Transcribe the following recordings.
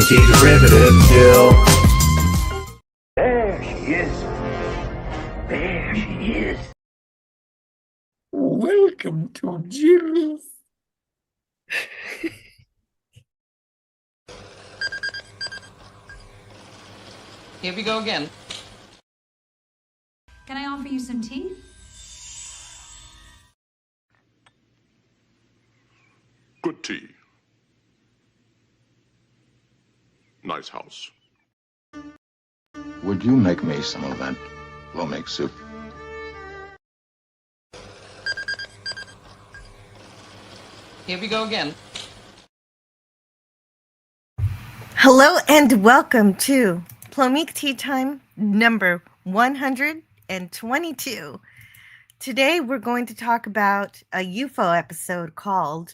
derivative still. There she is. There she is. Welcome to Jittles. Here we go again. Can I offer you some tea? Good tea. Nice house. Would you make me some of that lo mein soup? Here we go again. Hello and welcome to Plomique Tea Time number 122. Today we're going to talk about a UFO episode called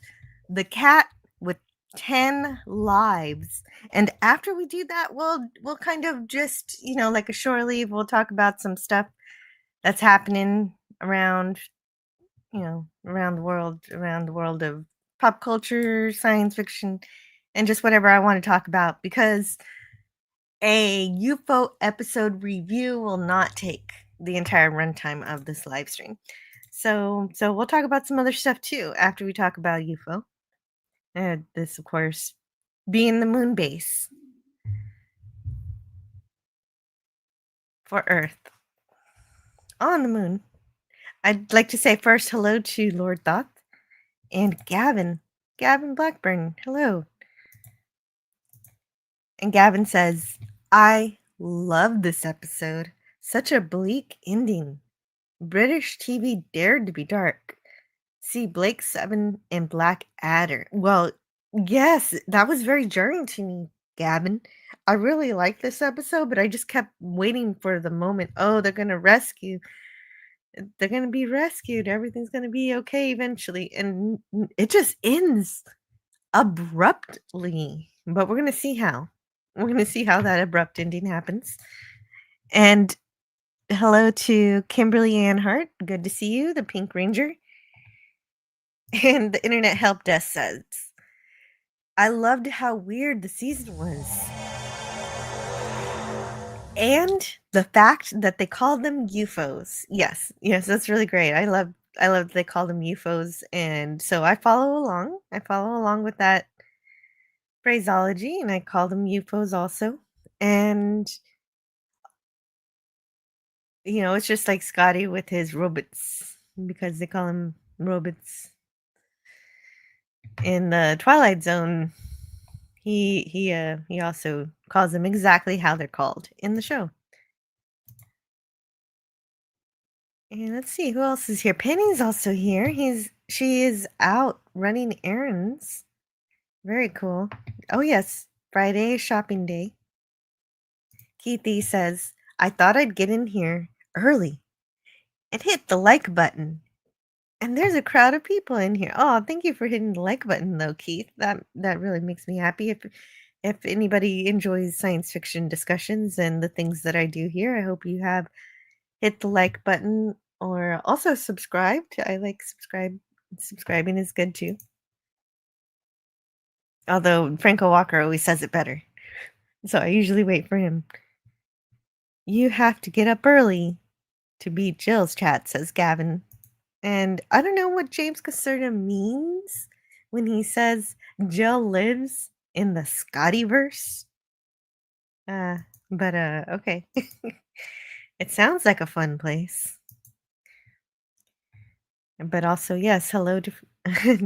The Cat with 10 Lives. And after we do that, we'll kind of just, like a shore leave, we'll talk about some stuff that's happening around the world of pop culture, science fiction, and just whatever I want to talk about, because a UFO episode review will not take the entire runtime of this live stream. So we'll talk about some other stuff too after we talk about UFO. This, of course, being the moon base for Earth on the moon. I'd like to say first hello to Lord Thoth and Gavin Blackburn. Hello. And Gavin says, I love this episode. Such a bleak ending. British TV dared to be dark. See Blake 7 and Black Adder. Well, yes, that was very jarring to me, Gavin. I really liked this episode, but I just kept waiting for the moment. Oh, they're going to rescue. They're going to be rescued. Everything's going to be okay eventually. And it just ends abruptly. But we're going to see how. We're going to see how that abrupt ending happens. And hello to Kimberly Ann Hart. Good to see you, the Pink Ranger. And the Internet Help Desk says, I loved how weird the season was. And the fact that they called them UFOs. Yes, that's really great. I love that they call them UFOs. And so I follow along. With that phraseology, and I call them UFOs also. And it's just like Scotty with his robots, because they call him robots. In the Twilight Zone, he also calls them exactly how they're called in the show. And let's see who else is here. Penny's also here. She is out running errands. Very cool. Oh yes, Friday is shopping day. Keithy says, I thought I'd get in here early and hit the like button. And there's a crowd of people in here. Oh, thank you for hitting the like button though, Keith. That really makes me happy. If anybody enjoys science fiction discussions and the things that I do here, I hope you have hit the like button or also subscribed. I like subscribing is good too. Although Franco Walker always says it better. So I usually wait for him. You have to get up early to beat Jill's chat, says Gavin. And I don't know what James Caserta means when he says Jill lives in the Scottyverse. But okay. It sounds like a fun place. But also, yes, hello to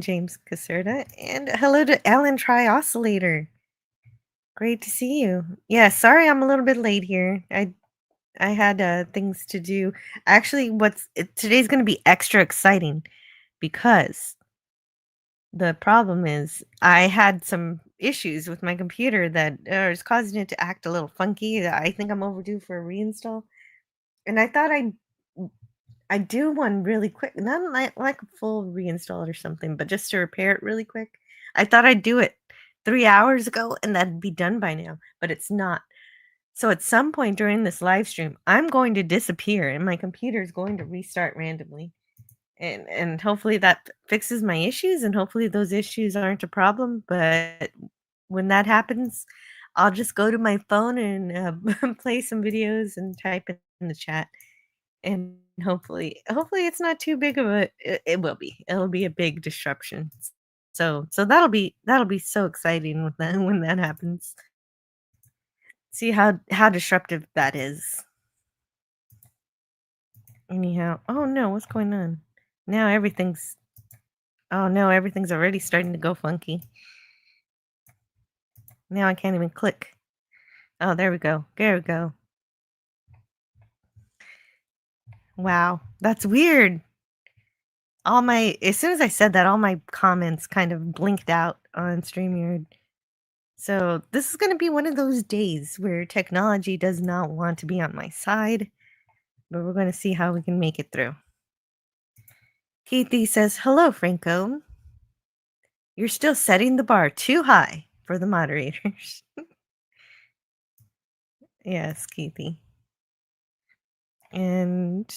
James Caserta, and hello to Alan Trioscillator. Great to see you. Yeah, sorry I'm a little bit late here. I had things to do. Actually, today's going to be extra exciting because the problem is I had some issues with my computer that is causing it to act a little funky. I think I'm overdue for a reinstall. And I thought I'd do one really quick. Not like a full reinstall or something, but just to repair it really quick. I thought I'd do it 3 hours ago and that'd be done by now, but it's not. So at some point during this live stream, I'm going to disappear and my computer is going to restart randomly. And hopefully that fixes my issues, and hopefully those issues aren't a problem. But when that happens, I'll just go to my phone and play some videos and type it in the chat. And hopefully it's not too big of a it will be. It'll be a big disruption. So that'll be so exciting when that happens. See how disruptive that is. Anyhow, oh no, what's going on? Now everything's oh no, everything's already starting to go funky. Now I can't even click. Oh, there we go. There we go. Wow, that's weird. As soon as I said that, all my comments kind of blinked out on StreamYard. So this is going to be one of those days where technology does not want to be on my side, but we're going to see how we can make it through. Keithy says, "Hello, Franco. You're still setting the bar too high for the moderators." Yes, Keithy. And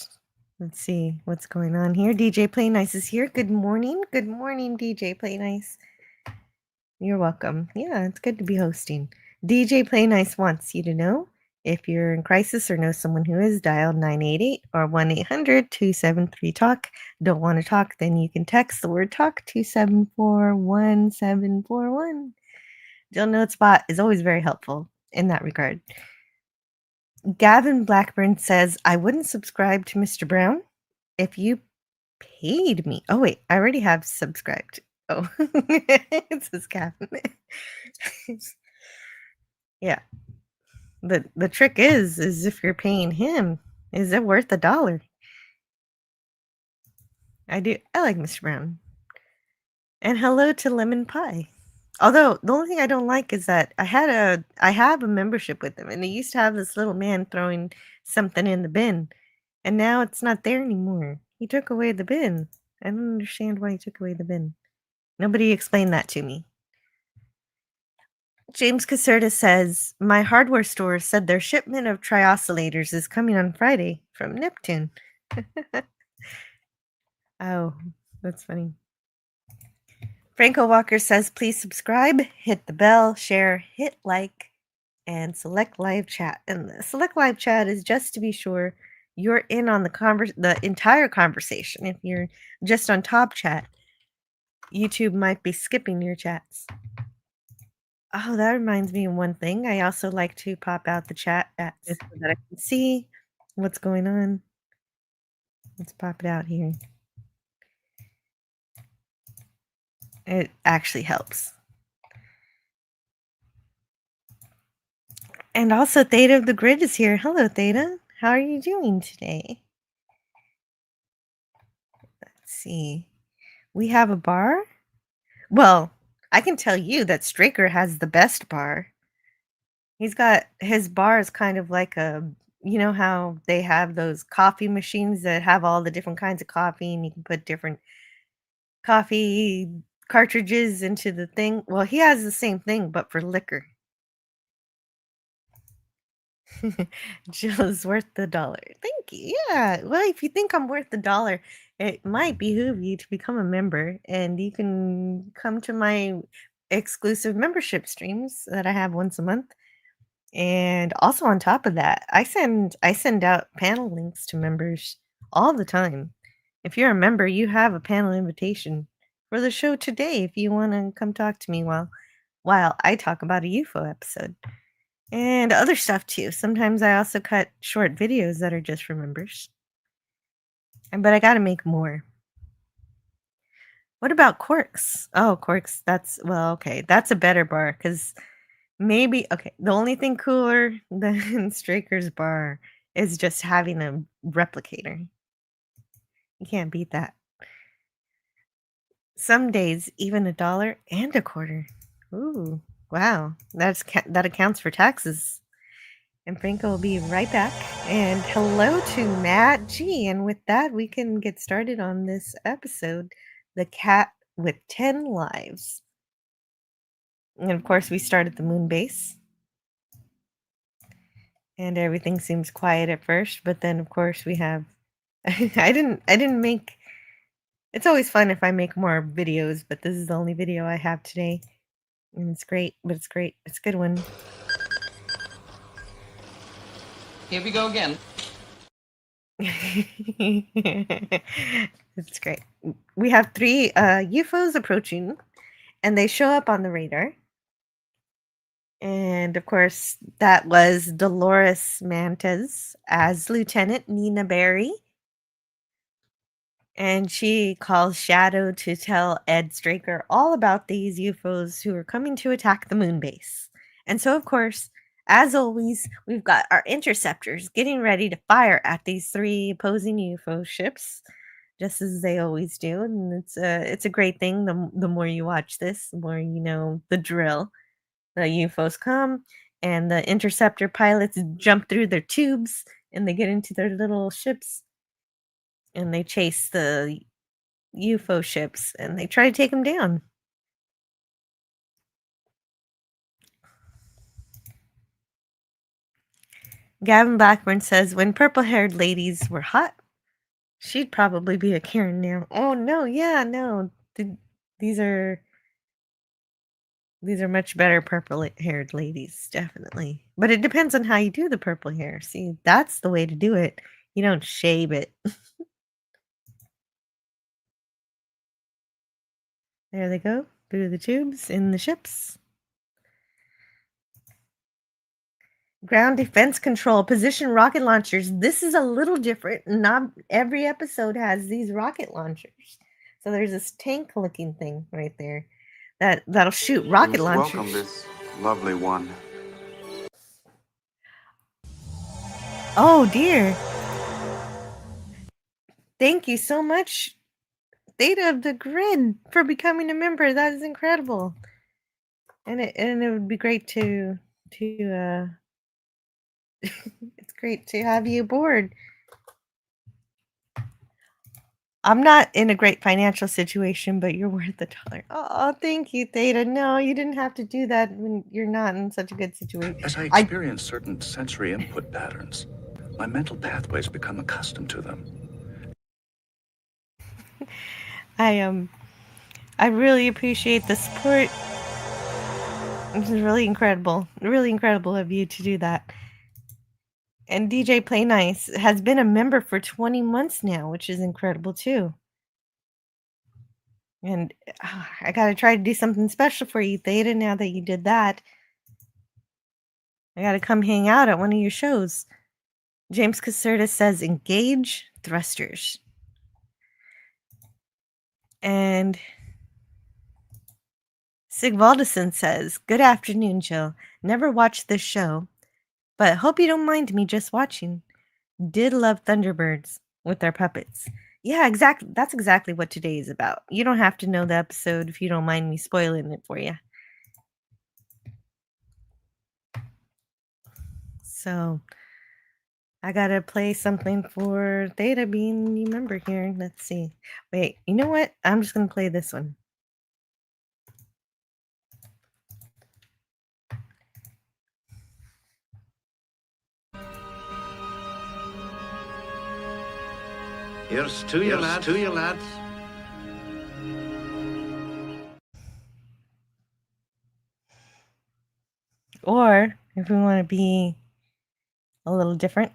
let's see what's going on here. DJ Play Nice is here. Good morning. Good morning, DJ Play Nice. You're welcome. Yeah, it's good to be hosting. DJ Play Nice wants you to know if you're in crisis or know someone who is, dial 988 or 1-800-273-TALK. Don't want to talk? Then you can text the word TALK to 741-741. Jill Note Spot is always very helpful in that regard. Gavin Blackburn says, "I wouldn't subscribe to Mr. Brown if you paid me." Oh, wait, I already have subscribed. Oh, it says Gavin. Yeah. The trick is if you're paying him, is it worth $1? I like Mr. Brown. And hello to Lemon Pie. Although the only thing I don't like is that I have a membership with him, and they used to have this little man throwing something in the bin, and now it's not there anymore. He took away the bin. I don't understand why he took away the bin. Nobody explained that to me. James Caserta says, "My hardware store said their shipment of trioscillators is coming on Friday from Neptune." Oh, that's funny. Franco Walker says, "Please subscribe, hit the bell, share, hit like, and select live chat." And the select live chat is just to be sure you're in on the entire conversation. If you're just on top chat, YouTube might be skipping your chats. Oh, that reminds me of one thing. I also like to pop out the chat just so that I can see what's going on. Let's pop it out here. It actually helps. And also, Theta of the Grid is here. Hello, Theta. How are you doing today? Let's see. We have a bar? Well, I can tell you that Straker has the best bar. His bar is kind of like you know how they have those coffee machines that have all the different kinds of coffee and you can put different coffee cartridges into the thing? Well, he has the same thing, but for liquor. Jill is worth the $1. Thank you. Yeah. Well, if you think I'm worth the $1, it might behoove you to become a member, and you can come to my exclusive membership streams that I have once a month. And also on top of that, I send out panel links to members all the time. If you're a member, you have a panel invitation for the show today if you want to come talk to me while I talk about a UFO episode. And other stuff too. Sometimes I also cut short videos that are just for members. But I got to make more. What about Quarks? Oh, Quarks, okay. That's a better bar because maybe, okay, the only thing cooler than Straker's bar is just having a replicator. You can't beat that. Some days, even $1.25. Ooh, wow. That accounts for taxes. And Franco will be right back. And hello to Matt G. And with that, we can get started on this episode, The Cat with 10 Lives. And of course, we start at the moon base. And everything seems quiet at first, but then of course we have I didn't make it's always fun if I make more videos, but this is the only video I have today. And it's great, but it's great. It's a good one. Here we go again. It's great. We have 3 UFOs approaching, and they show up on the radar. And of course, that was Dolores Mantes as Lieutenant Nina Barry. And she calls Shadow to tell Ed Straker all about these UFOs who are coming to attack the moon base. And so, of course, as always, we've got our interceptors getting ready to fire at these 3 opposing UFO ships, just as they always do. And it's a great thing. The more you watch this, the more you know the drill. The UFOs come, and the interceptor pilots jump through their tubes, and they get into their little ships, and they chase the UFO ships, and they try to take them down. Gavin Blackburn says, when purple-haired ladies were hot, she'd probably be a Karen now. Oh, no, yeah, no. These are much better purple-haired ladies, definitely. But it depends on how you do the purple hair. See, that's the way to do it. You don't shave it. There they go, through the tubes in the ships. Ground defense control, position rocket launchers. This is a little different. Not every episode has these rocket launchers. So there's this tank-looking thing right there that'll shoot rocket launchers. Welcome this lovely one. Oh dear. Thank you so much, Data of the Grid, for becoming a member. That is incredible. And it would be great to it's great to have you aboard. I'm not in a great financial situation, but you're worth $1. Oh, thank you, Theta. No, you didn't have to do that when you're not in such a good situation. As I experience certain sensory input patterns, my mental pathways become accustomed to them. I really appreciate the support. This is really incredible of you to do that. And DJ Play Nice has been a member for 20 months now, which is incredible too. And I gotta try to do something special for you, Theta, now that you did that. I gotta come hang out at one of your shows. James Caserta says, engage thrusters. And Sigvaldison says, good afternoon, Jill. Never watched this show, but hope you don't mind me just watching. Did love Thunderbirds with their puppets. Yeah, exactly. That's exactly what today is about. You don't have to know the episode if you don't mind me spoiling it for you. So, I gotta play something for Theta being a new member here. Let's see. Wait, you know what? I'm just gonna play this one. Here's to you, lads. Or, if we want to be a little different.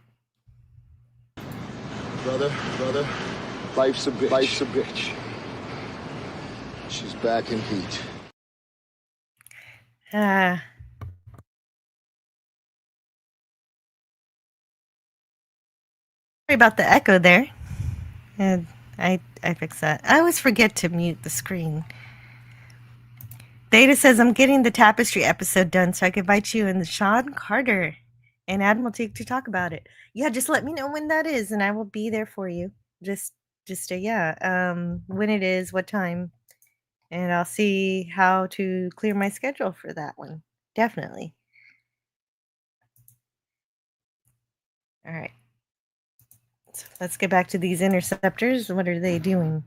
Brother, life's a bitch. She's back in heat. Sorry about the echo there. And I fixed that. I always forget to mute the screen. Theta says, I'm getting the Tapestry episode done so I can invite you and Sean Carter and Admiralty to talk about it. Yeah, just let me know when that is and I will be there for you. Just when it is, what time. And I'll see how to clear my schedule for that one. Definitely. All right. So let's get back to these interceptors. What are they doing?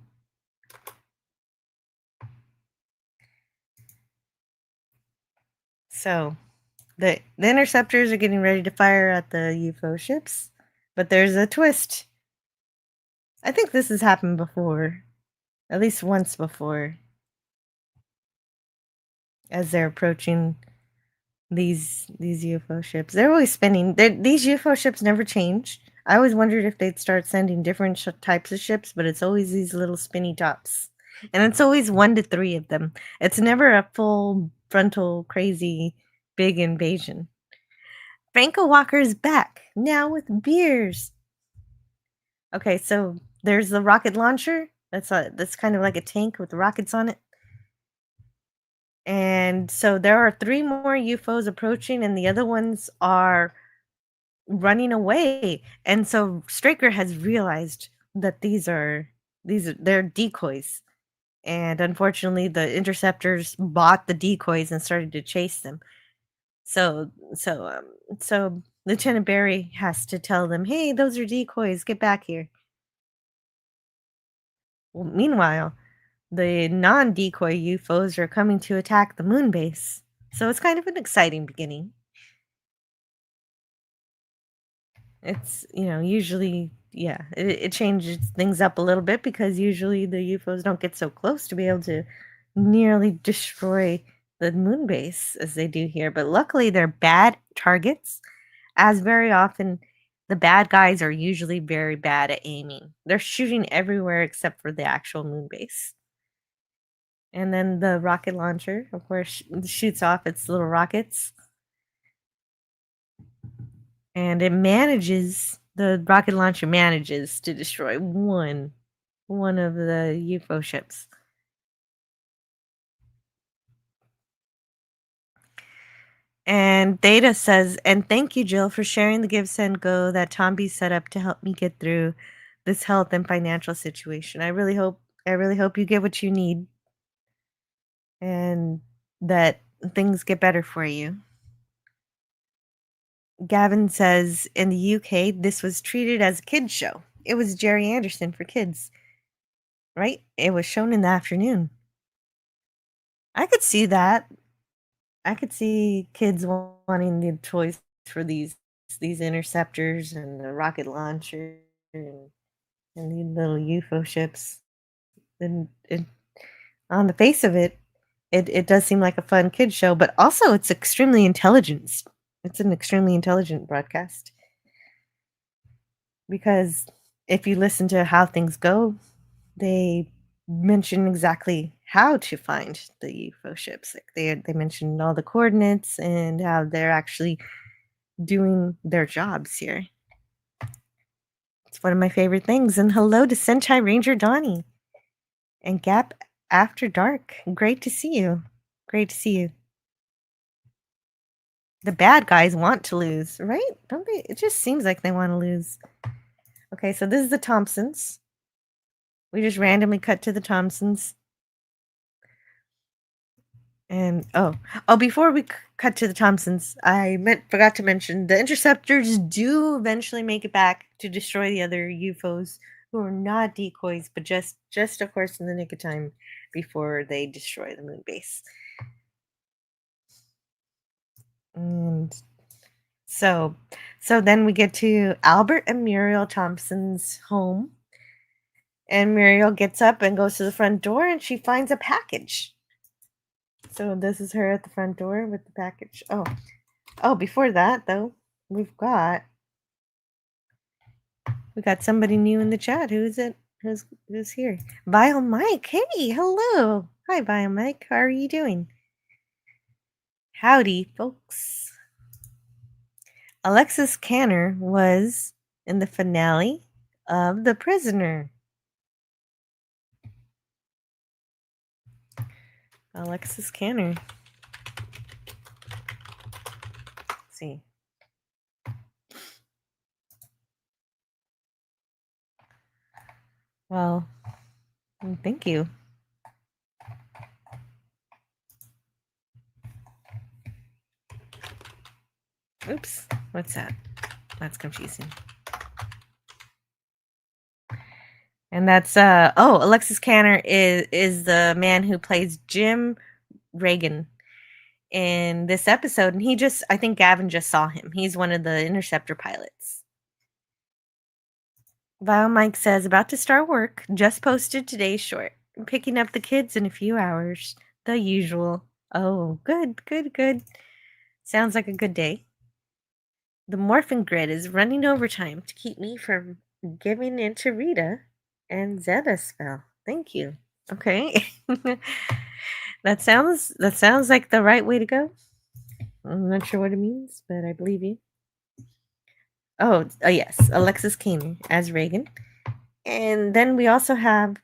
So the interceptors are getting ready to fire at the UFO ships, but there's a twist. I think this has happened before, at least once before, as they're approaching These UFO ships. They're always spinning. These UFO ships never change. I always wondered if they'd start sending different types of ships, but it's always these little spinny tops. And it's always 1 to 3 of them. It's never a full frontal crazy big invasion. Franco Walker is back, now with beers. Okay, so there's the rocket launcher. That's kind of like a tank with rockets on it. And so there are 3 more UFOs approaching, and the other ones are running away. And so Straker has realized that they're decoys. And unfortunately, the interceptors bought the decoys and started to chase them. So Lieutenant Barry has to tell them, "Hey, those are decoys. Get back here." Well, meanwhile, the non-decoy UFOs are coming to attack the moon base. So it's kind of an exciting beginning. It's, usually, yeah, it changes things up a little bit because usually the UFOs don't get so close to be able to nearly destroy the moon base as they do here. But luckily, they're bad targets, as very often the bad guys are usually very bad at aiming. They're shooting everywhere except for the actual moon base. And then the rocket launcher, of course, shoots off its little rockets. And the rocket launcher manages to destroy one of the UFO ships. And Data says, "And thank you, Jill, for sharing the Give, Send, Go that Tomby set up to help me get through this health and financial situation. I really hope you get what you need and that things get better for you." Gavin says, "In the UK, this was treated as a kids show. It was Jerry Anderson for kids, right? It was shown in the afternoon." I could see that. I could see kids wanting the toys for these interceptors and the rocket launcher and the little UFO ships. And on the face of it, it does seem like a fun kid show, but also it's extremely intelligent. It's an extremely intelligent broadcast. Because if you listen to how things go, they mention exactly how to find the UFO ships. Like they mentioned all the coordinates and how they're actually doing their jobs here. It's one of my favorite things. And hello to Sentai Ranger Donnie and Gap After Dark. Great to see you. Great to see you. The bad guys want to lose, right? Don't they? It just seems like they want to lose. Okay, so this is the Thompsons. We just randomly cut to the Thompsons. And before we cut to the Thompsons, I forgot to mention the interceptors do eventually make it back to destroy the other UFOs who are not decoys, but just of course in the nick of time before they destroy the moon base. And so then we get to Albert and Muriel Thompson's home. And Muriel gets up and goes to the front door and she finds a package. So this is her at the front door with the package. Oh, before that though, we've got somebody new in the chat. Who is it? Who's here? Bio Mike. Hey, hello. Hi, Bio Mike. How are you doing? Howdy, folks. Alexis Canner was in the finale of The Prisoner. Alexis Canner. Let's see. Well, thank you. Oops, what's that? That's confusing. And that's Alexis Canner is the man who plays Jim Reagan in this episode, and I think Gavin just saw him. He's one of the interceptor pilots. Mike says, "About to start work, just posted today's short. I'm picking up the kids in a few hours. The usual." Oh, good. Sounds like a good day. The morphin grid is running overtime to keep me from giving in to Rita and Zeta spell. Thank you. Okay. That sounds like the right way to go. I'm not sure what it means, but I believe you. Oh, yes, Alexis Kane as Reagan. And then we also have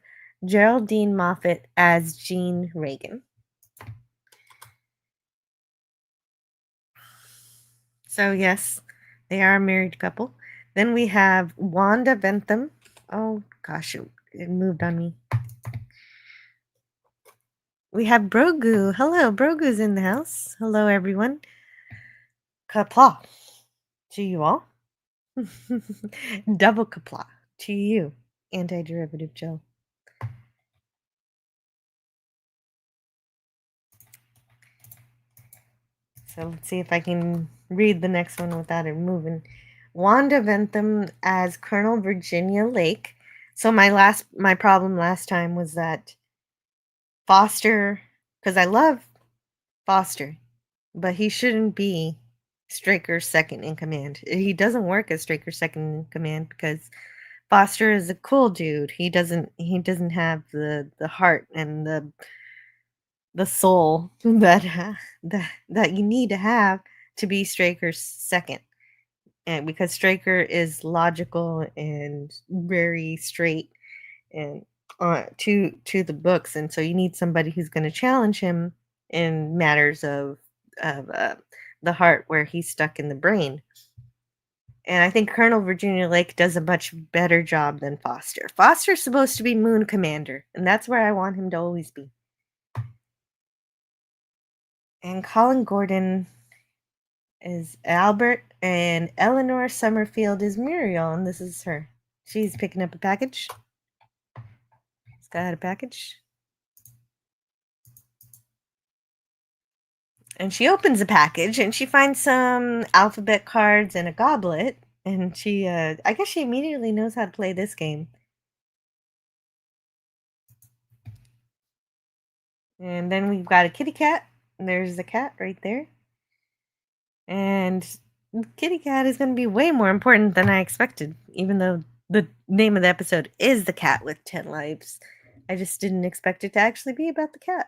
Geraldine Moffat as Jean Reagan. So, yes, they are a married couple. Then we have Wanda Bentham. Oh, gosh, it moved on me. We have Brogu. Hello, Brogu's in the house. Hello, everyone. Kapla to you all. Double kapla to you, antiderivative Joe. So let's see if I can read the next one without it moving. Wanda Bentham as Colonel Virginia Lake. So my problem last time was that Foster, because I love Foster, but he shouldn't be Straker's second in command. He doesn't work as Straker's second in command because Foster is a cool dude. He doesn't have the heart and the soul that you need to have to be Straker's second. And because Straker is logical and very straight and to the books, and so you need somebody who's going to challenge him in matters of the heart where he's stuck in the brain. And I think Colonel Virginia Lake does a much better job than Foster. Foster's supposed to be Moon Commander, and that's where I want him to always be. And Colin Gordon is Albert, and Eleanor Summerfield is Muriel, and this is her. She's picking up a package. It's got a package. And she opens the package, and she finds some alphabet cards and a goblet, and she, I guess she immediately knows how to play this game. And then we've got a kitty cat. And there's the cat right there. And kitty cat is going to be way more important than I expected, even though the name of the episode is The Cat with 10 Lives. I just didn't expect it to actually be about the cat,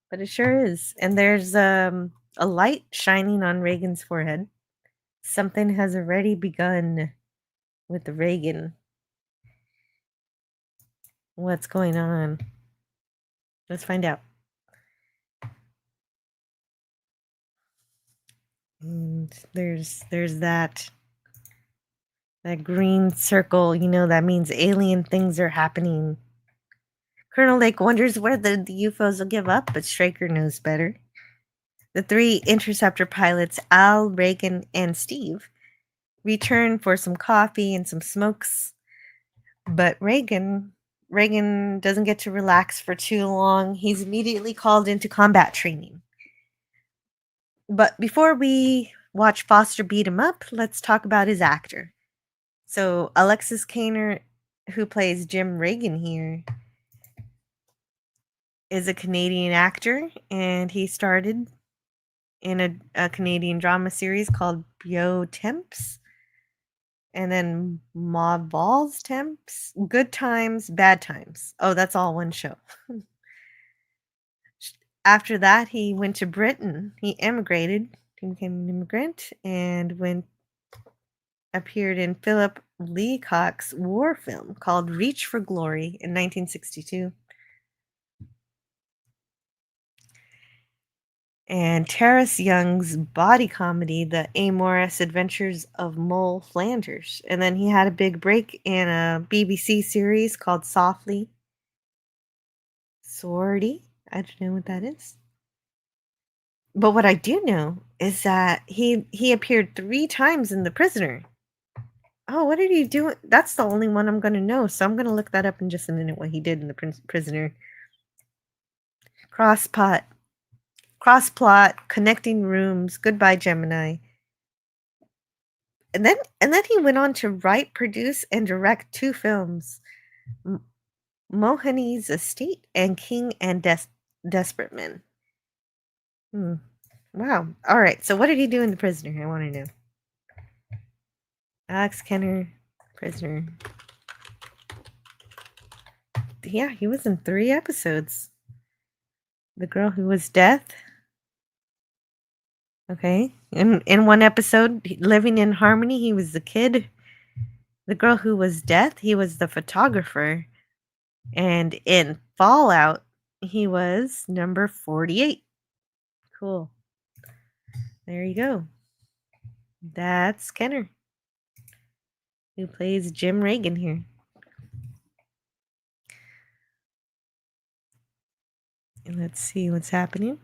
but it sure is. And there's a light shining on Reagan's forehead. Something has already begun with Reagan. What's going on? Let's find out. And there's that green circle, that means alien things are happening. Colonel Lake wonders whether the UFOs will give up, but Straker knows better. The 3 interceptor pilots, Al, Reagan, and Steve, return for some coffee and some smokes. But Reagan doesn't get to relax for too long. He's immediately called into combat training. But before we watch Foster beat him up, let's talk about his actor. So Alexis Kaner, who plays Jim Reagan here, is a Canadian actor, and he started in a Canadian drama series called Bio Temps, and then Mauval's Temps, Good Times, Bad Times. Oh, that's all one show. After that, he went to Britain. He emigrated. He became an immigrant and appeared in Philip Leacock's war film called Reach for Glory in 1962. And Terrace Young's body comedy, The Amorous Adventures of Mole Flanders. And then he had a big break in a BBC series called Softly Sorority. I don't know what that is. But what I do know is that he appeared 3 times in The Prisoner. Oh, what did he do? That's the only one I'm going to know, so I'm going to look that up in just a minute, what he did in The Prisoner. Crossplot, Connecting Rooms, Goodbye Gemini. And then he went on to write, produce, and direct 2 films. Mohani's Estate and King and Desperate Men. Wow. All right. So what did he do in The Prisoner? I want to know. Alex Kenner, Prisoner. Yeah, he was in 3 episodes. The Girl Who Was Death. Okay. In one episode, Living in Harmony, he was the kid. The Girl Who Was Death, he was the photographer. And in Fallout, he was number 48. Cool. There you go. That's Kenner, who plays Jim Reagan here. And let's see what's happening.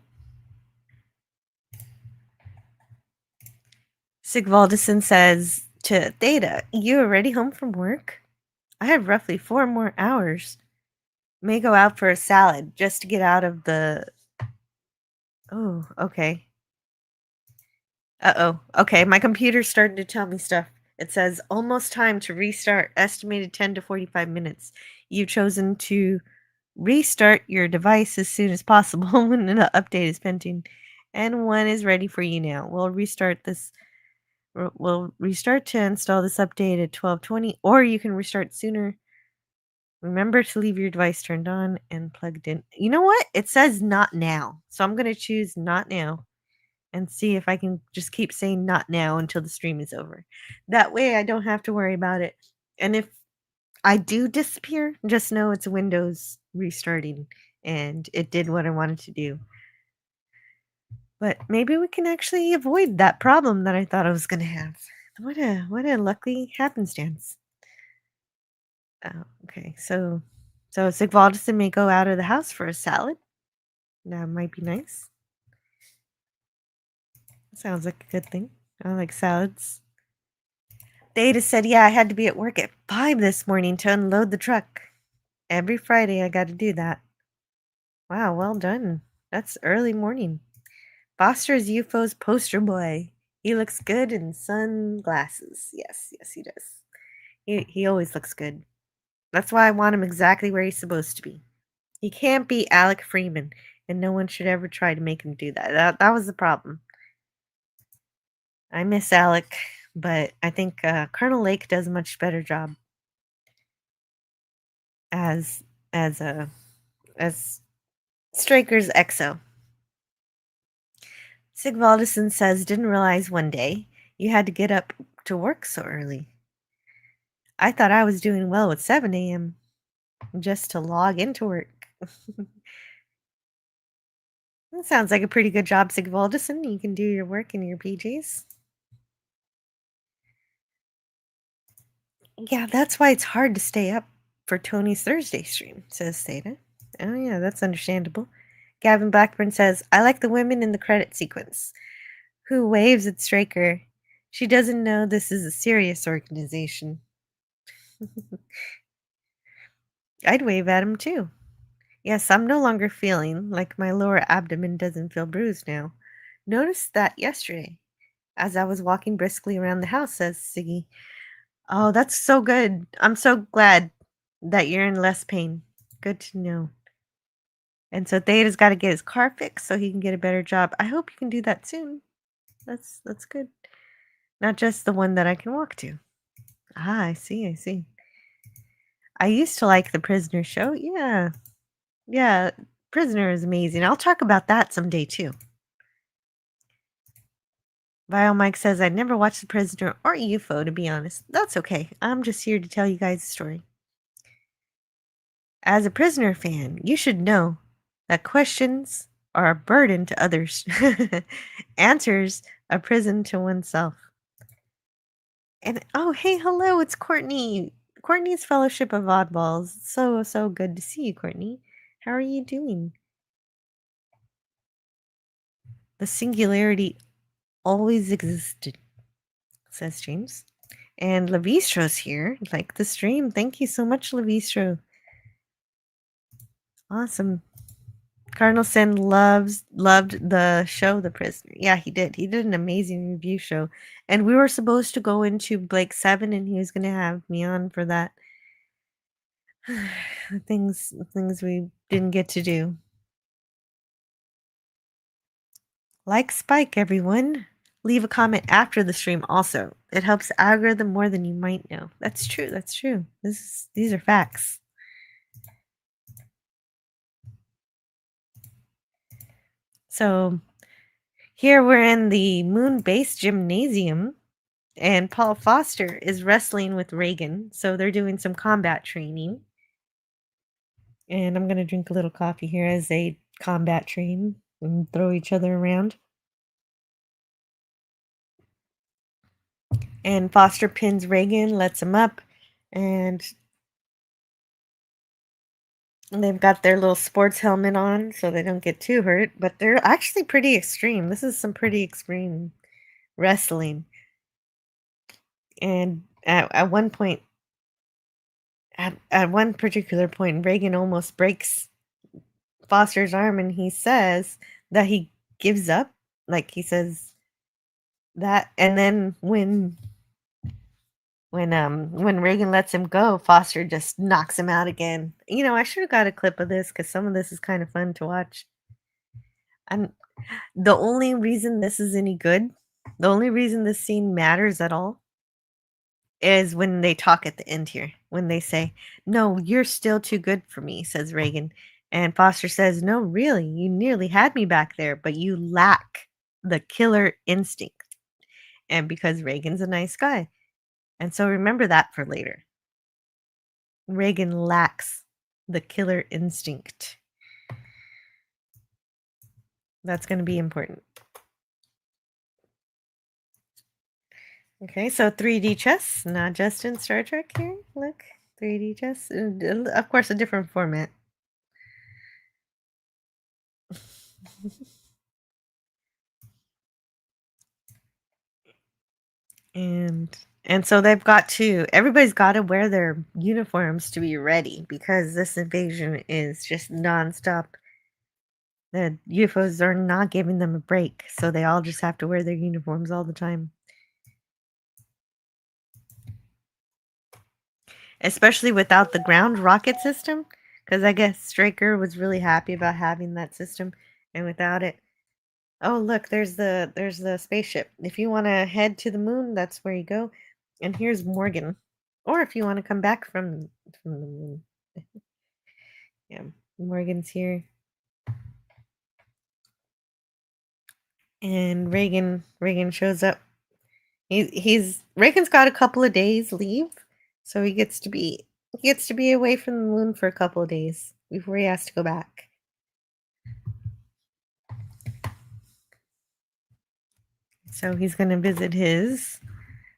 Sigvaldison says to Theta, "You already home from work? I have roughly 4 more hours. May go out for a salad just to get out of the..." Oh, okay. Uh-oh. Okay, my computer's starting to tell me stuff. It says, "Almost time to restart. Estimated 10 to 45 minutes. You've chosen to restart your device as soon as possible when the update is pending. And one is ready for you now. We'll restart to install this update at 12:20, or you can restart sooner. Remember to leave your device turned on and plugged in." You know what? It says not now. So I'm going to choose not now and see if I can just keep saying not now until the stream is over. That way I don't have to worry about it. And if I do disappear, just know it's Windows restarting and it did what I wanted to do. But maybe we can actually avoid that problem that I thought I was going to have. What a lucky happenstance. Oh, okay, so Sigvaldson may go out of the house for a salad. That might be nice. Sounds like a good thing. I like salads. Theta said, "Yeah, I had to be at work at 5 this morning to unload the truck. Every Friday I got to do that." Wow, well done. That's early morning. Foster is UFO's poster boy. He looks good in sunglasses. Yes, he does. He always looks good. That's why I want him exactly where he's supposed to be. He can't be Alec Freeman, and no one should ever try to make him do that. That was the problem. I miss Alec, but I think Colonel Lake does a much better job as Straker's EXO. Sigvaldison says, "Didn't realize one day you had to get up to work so early. I thought I was doing well with 7 a.m. just to log into work." That sounds like a pretty good job, Sigvaldison. You can do your work in your PJs. Yeah, that's why it's hard to stay up for Tony's Thursday stream, says Theta. Oh yeah, that's understandable. Gavin Blackburn says, "I like the women in the credit sequence. Who waves at Straker? She doesn't know this is a serious organization." I'd wave at him too. Yes, I'm no longer feeling like my lower abdomen doesn't feel bruised now. Noticed that yesterday as I was walking briskly around the house, says Siggy. Oh, that's so good. I'm so glad that you're in less pain. Good to know. And so Theta's got to get his car fixed so he can get a better job. I hope you can do that soon. That's good. Not just the one that I can walk to. Ah, I see. I used to like the Prisoner show. Yeah, Prisoner is amazing. I'll talk about that someday too. Vile Mike says, "I never watched The Prisoner or UFO, to be honest." That's okay. I'm just here to tell you guys a story. As a Prisoner fan, you should know that questions are a burden to others. Answers a prison to oneself. And oh, hey, hello, it's Courtney. Courtney's Fellowship of Oddballs. So good to see you, Courtney. How are you doing? The singularity always existed, says James. And Levistro's here. Like the stream. Thank you so much, Levistro. Awesome. Cardinal Sin loved the show The Prisoner. Yeah, he did. He did an amazing review show. And we were supposed to go into Blake 7 and he was gonna have me on for that. things we didn't get to do. Like Spike, everyone. Leave a comment after the stream also. It helps algorithm more than you might know. That's true. That's true. These are facts. So here we're in the moon base gymnasium, and Paul Foster is wrestling with Reagan. So they're doing some combat training. And I'm going to drink a little coffee here as they combat train and throw each other around. And Foster pins Reagan, lets him up, and they've got their little sports helmet on so they don't get too hurt, but they're actually pretty extreme. This is some pretty extreme wrestling. And at one point, at one particular point, Reagan almost breaks Foster's arm, and he says that he gives up. Like, he says that, and then when Reagan lets him go, Foster just knocks him out again. You know, I should have got a clip of this because some of this is kind of fun to watch. And the only reason this is any good, the only reason this scene matters at all, is when they talk at the end here. When they say, "No, you're still too good for me," says Reagan. And Foster says, "No, really, you nearly had me back there, but you lack the killer instinct." And because Reagan's a nice guy. And so remember that for later. Reagan lacks the killer instinct. That's going to be important. Okay, so 3D chess, not just in Star Trek here. Look, 3D chess. Of course, a different format. And so they've got to, everybody's got to wear their uniforms to be ready because this invasion is just nonstop. The UFOs are not giving them a break, so they all just have to wear their uniforms all the time. Especially without the ground rocket system, because I guess Straker was really happy about having that system, and without it, oh look, there's the spaceship. If you want to head to the moon, that's where you go. And here's Morgan, or if you want to come back from the moon, yeah, Morgan's here, and Reagan shows up. He's Reagan's got a couple of days leave, so he gets to be away from the moon for a couple of days before he has to go back. So he's going to visit his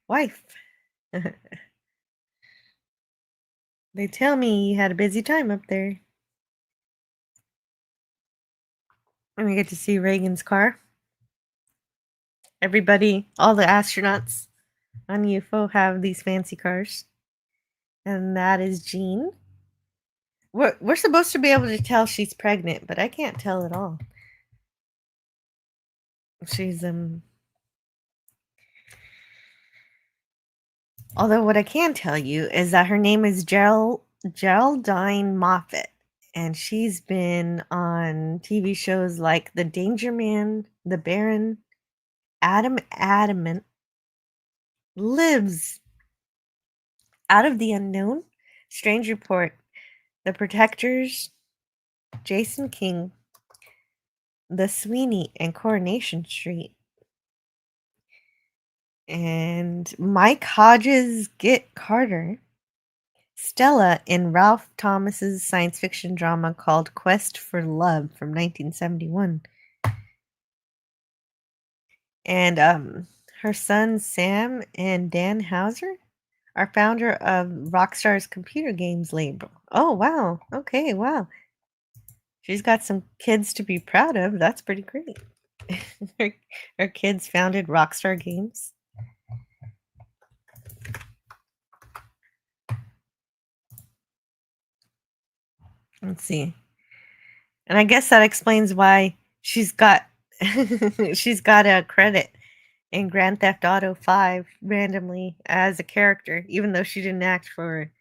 wife. They tell me you had a busy time up there. And we get to see Reagan's car. Everybody, all the astronauts on UFO have these fancy cars. And that is Jean. We're supposed to be able to tell she's pregnant, but I can't tell at all. She's although what I can tell you is that her name is Geraldine Moffat, and she's been on TV shows like The Danger Man, The Baron, Adam Adamant, Lives, Out of the Unknown, Strange Report, The Protectors, Jason King, The Sweeney, and Coronation Street. And Mike Hodges' Get Carter, Stella in Ralph Thomas's science fiction drama called Quest for Love from 1971. And her sons Sam and Dan Hauser are founder of Rockstar's computer games label. Oh, wow. Okay, wow. She's got some kids to be proud of. That's pretty great. her kids founded Rockstar Games. Let's see. And I guess that explains why she's got she's got a credit in Grand Theft Auto 5 randomly as a character, even though she didn't act for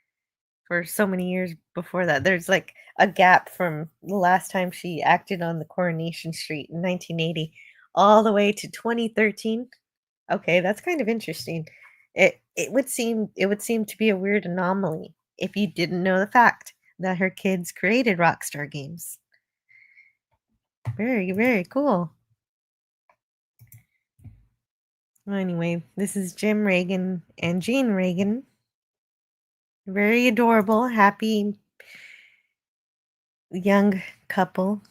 so many years before that. There's like a gap from the last time she acted on the Coronation Street in 1980 all the way to 2013. Okay, that's kind of interesting. It would seem to be a weird anomaly if you didn't know the fact that her kids created Rockstar Games. Very, very cool. Well, anyway, this is Jim Reagan and Jean Reagan. Very adorable, happy young couple.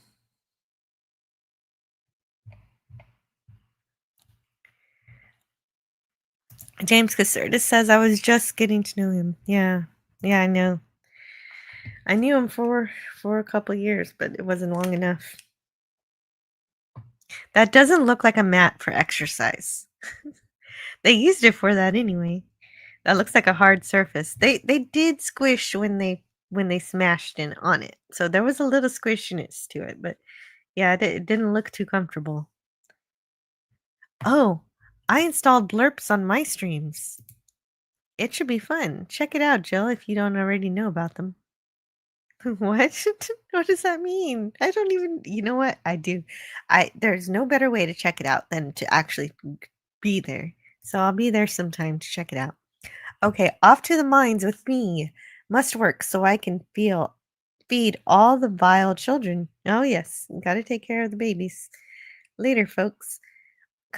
James Caserta says I was just getting to know him. Yeah, I know. I knew him for a couple years, but it wasn't long enough. That doesn't look like a mat for exercise. They used it for that anyway. That looks like a hard surface. They did squish when they smashed in on it, so there was a little squishiness to it. But yeah, it didn't look too comfortable. Oh, I installed blurps on my streams. It should be fun. Check it out, Jill, if you don't already know about them. What? What does that mean? I don't even, you know what? I do. There's no better way to check it out than to actually be there. So I'll be there sometime to check it out. Okay, off to the mines with me. Must work so I can feed all the vile children. Oh yes, gotta take care of the babies. Later, folks.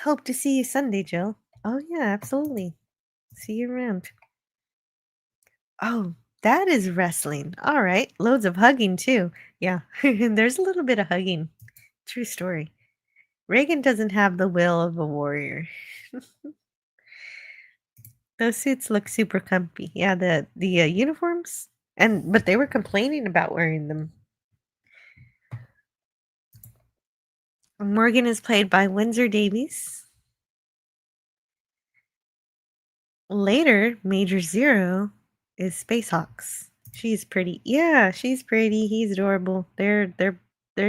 Hope to see you Sunday, Jill. Oh yeah, absolutely. See you around. Oh, that is wrestling. All right. Loads of hugging too. Yeah. There's a little bit of hugging. True story. Reagan doesn't have the will of a warrior. Those suits look super comfy. Yeah, the uniforms, but they were complaining about wearing them. Morgan is played by Windsor Davies. Later, Major Zero is Spacehawks. She's pretty. Yeah, she's pretty. He's adorable. They're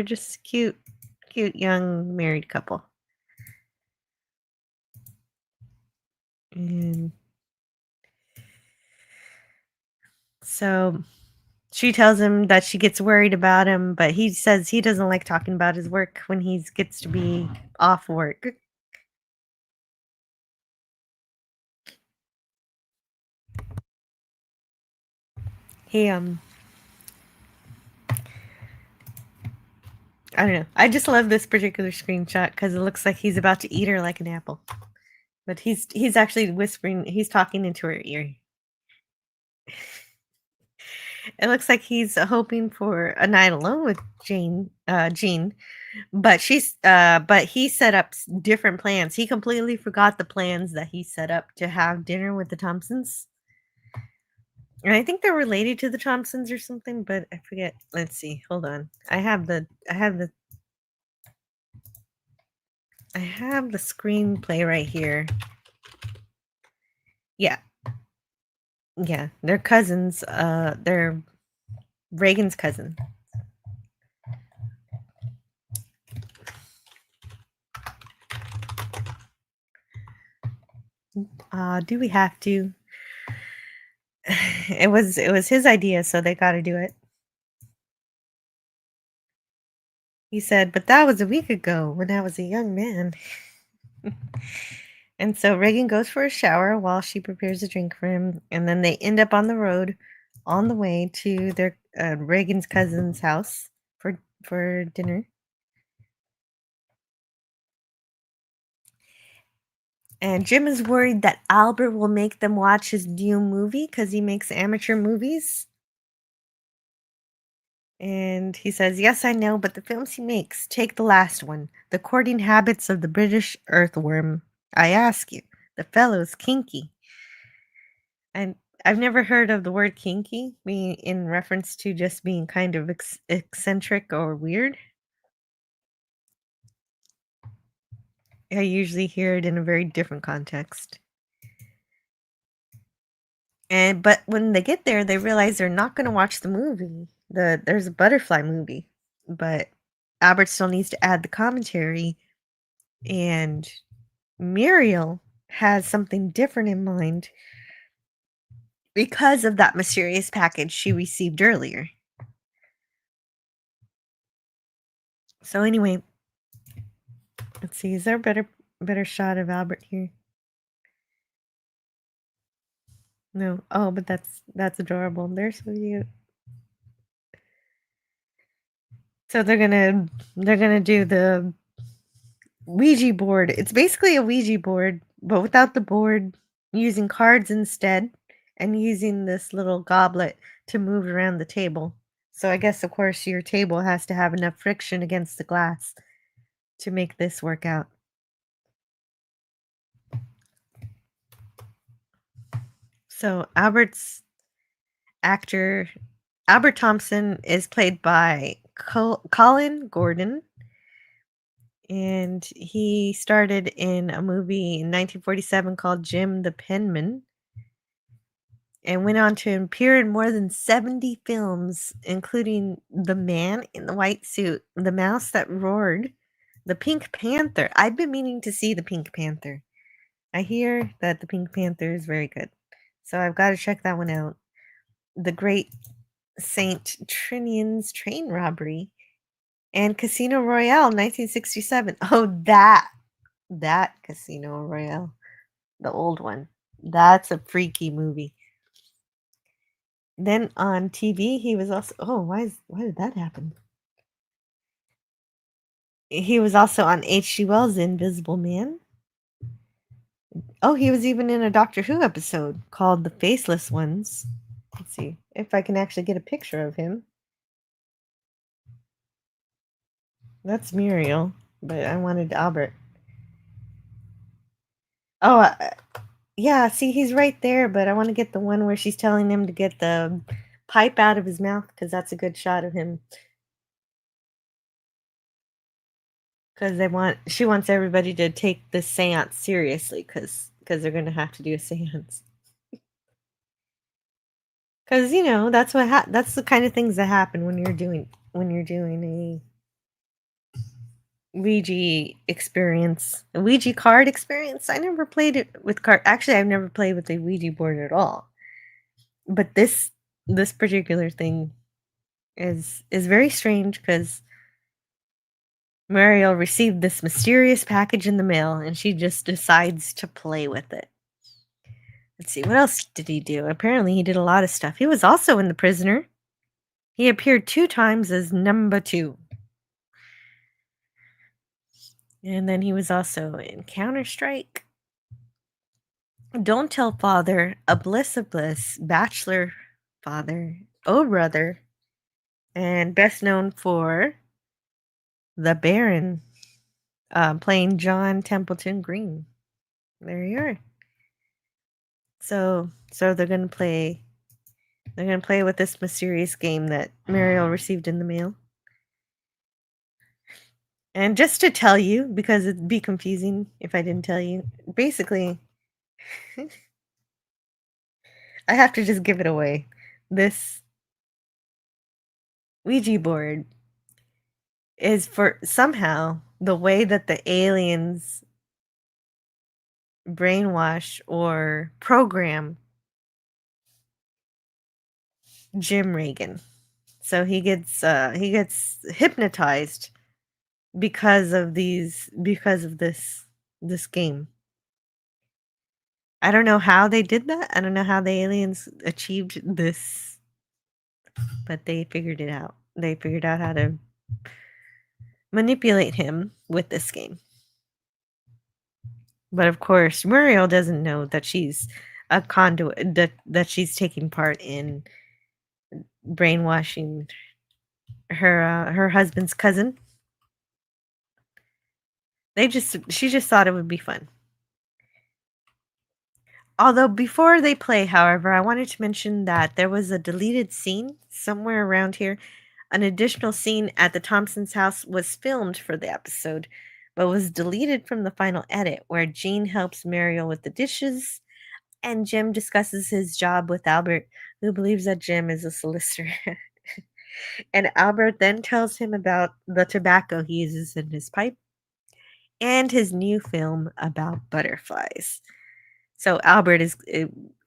just cute young married couple. And so she tells him that she gets worried about him, but he says he doesn't like talking about his work when he gets to be off work. He I don't know. I just love this particular screenshot because it looks like he's about to eat her like an apple. But he's actually whispering, he's talking into her ear. It looks like he's hoping for a night alone with Jean, but he set up different plans. He completely forgot the plans that he set up to have dinner with the Thompsons. And I think they're related to the Thompsons or something, but I forget. Let's see. Hold on. I have the screenplay right here. Yeah. Yeah, they're cousins. They're Reagan's cousin. Do we have to? It was his idea, so they got to do it. He said, "But that was a week ago when I was a young man." And so Reagan goes for a shower while she prepares a drink for him, and then they end up on the road on the way to their Reagan's cousin's house for dinner. And Jim is worried that Albert will make them watch his new movie because he makes amateur movies. And he says, "Yes, I know, but the films he makes, take the last one, The Courting Habits of the British Earthworm. I ask you, the fellow's kinky." And I've never heard of the word kinky being in reference to just being kind of eccentric or weird. I usually hear it in a very different context. But when they get there, they realize they're not going to watch the movie. There's a butterfly movie, but Albert still needs to add the commentary, and Muriel has something different in mind because of that mysterious package she received earlier. So anyway, Let's see. Is there a better shot of Albert here? No. Oh, but that's adorable. They're so cute. So they're gonna do the Ouija board. It's basically a Ouija board, but without the board, using cards instead, and using this little goblet to move around the table. So I guess, of course, your table has to have enough friction against the glass to make this work out. So Albert Thompson is played by Colin Gordon, and he started in a movie in 1947 called Jim the Penman, and went on to appear in more than 70 films, including The Man in the White Suit, The Mouse That Roared, The Pink Panther. I've been meaning to see The Pink Panther. I hear that The Pink Panther is very good, so I've got to check that one out. The Great Saint Trinian's Train Robbery, and Casino Royale, 1967. Oh, that Casino Royale, the old one. That's a freaky movie. Then on TV, he was also why did that happen? He was also on H.G. Wells' Invisible Man. Oh, he was even in a Doctor Who episode called The Faceless Ones. Let's see if I can actually get a picture of him. That's Muriel, but I wanted Albert. Oh, yeah, see, he's right there, but I want to get the one where she's telling him to get the pipe out of his mouth, because that's a good shot of him. Because she wants everybody to take the seance seriously, because they're going to have to do a seance. Because that's that's the kind of things that happen when you're doing a Ouija experience, a Ouija card experience. I never played it with card. Actually, I've never played with a Ouija board at all. But this particular thing is very strange, because Mariel received this mysterious package in the mail, and she just decides to play with it. Let's see, what else did he do? Apparently, he did a lot of stuff. He was also in The Prisoner. He appeared 2 times as number 2. And then he was also in Counter-Strike, Don't Tell Father, A Bliss of Bliss, Bachelor Father, Oh Brother, and best known for The Baron, playing John Templeton Green. There you are. So they're gonna play with this mysterious game that Mariel received in the mail. And just to tell you, because it'd be confusing if I didn't tell you, basically, I have to just give it away. This Ouija board is for somehow the way that the aliens brainwash or program Jim Reagan. So he gets hypnotized because of this game. I don't know how they did that. I don't know how the aliens achieved this, but they figured it out. They figured out how to manipulate him with this game. But of course, Muriel doesn't know that she's a conduit, that she's taking part in brainwashing her husband's cousin. She just thought it would be fun. Although before they play, however, I wanted to mention that there was a deleted scene somewhere around here. An additional scene at the Thompsons' house was filmed for the episode, but was deleted from the final edit, where Jean helps Mariel with the dishes, and Jim discusses his job with Albert, who believes that Jim is a solicitor. And Albert then tells him about the tobacco he uses in his pipe and his new film about butterflies. So Albert is,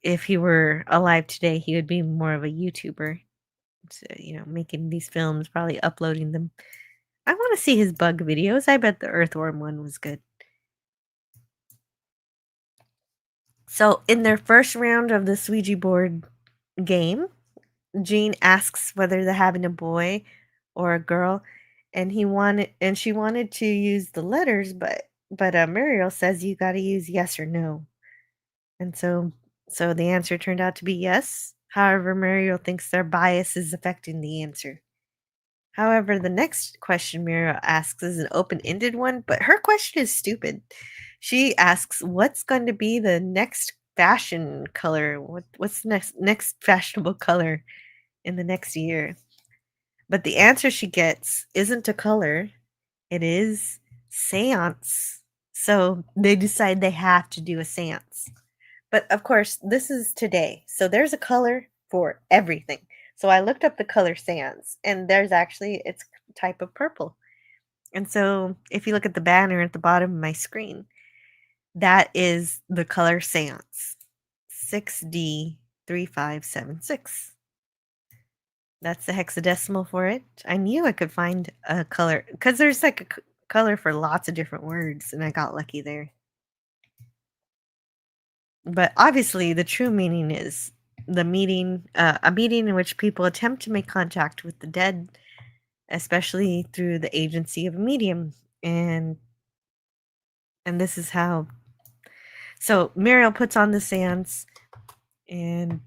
if he were alive today, he would be more of a YouTuber. So, making these films, probably uploading them I want to see his bug videos. I bet the earthworm one was good. So, in their first round of the Ouija board game, Jean asks whether they're having a boy or a girl, and she wanted to use the letters, but Muriel says you got to use yes or no, and so the answer turned out to be yes. However, Muriel thinks their bias is affecting the answer. However, the next question Muriel asks is an open-ended one, but her question is stupid. She asks, "What's going to be the next fashion color? What's the next fashionable color in the next year?" But the answer she gets isn't a color; it is seance. So they decide they have to do a seance. But of course, this is today, so there's a color for everything. So I looked up the color seance, and there's actually it's a type of purple. And so if you look at the banner at the bottom of my screen, that is the color seance 6D3576. That's the hexadecimal for it. I knew I could find a color because there's like a color for lots of different words, and I got lucky there. But obviously, the true meaning is a meeting in which people attempt to make contact with the dead, especially through the agency of a medium. And this is how. So Muriel puts on the seance, and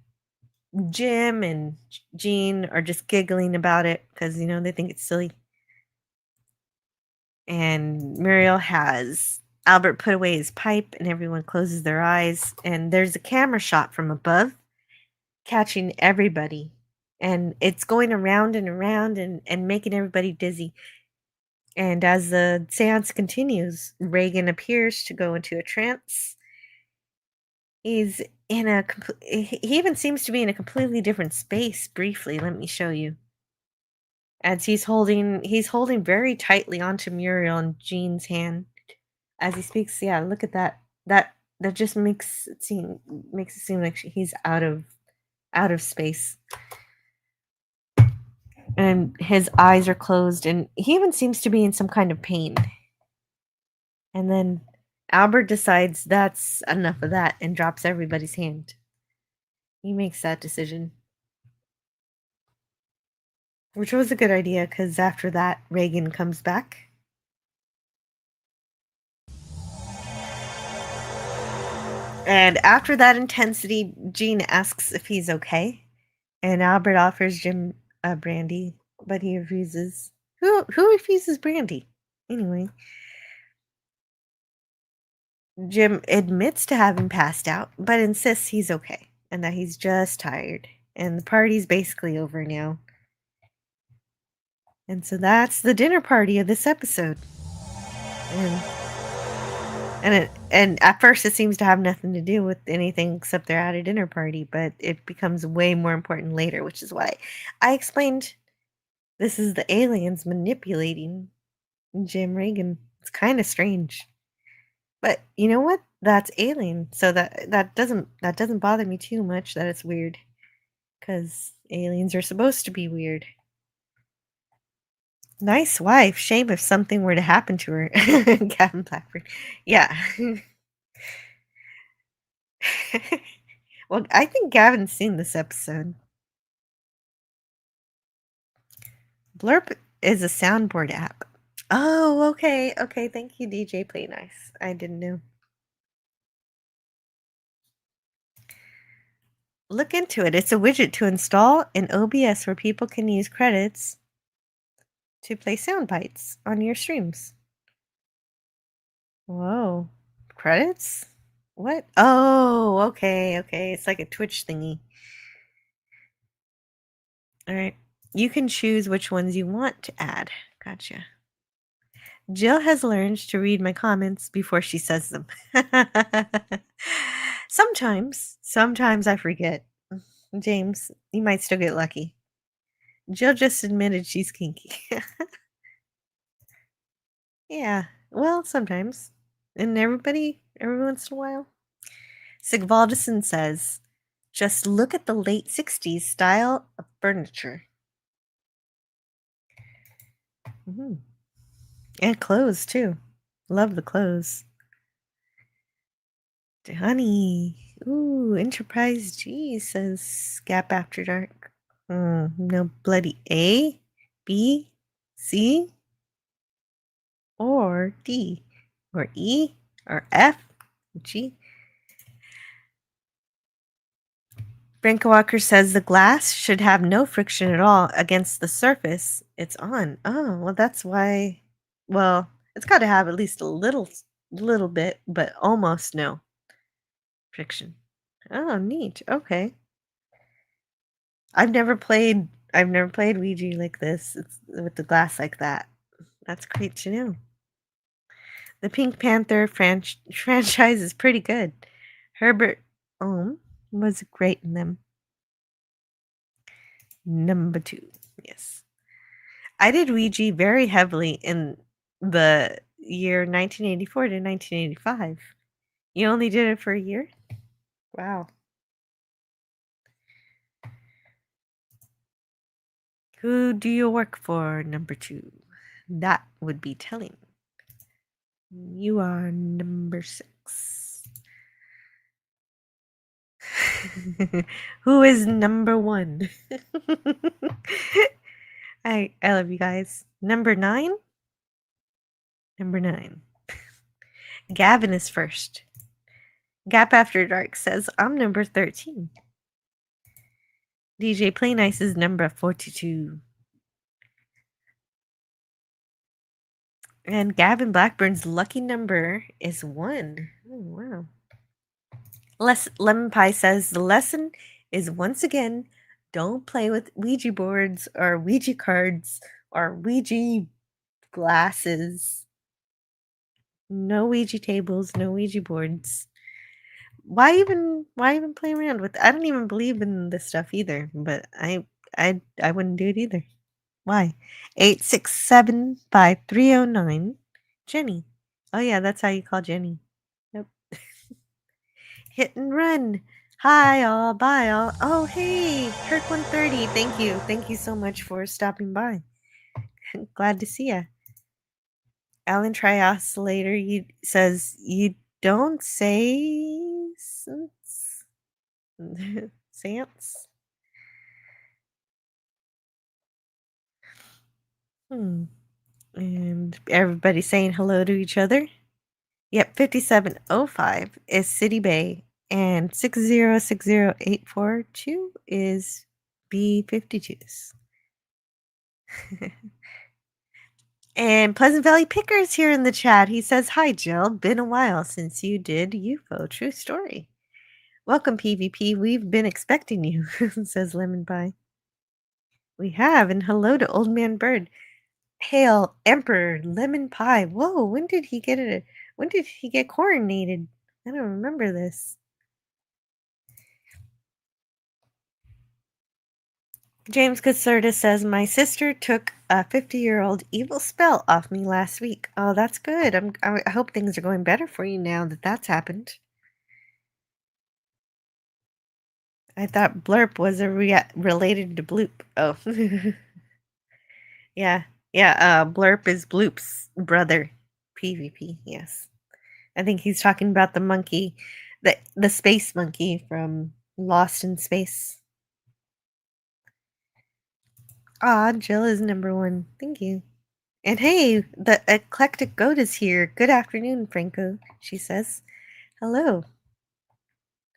Jim and Jean are just giggling about it because they think it's silly. And Muriel has Albert put away his pipe, and everyone closes their eyes. And there's a camera shot from above catching everybody. And it's going around and around and making everybody dizzy. And as the seance continues, Reagan appears to go into a trance. He's he even seems to be in a completely different space briefly. Let me show you. As he's holding very tightly onto Muriel and Jean's hand as he speaks. Yeah, look at that. That just makes it seem like he's out of space. And his eyes are closed, and he even seems to be in some kind of pain. And then Albert decides that's enough of that and drops everybody's hand. He makes that decision. Which was a good idea, because after that, Reagan comes back. And after that intensity, Jean asks if he's okay. And Albert offers Jim a brandy, but he refuses. Who refuses brandy? Anyway. Jim admits to having passed out, but insists he's okay and that he's just tired. And the party's basically over now. And so that's the dinner party of this episode. And at first it seems to have nothing to do with anything except they're at a dinner party, but it becomes way more important later, which is why I explained this is the aliens manipulating Jim Reagan. It's kind of strange. But you know what? That's alien. So that doesn't bother me too much that it's weird. Cuz aliens are supposed to be weird. Nice wife. Shame if something were to happen to her. Gavin Blackburn. Yeah. Well, I think Gavin's seen this episode. Blurp is a soundboard app. Oh, okay. Okay, thank you, DJ Play Nice. I didn't know. Look into it. It's a widget to install in OBS where people can use credits to play sound bites on your streams. Whoa. Credits? What? Oh, okay, okay. It's like a Twitch thingy. Alright. You can choose which ones you want to add. Gotcha. Jill has learned to read my comments before she says them. Sometimes I forget. James, you might still get lucky. Jill just admitted she's kinky. Yeah, well, sometimes. And every once in a while. Sigvaldison says, just look at the late 60s style of furniture. And clothes, too. Love the clothes. Honey. Ooh, Enterprise G says Gap After Dark. No bloody A, B, C, or D, or E, or F, G. Frank Walker says the glass should have no friction at all against the surface it's on. Oh, well, that's why. Well, it's got to have at least a little bit, but almost no friction. Oh, neat. Okay. I've never played Ouija like this. It's with the glass like that. That's great to know. The Pink Panther franchise is pretty good. Herbert Ohm was great in them. Number 2. Yes. I did Ouija very heavily in the year 1984 to 1985. You only did it for a year? Wow. Who do you work for, number 2? That would be telling. You are number 6. Who is number 1? I love you guys. Number 9? Number 9. Gavin is first. Gap After Dark says, I'm number 13. DJ Play Nice is number 42. And Gavin Blackburn's lucky number is 1. Oh, wow. Lemon Pie says, the lesson is once again, don't play with Ouija boards or Ouija cards or Ouija glasses. No Ouija tables, no Ouija boards. Why even play around with? I don't even believe in this stuff either, but I wouldn't do it either. Why? 8675309. Jenny. Oh yeah, that's how you call Jenny. Yep. Hit and run. Hi all, bye all. Oh hey, Kirk 130. Thank you. Thank you so much for stopping by. Glad to see ya. Alan Trioscillator says you don't say Sans? And everybody's saying hello to each other. Yep, 5705 is City Bay, and 6060842 is B52s. And Pleasant Valley Pickers here in the chat. He says, hi, Jill. Been a while since you did UFO. True story. Welcome, PvP. We've been expecting you, says Lemon Pie. We have, and hello to Old Man Bird. Hail, Emperor Lemon Pie. Whoa, when did he get it? When did he get coronated? I don't remember this. James Caserta says, my sister took a 50-year-old evil spell off me last week. Oh, that's good. I hope things are going better for you now that that's happened. I thought Blurp was related to Bloop. Oh. Yeah. Blurp is Bloop's brother. PvP, yes. I think he's talking about the monkey, the space monkey from Lost in Space. Ah, Jill is number 1. Thank you. And hey, the eclectic goat is here. Good afternoon, Franco, she says. Hello.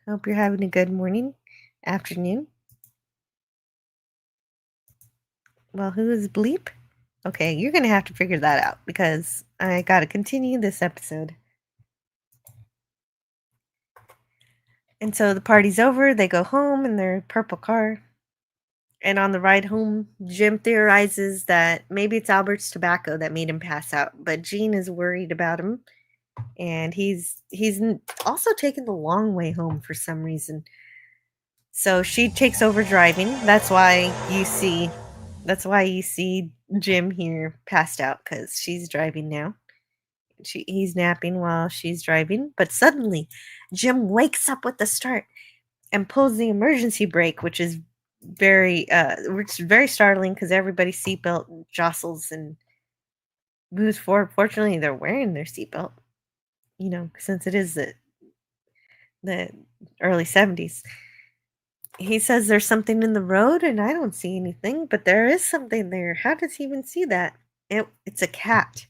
Hope you're having a good morning, afternoon. Well, who is Bleep? Okay, you're going to have to figure that out because I got to continue this episode. And so the party's over. They go home in their purple car. And on the ride home, Jim theorizes that maybe it's Albert's tobacco that made him pass out. But Jean is worried about him. And he's also taking the long way home for some reason. So she takes over driving. That's why you see Jim here passed out, because she's driving now. He's napping while she's driving. But suddenly, Jim wakes up with the start and pulls the emergency brake, which is very startling because everybody's seatbelt jostles and moves forward. Fortunately, they're wearing their seatbelt, since it is the early 70s. He says there's something in the road, and I don't see anything, but there is something there. How does he even see that? It's a cat.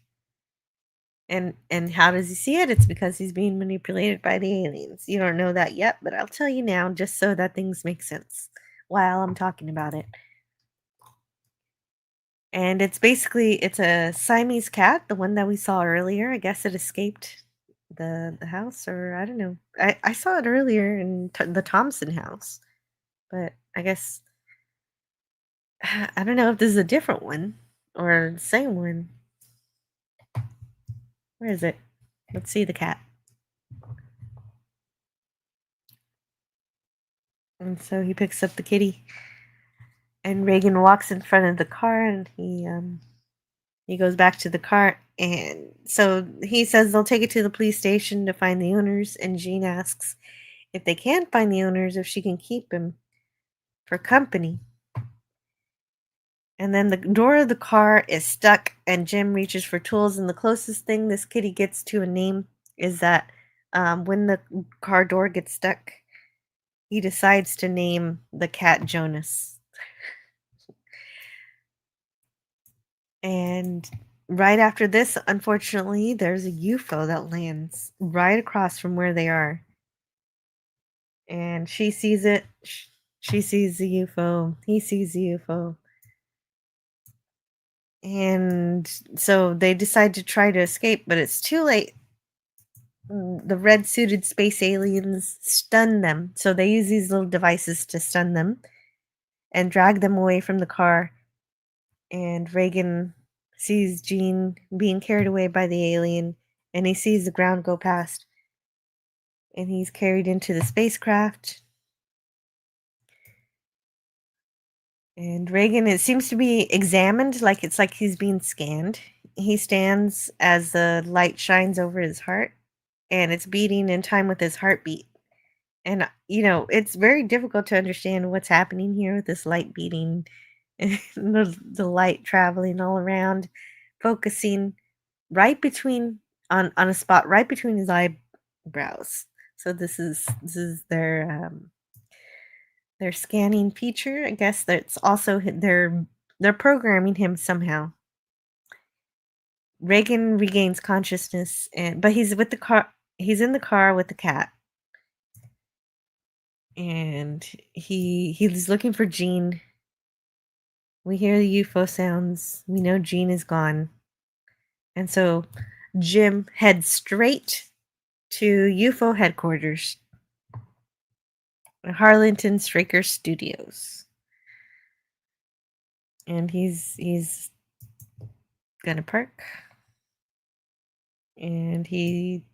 And how does he see it? It's because he's being manipulated by the aliens. You don't know that yet, but I'll tell you now, just so that things make sense while I'm talking about it. And it's a Siamese cat, the one that we saw earlier. I guess it escaped the house, or I don't know. I saw it earlier in the Thompson house, but I guess I don't know if this is a different one or the same one. Where is it? Let's see the cat. And so he picks up the kitty, and Reagan walks in front of the car, and he goes back to the car, and so he says they'll take it to the police station to find the owners, and Jean asks if they can't find the owners, if she can keep him for company. And then the door of the car is stuck, and Jim reaches for tools, and the closest thing this kitty gets to a name is that when the car door gets stuck, he decides to name the cat Jonas. And right after this, unfortunately, there's a UFO that lands right across from where they are. And she sees it. She sees the UFO. He sees the UFO. And so they decide to try to escape, but it's too late. The red suited space aliens stun them. So they use these little devices to stun them and drag them away from the car. And Reagan sees Jean being carried away by the alien, and he sees the ground go past. And he's carried into the spacecraft. And Reagan, it seems to be examined, like it's like he's being scanned. He stands as the light shines over his heart, and it's beating in time with his heartbeat. And, it's very difficult to understand what's happening here with this light beating and the light traveling all around, focusing right between, on a spot right between his eyebrows. So this is their scanning feature. I guess that's also they're programming him somehow. Reagan regains consciousness, but he's with the car. He's in the car with the cat, and he's looking for Jean. We hear the UFO sounds. We know Jean is gone, and so Jim heads straight to UFO headquarters, Harlington Straker Studios, and he's gonna park. And he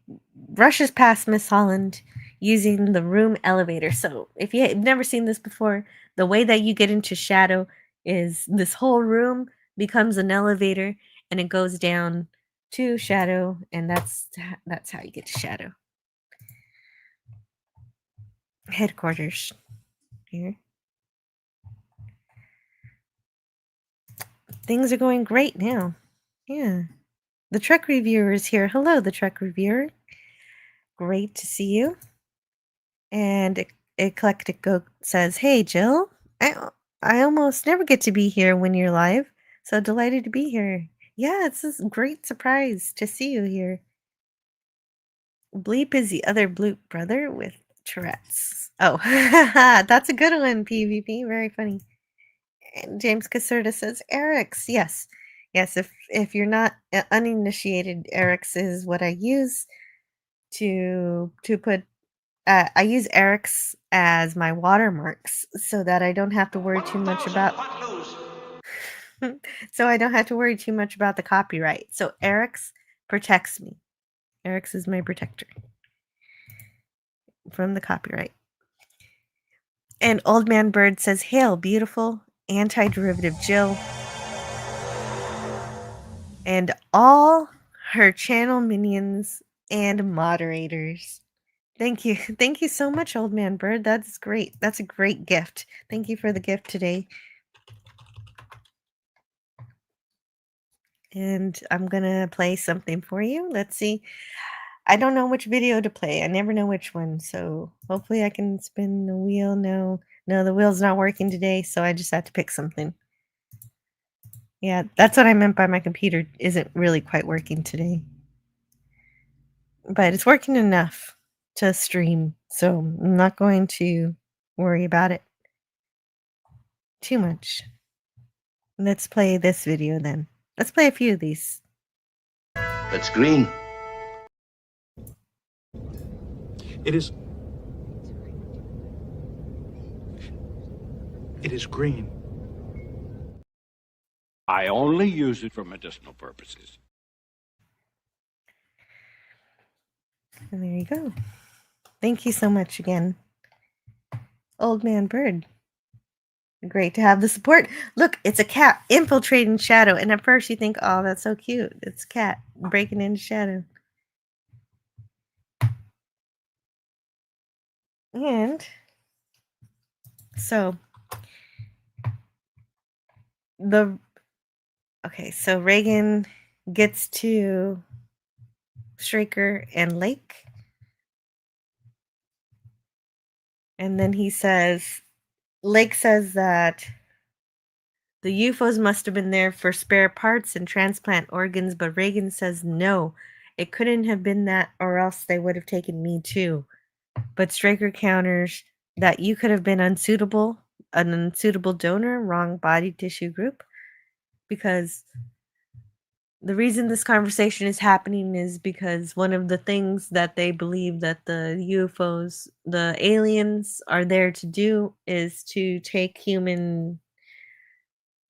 rushes past Miss Holland using the room elevator. So if you've never seen this before, the way that you get into Shadow is this whole room becomes an elevator, and it goes down to Shadow, and that's how you get to Shadow headquarters here. Things are going great now. Yeah. The Trek Reviewer is here. Hello, the Trek Reviewer. Great to see you. And Eclectic Goat says, "Hey, Jill. I almost never get to be here when you're live, so delighted to be here. Yeah, it's a great surprise to see you here." Bleep is the other Bloop brother with Tourette's. Oh, that's a good one, PvP. Very funny. And James Caserta says, "Eric's." Yes. Yes, if you're not uninitiated, Eric's is what I use to put I use Eric's as my watermarks so that I don't have to worry too much about so I don't have to worry too much about the copyright. So Eric's protects me. Eric's is my protector from the copyright. And Old Man Bird says, "Hail, beautiful anti-derivative Jill and all her channel minions and moderators." Thank you. Thank you so much, Old Man Bird. That's great. That's a great gift. Thank you for the gift today. and I'm gonna play something for you. Let's see. I don't know which video to play. I never know which one, so hopefully I can spin the wheel. No, the wheel's not working today, so I just have to pick something. Yeah, that's what I meant by my computer isn't really quite working today. But it's working enough to stream, so I'm not going to worry about it too much. Let's play this video then. Let's play a few of these. That's green. It is. It is green. I only use it for medicinal purposes. And there you go. Thank you so much again, Old Man Bird. Great to have the support. Look, it's a cat infiltrating Shadow. And at first you think, oh, that's so cute. It's a cat breaking into Shadow. And so so Reagan gets to Straker and Lake. And then Lake says that the UFOs must have been there for spare parts and transplant organs, but Reagan says no, it couldn't have been that, or else they would have taken me too. But Straker counters that you could have been an unsuitable donor, wrong body tissue group, because the reason this conversation is happening is because one of the things that they believe that the UFOs, the aliens, are there to do is to take human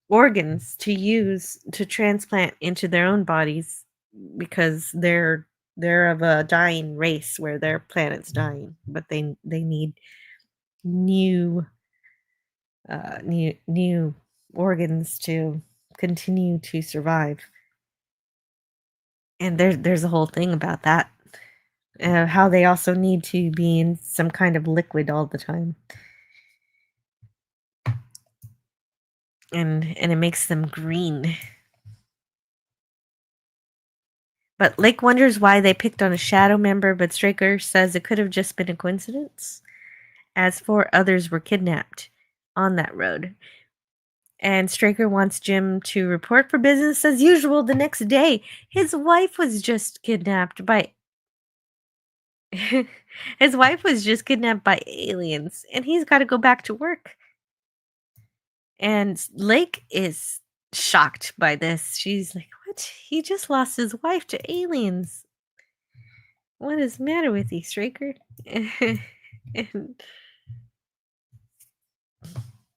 organs to use to transplant into their own bodies, because they're of a dying race where their planet's dying, but they need new new organs to continue to survive. And there's a whole thing about that. How they also need to be in some kind of liquid all the time. And it makes them green. But Lake wonders why they picked on a Shadow member, but Straker says it could have just been a coincidence, as 4 others were kidnapped on that road. And Straker wants Jim to report for business as usual the next day. His wife was just kidnapped by aliens, and he's got to go back to work. And Lake is shocked by this. She's like, "What? He just lost his wife to aliens. What is the matter with you, Straker?"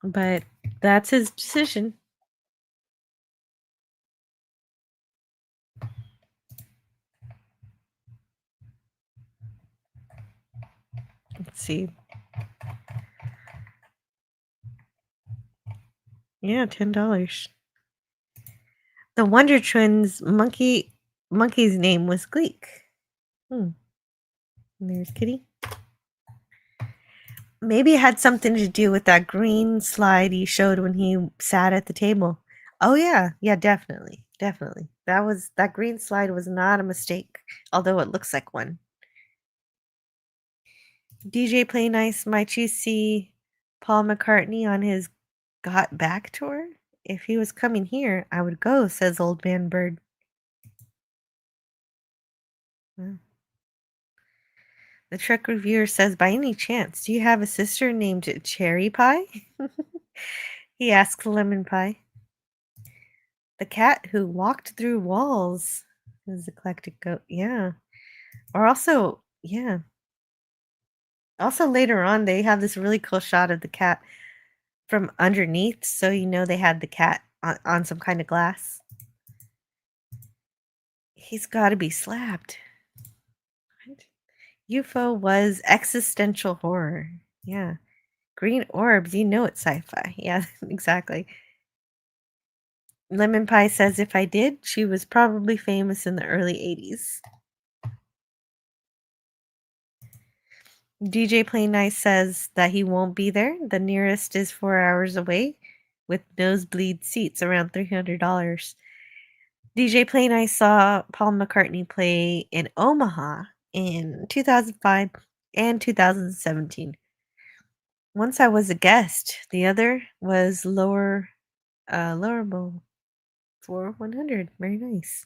But that's his decision. Let's see. Yeah, $10. The Wonder Twins monkey's name was Gleek. And there's Kitty. Maybe it had something to do with that green slide he showed when he sat at the table. Oh yeah, definitely. That green slide was not a mistake, although it looks like one. DJ Play Nice, might you see Paul McCartney on his Got Back tour? If he was coming here, I would go, says Old Man Bird. The Trek reviewer says, by any chance, do you have a sister named Cherry Pie? He asks Lemon Pie. The cat who walked through walls is Eclectic Goat. Yeah. Or also, yeah. Also later on, they have this really cool shot of the cat from underneath, so you know they had the cat on some kind of glass. He's got to be slapped. UFO was existential horror. Yeah. Green orbs, you know it's sci-fi. Yeah, exactly. Lemon Pie says if I did, she was probably famous in the early 80s. DJ Play Nice says that he won't be there. The nearest is 4 hours away with nosebleed seats around $300. DJ Play and I saw Paul McCartney play in Omaha in 2005 and 2017. Once I was a guest, the other was Lower Bowl for 100. Very nice.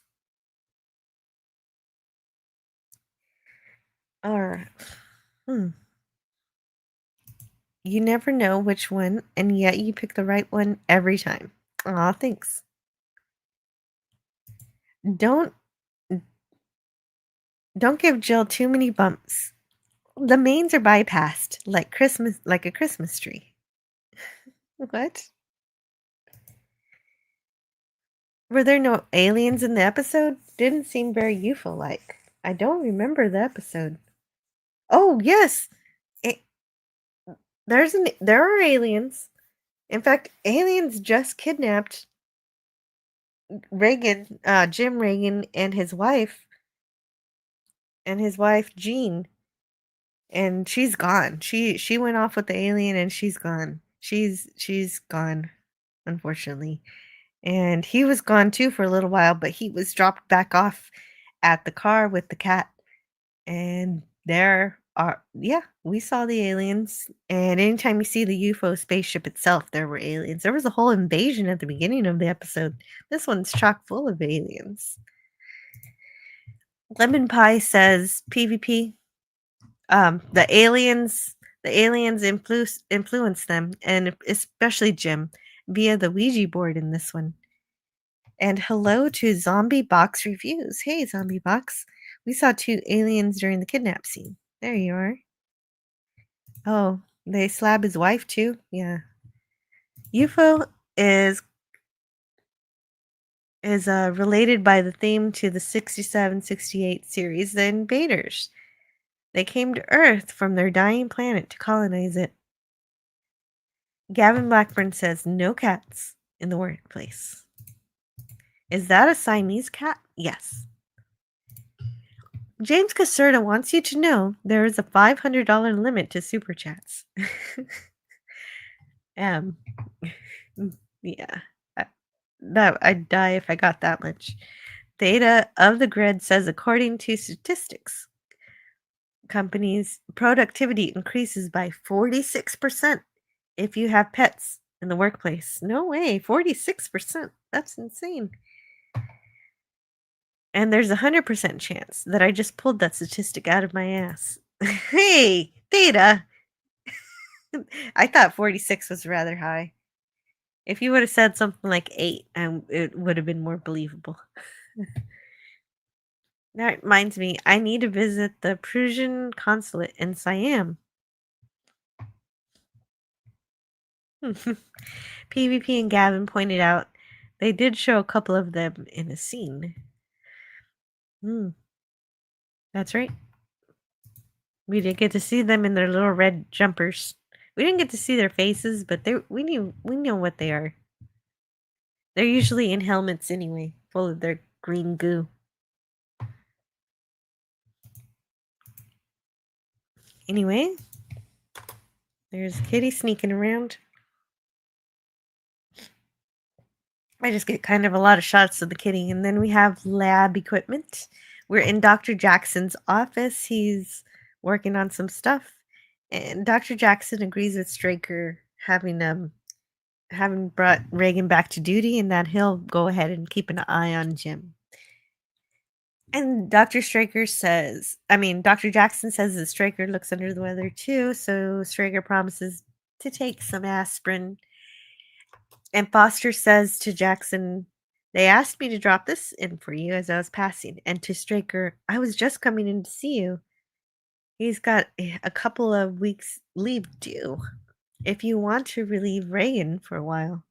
Alright. You never know which one, and yet you pick the right one every time. Aw, thanks. Don't give Jill too many bumps. The mains are bypassed like a Christmas tree. What? Were there no aliens in the episode? Didn't seem very UFO-like. I don't remember the episode. Oh, yes. There are aliens. In fact, aliens just kidnapped Reagan, Jim Reagan and his wife Jean. And she's gone. She went off with the alien and she's gone. She's gone, unfortunately. And he was gone too for a little while, but he was dropped back off at the car with the cat. And we saw the aliens. And anytime you see the UFO spaceship itself, there were aliens. There was a whole invasion at the beginning of the episode. This one's chock full of aliens. Lemon Pie says PvP. The aliens influence them, and especially Jim, via the Ouija board in this one. And hello to Zombie Box Reviews. Hey, Zombie Box. We saw 2 aliens during the kidnap scene. There you are. Oh, they slab his wife too? Yeah. UFO is related by the theme to the 67-68 series, The Invaders. They came to Earth from their dying planet to colonize it. Gavin Blackburn says, no cats in the workplace. Is that a Siamese cat? Yes. James Caserta wants you to know there is a $500 limit to super chats. Yeah. I'd die if I got that much. Data of the grid says, according to statistics, companies' productivity increases by 46% if you have pets in the workplace. No way, 46%. That's insane. And there's a 100% chance that I just pulled that statistic out of my ass. Hey, Data! I thought 46 was rather high. If you would have said something like 8, it would have been more believable. That reminds me, I need to visit the Prussian consulate in Siam. PvP and Gavin pointed out they did show a couple of them in a scene. That's right. We did get to see them in their little red jumpers. We didn't get to see their faces, but we know what they are. They're usually in helmets anyway, full of their green goo. Anyway, there's Kitty sneaking around. I just get kind of a lot of shots of the kitty. And then we have lab equipment. We're in Dr. Jackson's office. He's working on some stuff. And Dr. Jackson agrees with Straker having brought Reagan back to duty and that he'll go ahead and keep an eye on Jim. And Dr. Jackson says that Straker looks under the weather too, so Straker promises to take some aspirin. And Foster says to Jackson, they asked me to drop this in for you as I was passing. And to Straker, I was just coming in to see you. He's got a couple of weeks leave due if you want to relieve Reagan for a while.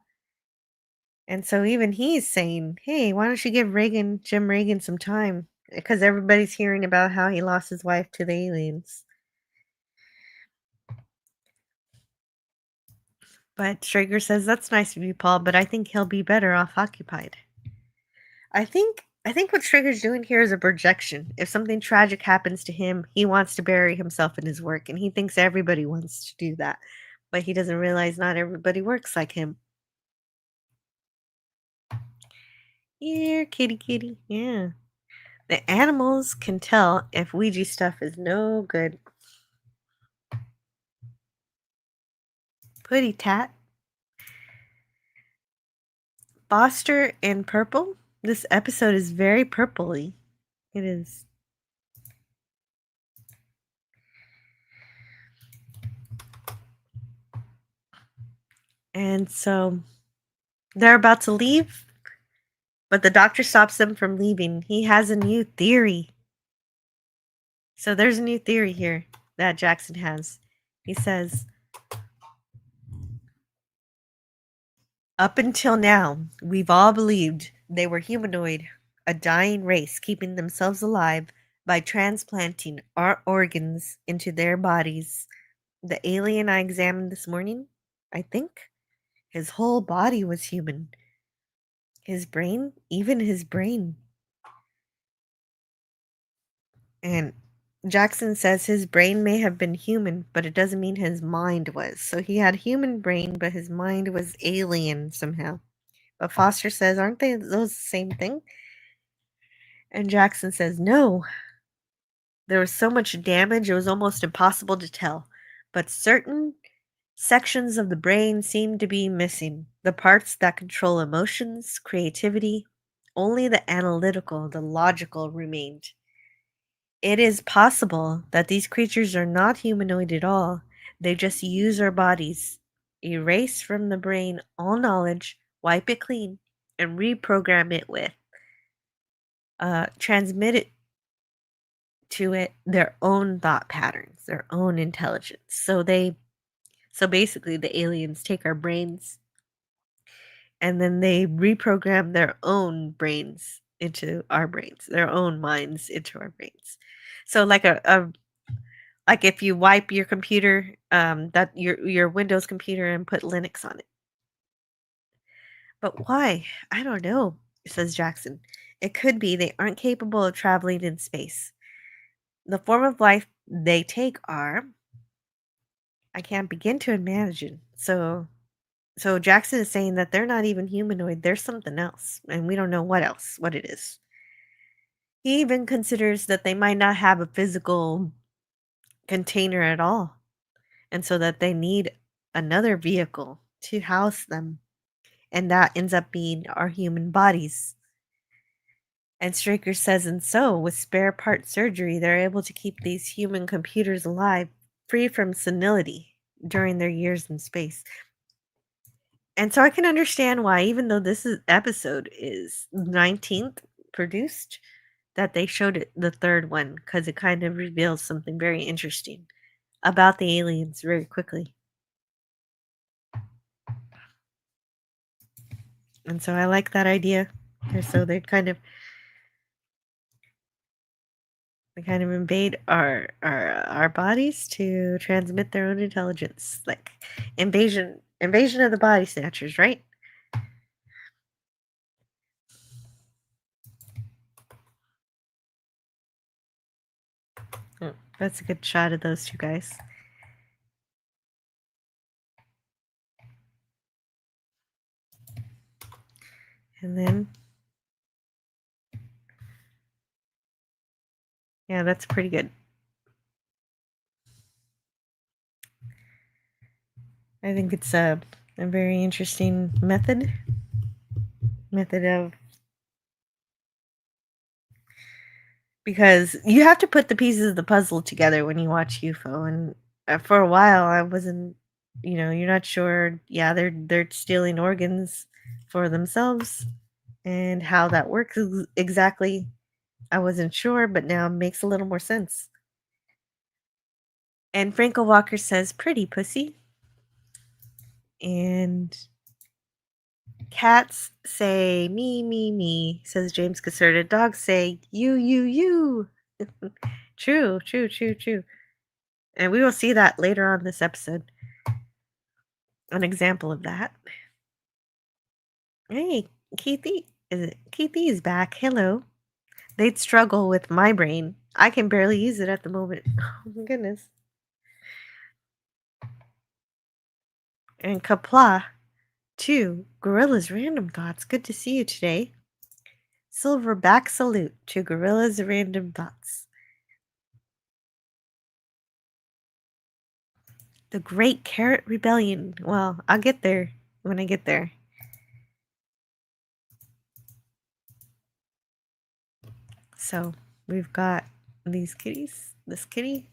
And so even he's saying, hey, why don't you give Jim Reagan some time? Because everybody's hearing about how he lost his wife to the aliens. But Straker says, that's nice of you, Paul, but I think he'll be better off occupied. I think what Straker's doing here is a projection. If something tragic happens to him, he wants to bury himself in his work, and he thinks everybody wants to do that. But he doesn't realize not everybody works like him. Here, kitty kitty. Yeah. The animals can tell if Ouija stuff is no good. Putty tat. Foster in purple. This episode is very purpley. It is. And so they're about to leave, but the doctor stops them from leaving. He has a new theory. So there's a new theory here that Jackson has. He says, up until now, we've all believed they were humanoid, a dying race keeping themselves alive by transplanting our organs into their bodies. The alien I examined this morning, I think, his whole body was human. His brain, even his brain. And Jackson says his brain may have been human, but it doesn't mean his mind was. So he had human brain, but his mind was alien somehow. But Foster says, aren't they those the same thing? And Jackson says, no. There was so much damage, it was almost impossible to tell. But certain sections of the brain seemed to be missing. The parts that control emotions, creativity, only the analytical, the logical remained. It is possible that these creatures are not humanoid at all. They just use our bodies, erase from the brain all knowledge, wipe it clean, and reprogram it with, transmit it to it their own thought patterns, their own intelligence. So basically the aliens take our brains and then they reprogram their own brains into our brains, their own minds into our brains. So like like if you wipe your computer, that your Windows computer and put Linux on it. But why? I don't know, says Jackson. It could be they aren't capable of traveling in space. The form of life they take are I can't begin to imagine. So Jackson is saying that they're not even humanoid, they're something else, and we don't know what it is. He even considers that they might not have a physical container at all, and so that they need another vehicle to house them, and that ends up being our human bodies. And Straker says, and so, with spare part surgery, they're able to keep these human computers alive, free from senility during their years in space. And so I can understand why, even though episode is 19th produced, that they showed it the third one, because it kind of reveals something very interesting about the aliens very quickly. And so I like that idea. And so they kind of invade our bodies to transmit their own intelligence, like invasion of the body snatchers, right? Oh, that's a good shot of those two guys. And then yeah, that's pretty good. I think it's a very interesting method of, because you have to put the pieces of the puzzle together when you watch UFO, and for a while I wasn't, you're not sure. Yeah, they're stealing organs for themselves, and how that works exactly, I wasn't sure, but now it makes a little more sense. And Frankel Walker says, pretty pussy. And cats say me, me, me, says James Caserta. Dogs say you, you, you. True. And we will see that later on this episode. An example of that. Hey, Keithy. Keithy is back. Hello. They'd struggle with my brain. I can barely use it at the moment. Oh my goodness. And Kapla, too. Gorilla's Random Thoughts. Good to see you today. Silverback salute to Gorilla's random thoughts. The Great Carrot Rebellion. Well, I'll get there when I get there. So we've got these kitties. This kitty.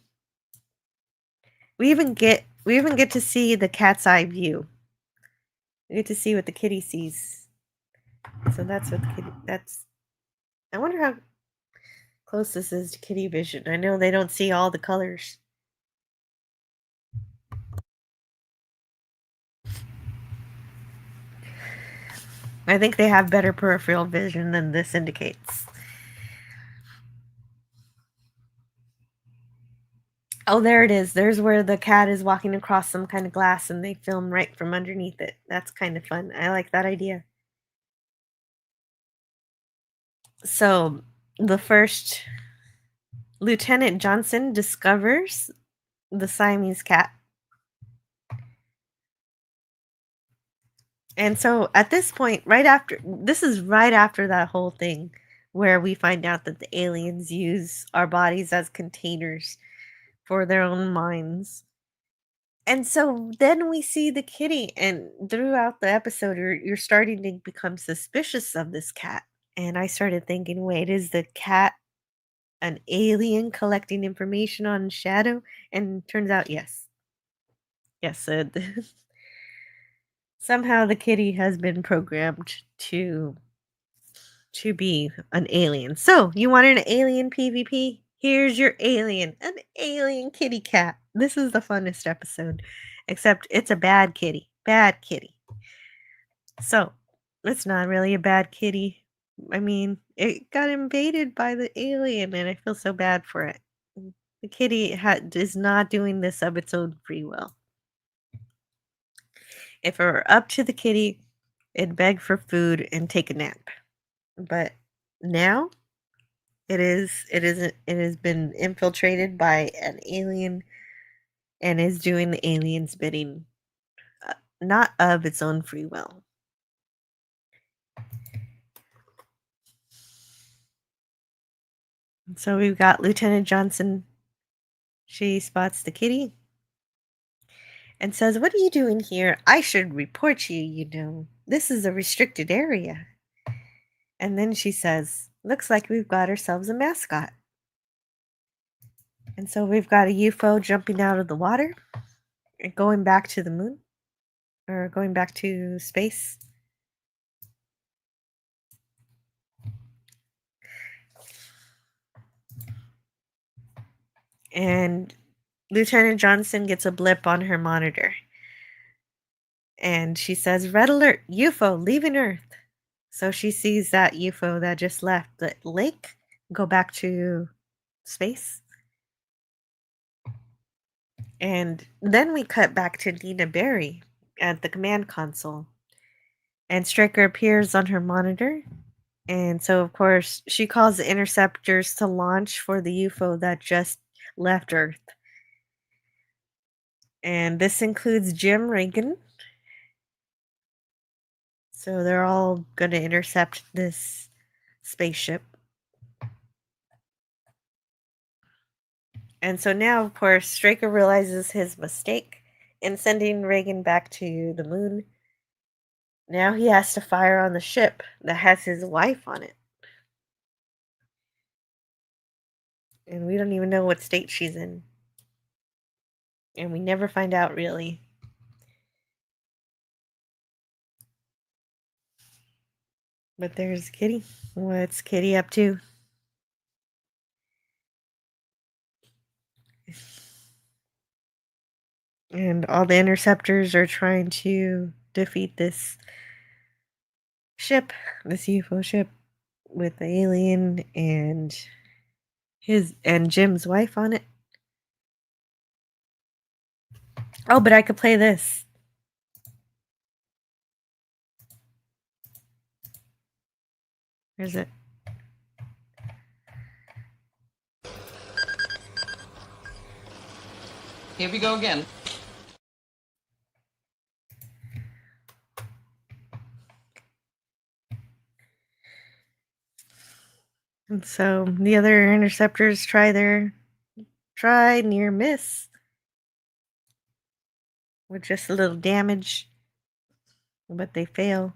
We even get to see the cat's eye view. We get to see what the kitty sees. So that's what the kitty. That's. I wonder how close this is to kitty vision. I know they don't see all the colors. I think they have better peripheral vision than this indicates. Oh, there it is. There's where the cat is walking across some kind of glass and they film right from underneath it. That's kind of fun. I like that idea. So, the first Lieutenant Johnson discovers the Siamese cat. And so at this point, this is right after that whole thing where we find out that the aliens use our bodies as containers for their own minds. And so then we see the kitty, and throughout the episode, you're starting to become suspicious of this cat. And I started thinking, wait, is the cat an alien collecting information on Shadow? And turns out, yes. Yes, somehow the kitty has been programmed to be an alien. So, you want an alien PvP? Here's your alien, an alien kitty cat. This is the funnest episode, except it's a bad kitty. Bad kitty. So, it's not really a bad kitty. I mean, it got invaded by the alien, and I feel so bad for it. The kitty is not doing this of its own free will. If it were up to the kitty, it'd beg for food and take a nap. But now it has been infiltrated by an alien and is doing the alien's bidding, not of its own free will. So we've got Lieutenant Johnson. She spots the kitty and says, "What are you doing here? I should report you, you know. This is a restricted area." And then she says, "Looks like we've got ourselves a mascot." And so we've got a UFO jumping out of the water and going back to the moon, or going back to space. And Lieutenant Johnson gets a blip on her monitor. And she says, "Red alert, UFO leaving Earth." So she sees that UFO that just left the lake go back to space. And then we cut back to Nina Barry at the command console. And Stryker appears on her monitor. And so, of course, she calls the interceptors to launch for the UFO that just left Earth. And this includes Jim Reagan. So they're all going to intercept this spaceship. And so now, of course, Stryker realizes his mistake in sending Reagan back to the moon. Now he has to fire on the ship that has his wife on it. And we don't even know what state she's in. And we never find out, really. But there's Kitty. What's Kitty up to? And all the interceptors are trying to defeat this ship, this UFO ship, with the alien and Jim's wife on it. Oh, but I could play this. Where's it? Here we go again. And so the other interceptors try near miss with just a little damage, but they fail.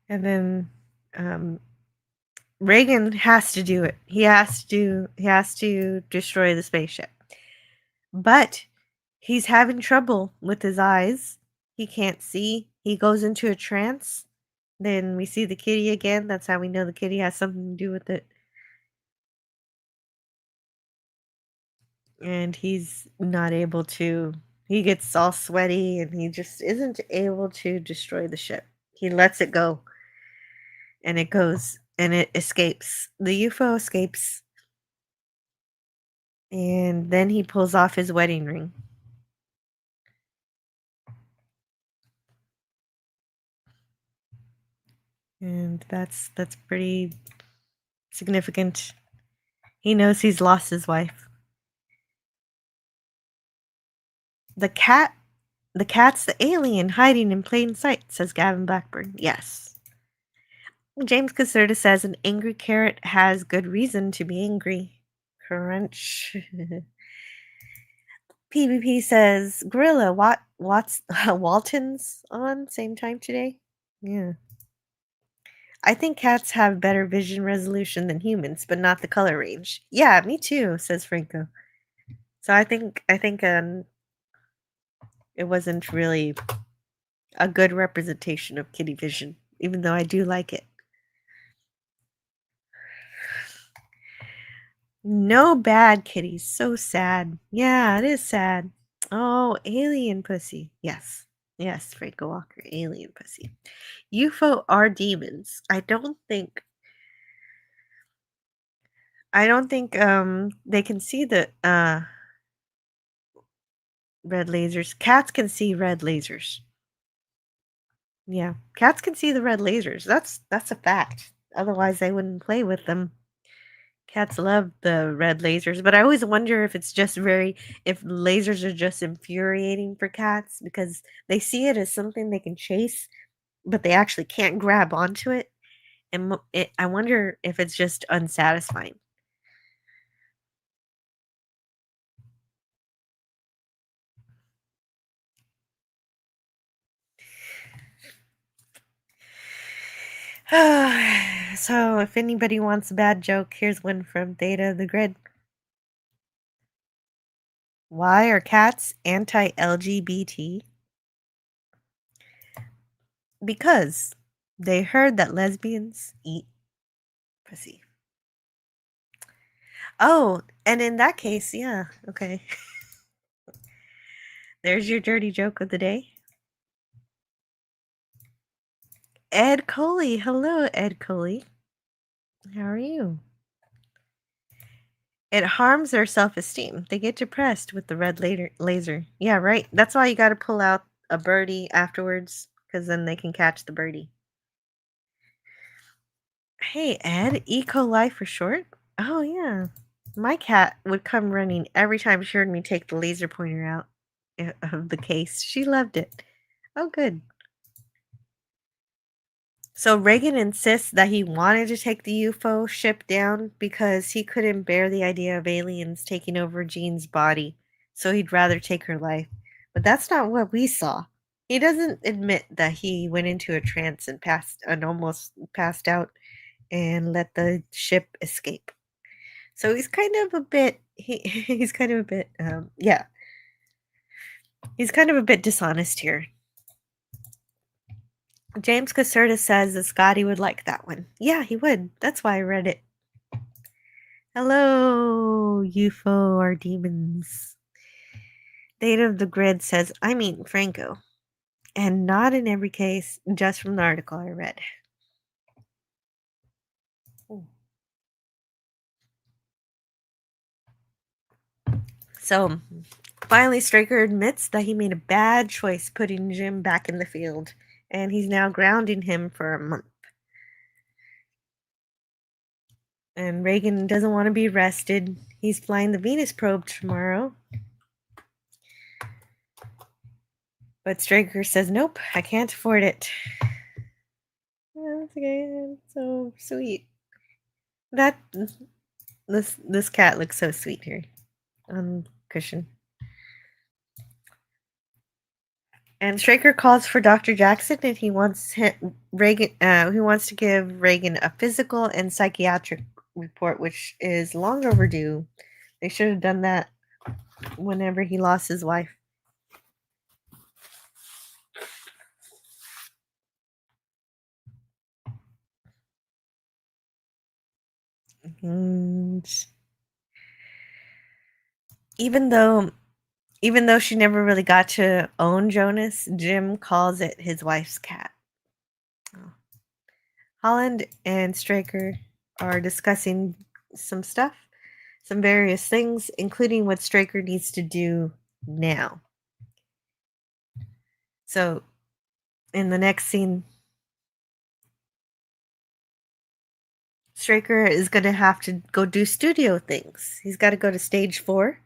And then Reagan has to do it. He has to destroy the spaceship. But he's having trouble with his eyes. He can't see. He goes into a trance. Then we see the kitty again. That's how we know the kitty has something to do with it. And he's not able to. He gets all sweaty and he just isn't able to destroy the ship. He lets it go. And it goes and it escapes. The UFO escapes. And then he pulls off his wedding ring. And that's pretty significant. He knows he's lost his wife. The cat's the alien hiding in plain sight, says Gavin Blackburn. Yes. James Caserta says an angry carrot has good reason to be angry. Crunch. PvP says Gorilla Walton's on same time today. Yeah. I think cats have better vision resolution than humans, but not the color range. Yeah, me too, says Franco. So I think it wasn't really a good representation of kitty vision, even though I do like it. No bad kitties. So sad. Yeah, it is sad. Oh, alien pussy. Yes. Yes, Franco Walker, alien pussy. UFO are demons. I don't think they can see the red lasers. Cats can see red lasers. Yeah, cats can see the red lasers. That's a fact. Otherwise, they wouldn't play with them. Cats love the red lasers, but I always wonder if it's just if lasers are just infuriating for cats because they see it as something they can chase, but they actually can't grab onto it. And I wonder if it's just unsatisfying. So, if anybody wants a bad joke, here's one from Theta the Grid. Why are cats anti-LGBT? Because they heard that lesbians eat pussy. Oh, and in that case, yeah, okay. There's your dirty joke of the day. Ed Coley. Hello, Ed Coley. How are you? It harms their self-esteem. They get depressed with the red laser. Yeah, right. That's why you got to pull out a birdie afterwards, because then they can catch the birdie. Hey, Ed. Eco Life for short? Oh, yeah. My cat would come running every time she heard me take the laser pointer out of the case. She loved it. Oh, good. So Reagan insists that he wanted to take the UFO ship down because he couldn't bear the idea of aliens taking over Jean's body, so he'd rather take her life. But that's not what we saw. He doesn't admit that he went into a trance and almost passed out and let the ship escape. So he's kind of a bit he's kind of a bit yeah. He's kind of a bit dishonest here. James Caserta says that Scotty would like that one. Yeah, he would. That's why I read it. Hello, UFO or demons. Data of the Grid says, I mean Franco. And not in every case, just from the article I read. So, finally, Straker admits that he made a bad choice putting Jim back in the field, and he's now grounding him for a month. And Reagan doesn't want to be arrested. He's flying the Venus probe tomorrow. But Straker says, nope, I can't afford it. That's okay. That's so sweet. That this cat looks so sweet here on the cushion. And Straker calls for Dr. Jackson, and he wants Reagan. He wants to give Reagan a physical and psychiatric report, which is long overdue. They should have done that whenever he lost his wife. And even though she never really got to own Jonas, Jim calls it his wife's cat. Oh. Holland and Straker are discussing some stuff, some various things, including what Straker needs to do now. So, in the next scene, Straker is going to have to go do studio things. He's got to go to stage 4.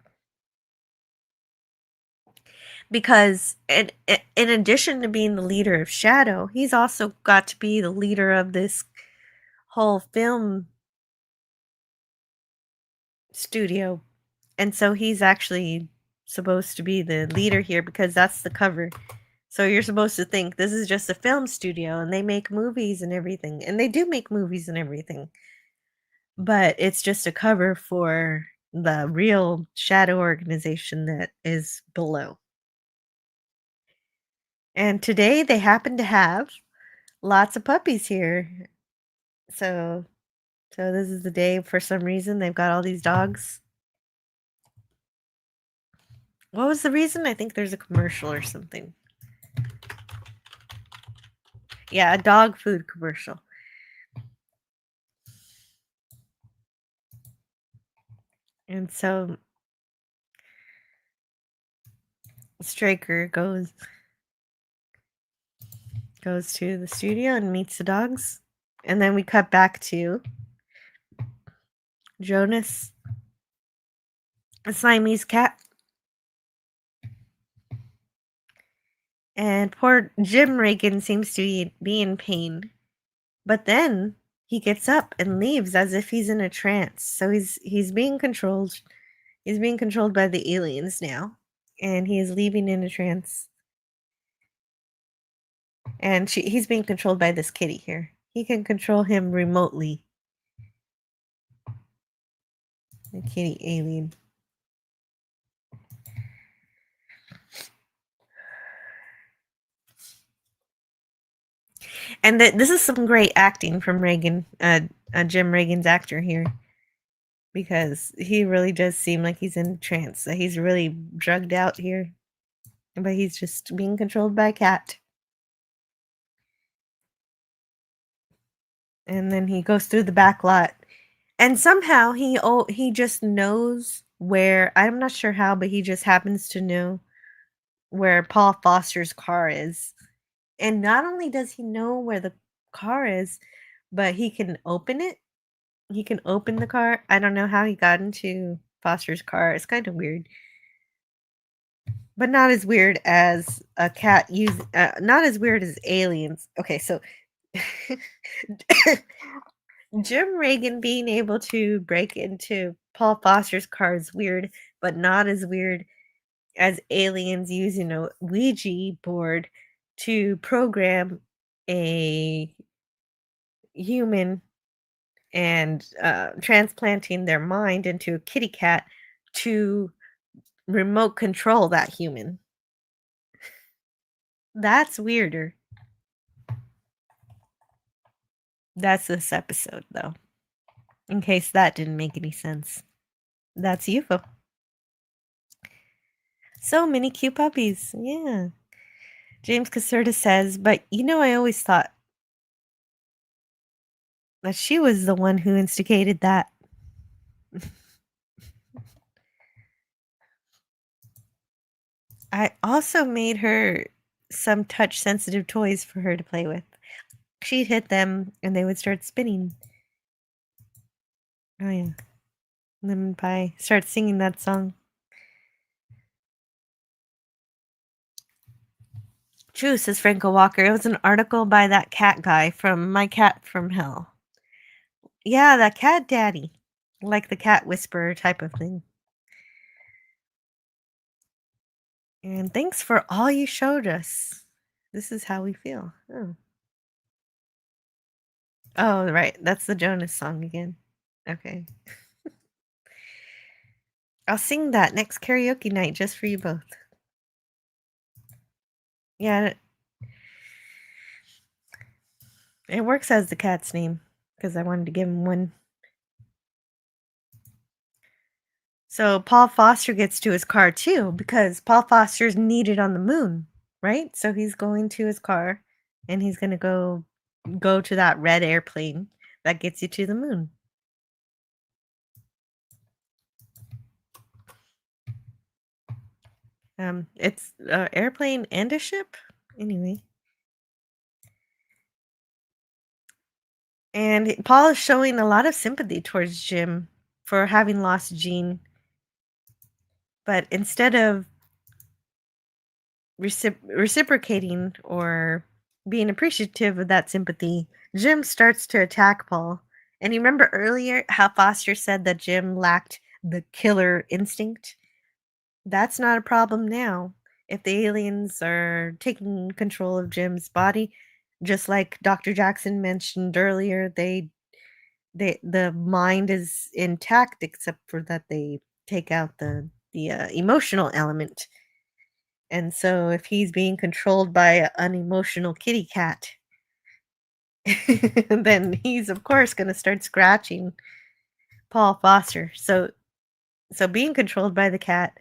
Because in addition to being the leader of Shadow, he's also got to be the leader of this whole film studio. And so he's actually supposed to be the leader here because that's the cover. So you're supposed to think this is just a film studio and they make movies and everything. And they do make movies and everything. But it's just a cover for the real Shadow organization that is below. And today they happen to have lots of puppies here. So this is the day for some reason they've got all these dogs. What was the reason? I think there's a commercial or something. Yeah, a dog food commercial. And so Straker goes to the studio and meets the dogs. And then we cut back to Jonas, a Siamese cat. And poor Jim Reagan seems to be in pain. But then he gets up and leaves as if he's in a trance. So he's being controlled. He's being controlled by the aliens now. And he is leaving in a trance. And he's being controlled by this kitty here. He can control him remotely. The kitty alien. And this is some great acting from Reagan, Jim Reagan's actor here. Because he really does seem like he's in a trance. He's really drugged out here. But he's just being controlled by a cat. And then he goes through the back lot. And somehow he just knows where, I'm not sure how, but he just happens to know where Paul Foster's car is. And not only does he know where the car is, but he can open it. He can open the car. I don't know how he got into Foster's car. It's kind of weird. But not as weird as a cat not as weird as aliens. Okay, so Jim Reagan being able to break into Paul Foster's car is weird, but not as weird as aliens using a Ouija board to program a human and transplanting their mind into a kitty cat to remote control that human. That's weirder. That's this episode, though. In case that didn't make any sense. That's UFO. So many cute puppies. Yeah. James Caserta says, but I always thought that she was the one who instigated that. I also made her some touch-sensitive toys for her to play with. She'd hit them, and they would start spinning. Oh, yeah. Lemon Pie. Start singing that song. True, says Franco Walker. It was an article by that cat guy from My Cat from Hell. Yeah, that cat daddy. Like the cat whisperer type of thing. And thanks for all you showed us. This is how we feel. Oh. Oh, right. That's the Jonas song again. Okay. I'll sing that next karaoke night just for you both. Yeah, it works as the cat's name because I wanted to give him one. So Paul Foster gets to his car too because Paul Foster's needed on the moon, right? So he's going to his car and he's going to go to that red airplane that gets you to the moon. It's an airplane and a ship anyway. And Paul is showing a lot of sympathy towards Jim for having lost Jean. But instead of reciprocating or being appreciative of that sympathy, Jim starts to attack Paul. And you remember earlier how Foster said that Jim lacked the killer instinct? That's not a problem now. If the aliens are taking control of Jim's body, just like Dr. Jackson mentioned earlier, the mind is intact except for that they take out the emotional element. And so if he's being controlled by an unemotional kitty cat, then he's of course going to start scratching Paul Foster. So being controlled by the cat,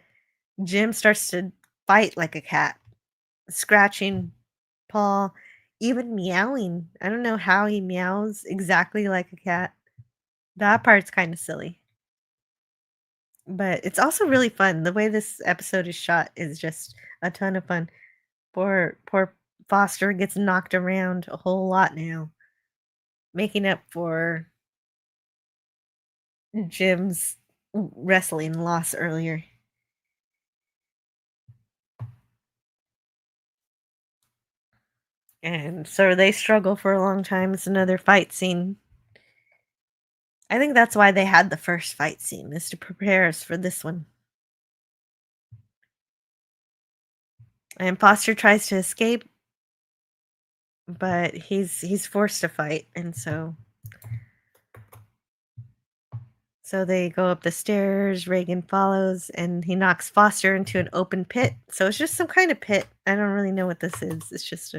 Jim starts to fight like a cat, scratching Paul, even meowing. I don't know how he meows exactly like a cat. That part's kind of silly. But it's also really fun. The way this episode is shot is just a ton of fun. Poor Foster gets knocked around a whole lot now, making up for Jim's wrestling loss earlier. And so they struggle for a long time. It's another fight scene. I think that's why they had the first fight scene, is to prepare us for this one. And Foster tries to escape, but he's forced to fight, and so they go up the stairs. Reagan follows, and he knocks Foster into an open pit. So it's just some kind of pit. I don't really know what this is. It's just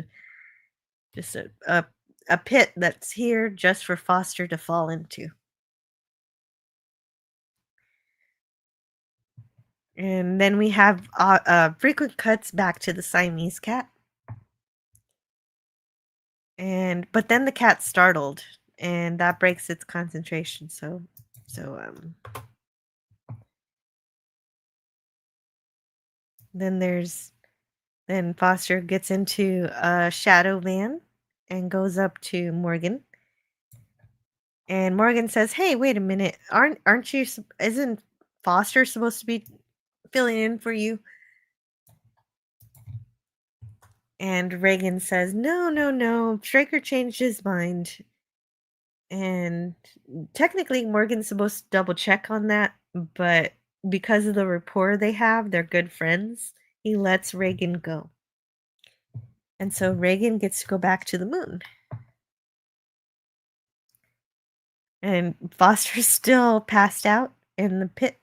a pit that's here just for Foster to fall into. And then we have frequent cuts back to the Siamese cat. But then the cat's startled, and that breaks its concentration. Then Foster gets into a shadow van and goes up to Morgan. And Morgan says, "Hey, wait a minute. Aren't you? Isn't Foster supposed to be filling in for you?" And Reagan says, No. Straker changed his mind. And technically, Morgan's supposed to double check on that, but because of the rapport they have, they're good friends, he lets Reagan go. And so Reagan gets to go back to the moon. And Foster's still passed out in the pit.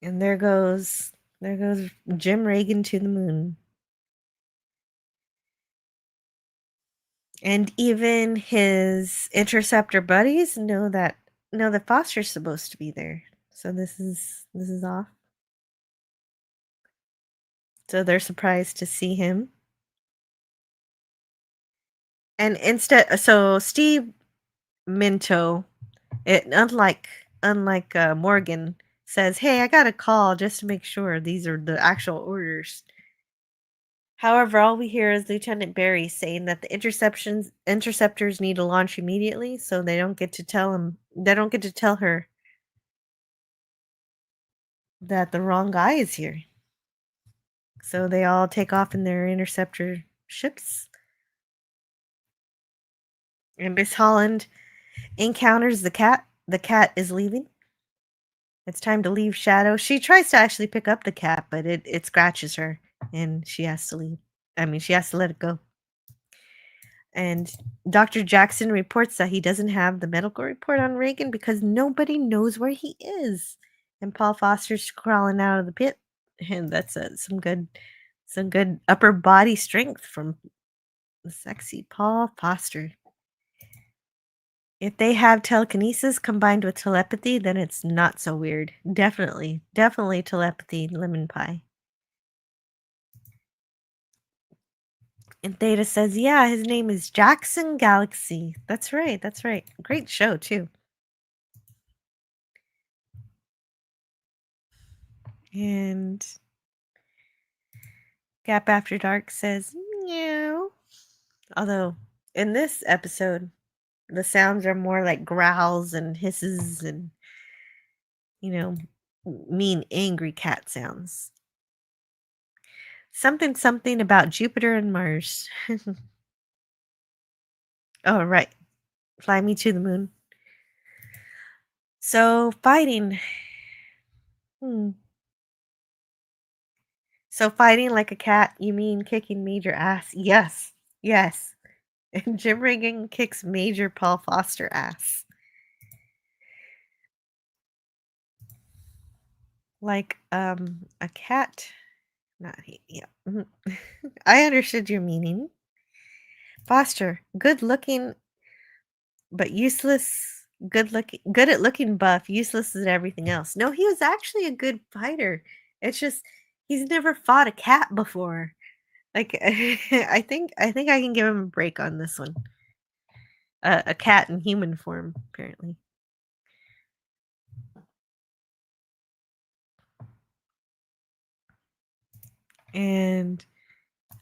And there goes Jim Reagan to the moon. And even his interceptor buddies know that Foster's supposed to be there. So this is off. So they're surprised to see him. And so Steve Minto, unlike Morgan, says, "Hey, I got a call just to make sure these are the actual orders." However, all we hear is Lieutenant Barry saying that the interceptors need to launch immediately, so they don't get to tell her that the wrong guy is here. So they all take off in their interceptor ships. And Miss Holland encounters the cat. The cat is leaving. It's time to leave Shadow. She tries to actually pick up the cat, but it scratches her and she has to leave. I mean, she has to let it go. And Dr. Jackson reports that he doesn't have the medical report on Reagan because nobody knows where he is. And Paul Foster's crawling out of the pit, and that's some good upper body strength from the sexy Paul Foster. If they have telekinesis combined with telepathy, then it's not so weird. Definitely telepathy, lemon pie. And Theta says, yeah, his name is Jackson Galaxy. That's right. Great show, too. And Gap After Dark says, meow. Although, in this episode, the sounds are more like growls and hisses and, mean, angry cat sounds. Something about Jupiter and Mars. Oh, right. Fly me to the moon. So, fighting. So, fighting like a cat, you mean kicking major ass? Yes. And Jim Regan kicks major Paul Foster ass. Like, a cat. Not he. Yeah. I understood your meaning. Foster, good looking, but useless. Good at looking buff, useless at everything else. No, he was actually a good fighter. It's just he's never fought a cat before. Like, I think I can give him a break on this one. A cat in human form, apparently. And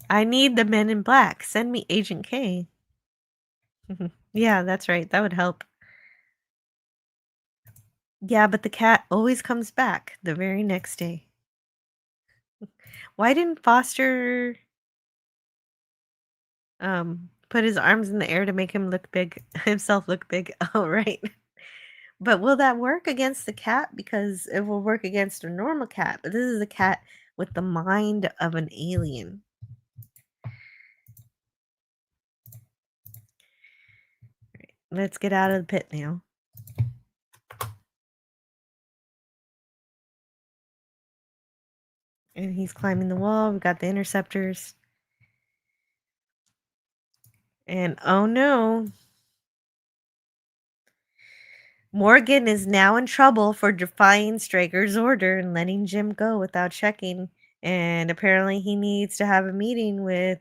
I need the Men in Black. Send me Agent K. Yeah, that's right. That would help. Yeah, but the cat always comes back the very next day. Why didn't Foster put his arms in the air to make himself look big? Oh, right. But will that work against the cat? Because it will work against a normal cat, but this is a cat with the mind of an alien. Right, let's get out of the pit now. And he's climbing the wall. We got the interceptors. And oh no. Morgan is now in trouble for defying Straker's order and letting Jim go without checking. And apparently he needs to have a meeting with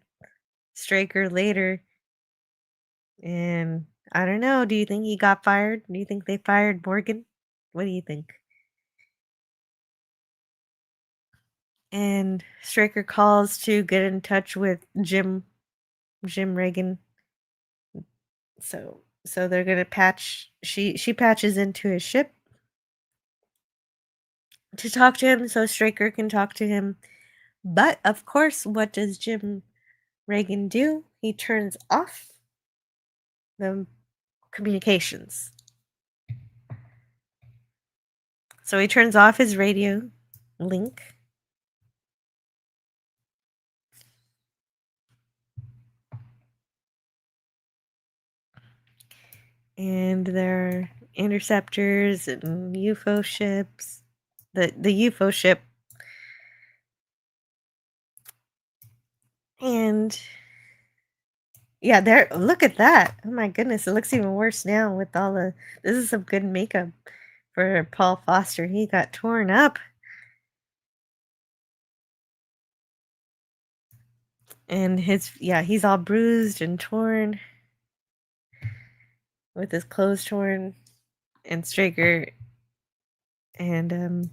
Straker later. And I don't know. Do you think he got fired? Do you think they fired Morgan? What do you think? And Straker calls to get in touch with Jim Reagan. So they're gonna patch. She patches into his ship to talk to him, so Straker can talk to him. But of course, what does Jim Reagan do? He turns off the communications. So he turns off his radio link. And there are interceptors and UFO ships. The UFO ship. And yeah, there, look at that. Oh my goodness, it looks even worse now with all the, this is some good makeup for Paul Foster. He got torn up. And he's all bruised and torn with his clothes torn. And Straker and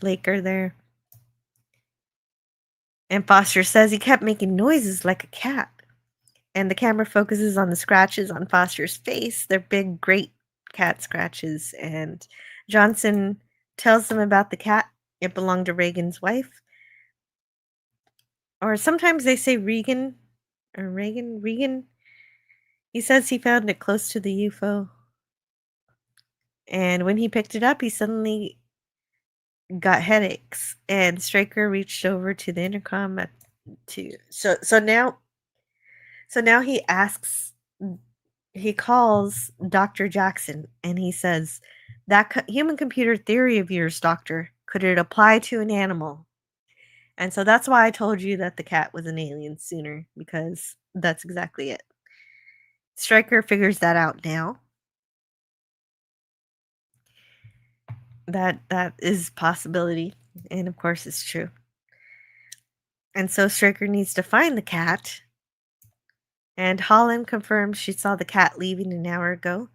Lake are there. And Foster says he kept making noises like a cat. And the camera focuses on the scratches on Foster's face. They're big, great cat scratches. And Johnson tells them about the cat. It belonged to Reagan's wife. or sometimes they say Regan or Reagan. Regan. He says he found it close to the UFO. And when he picked it up, he suddenly got headaches. And Stryker reached over to the intercom so now he calls Dr. Jackson and he says, that human computer theory of yours, doctor, could it apply to an animal? And so that's why I told you that the cat was an alien sooner, because that's exactly it. Stryker figures that out now. That is possibility, and of course it's true. And so Stryker needs to find the cat. And Holland confirms she saw the cat leaving an hour ago.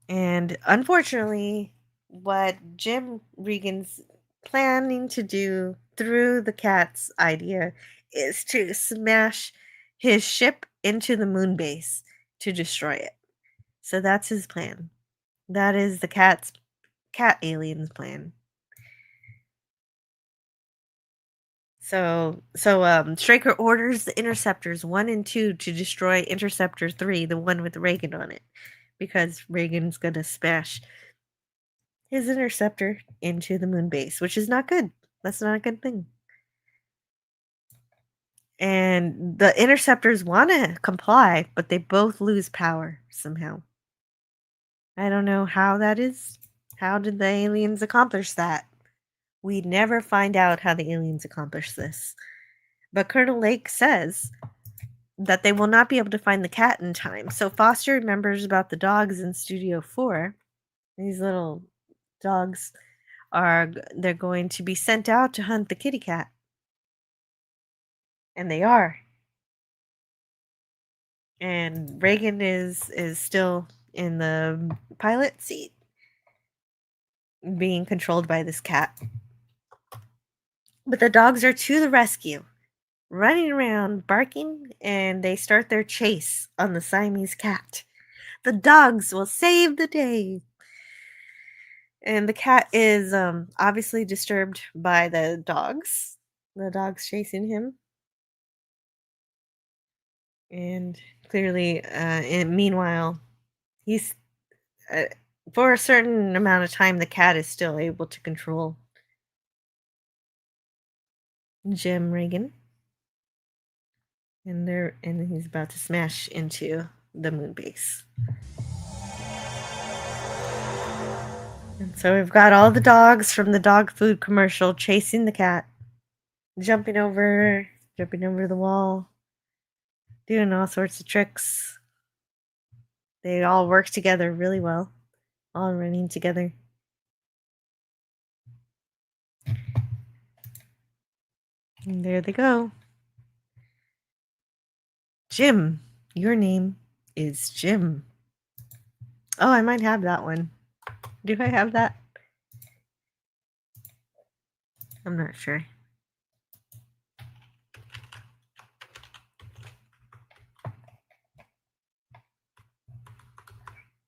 And unfortunately, what Jim Regan's planning to do through the cat's idea is to smash his ship into the moon base to destroy it. So that's his plan. That is the cat alien's plan. So Stryker orders the Interceptors 1 and 2 to destroy Interceptor 3, the one with Reagan on it, because Reagan's gonna smash his interceptor into the moon base, which is not good. That's not a good thing. And the Interceptors want to comply, but they both lose power somehow. I don't know how that is. How did the aliens accomplish that? We never find out how the aliens accomplish this. But Colonel Lake says that they will not be able to find the cat in time. So Foster remembers about the dogs in Studio 4. These little dogs they're going to be sent out to hunt the kitty cat. And they are. And Reagan is still in the pilot seat, being controlled by this cat. But the dogs are to the rescue, running around, barking, and they start their chase on the Siamese cat. The dogs will save the day. And the cat is obviously disturbed by the dogs chasing him. And clearly, meanwhile, he's for a certain amount of time, the cat is still able to control Jim Regan, and he's about to smash into the moon base. And so we've got all the dogs from the dog food commercial chasing the cat, jumping over the wall, doing all sorts of tricks. They all work together really well, all running together. And there they go. Jim, your name is Jim. Oh, I might have that one. Do I have that? I'm not sure.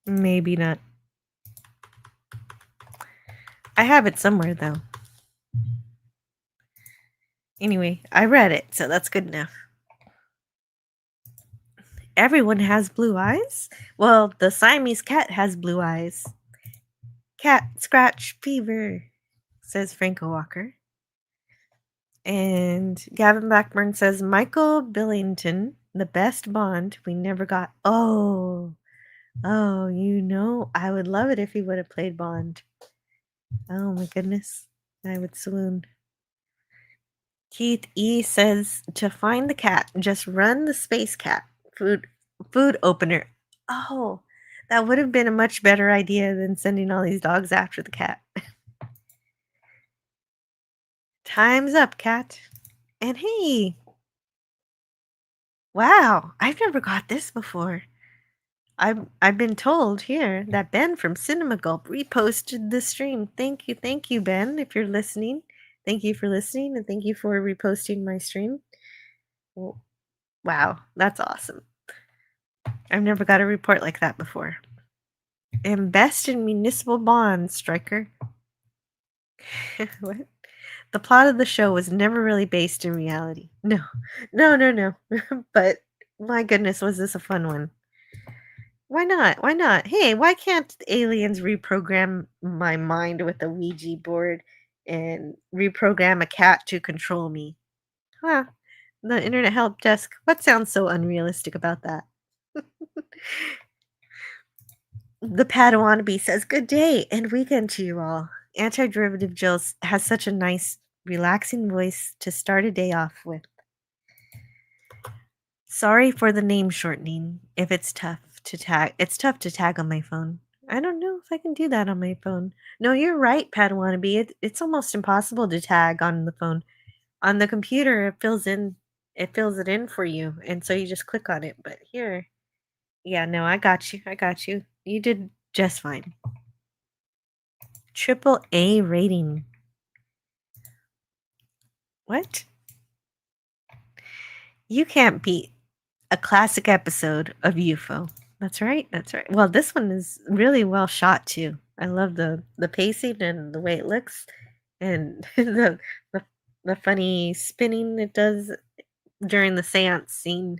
Maybe not. I have it somewhere, though. Anyway, I read it, so that's good enough. Everyone has blue eyes? Well, the Siamese cat has blue eyes. Cat scratch fever, says Franco Walker. And Gavin Blackburn says, Michael Billington, the best Bond we never got. Oh, I would love it if he would have played Bond. Oh my goodness, I would swoon. Keith E says, to find the cat, just run the space cat food opener. Oh, that would have been a much better idea than sending all these dogs after the cat. Time's up, cat. And hey, wow, I've never got this before. I've been told here that Ben from Cinema Gulp reposted the stream. Thank you, Ben, if you're listening. Thank you for listening, and thank you for reposting my stream. Wow, that's awesome. I've never got a report like that before. Invest in municipal bonds, Stryker. What? The plot of the show was never really based in reality. No. No, no, no. But my goodness, was this a fun one? Why not? Why not? Hey, why can't aliens reprogram my mind with a Ouija board and reprogram a cat to control me? Huh. The internet help desk. What sounds so unrealistic about that? The Padawannabe says, "Good day and weekend to you all." Anti-derivative Jill has such a nice, relaxing voice to start a day off with. Sorry for the name shortening. If it's tough to tag on my phone. I don't know if I can do that on my phone. No, you're right, Padawannabe. It's almost impossible to tag on the phone. On the computer, it fills it in for you, and so you just click on it. But here, yeah, no, I got you. I got you. You did just fine. Triple A rating. What? You can't beat a classic episode of UFO. That's right. That's right. Well, this one is really well shot too. I love the pacing and the way it looks, and the the funny spinning it does during the seance scene,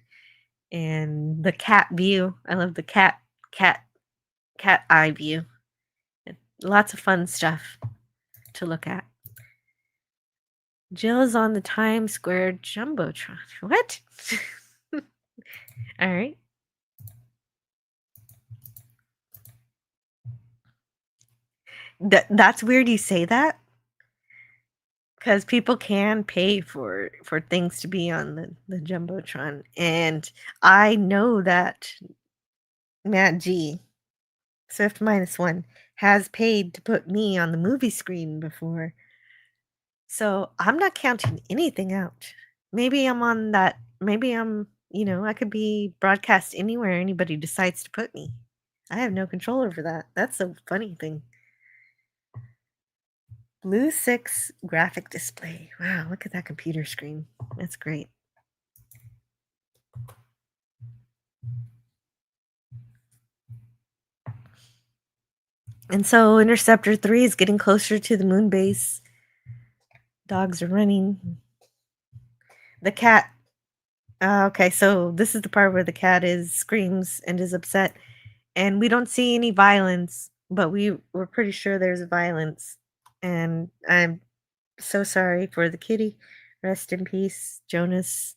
and the cat view. I love the cat cat eye view. Lots of fun stuff to look at. Jill is on the Times Square Jumbotron. What? All right. That's weird you say that, because people can pay for things to be on the Jumbotron, and I know that Matt G, Swift minus one, has paid to put me on the movie screen before. So I'm not counting anything out. Maybe I'm on that. Maybe I could be broadcast anywhere anybody decides to put me. I have no control over that. That's a funny thing. Blue 6 graphic display. Wow, look at that computer screen. That's great. And so Interceptor 3 is getting closer to the moon base. Dogs are running. The cat. Okay, so this is the part where the cat screams and is upset. And we don't see any violence, but we're pretty sure there's violence. And I'm so sorry for the kitty. Rest in peace, Jonas.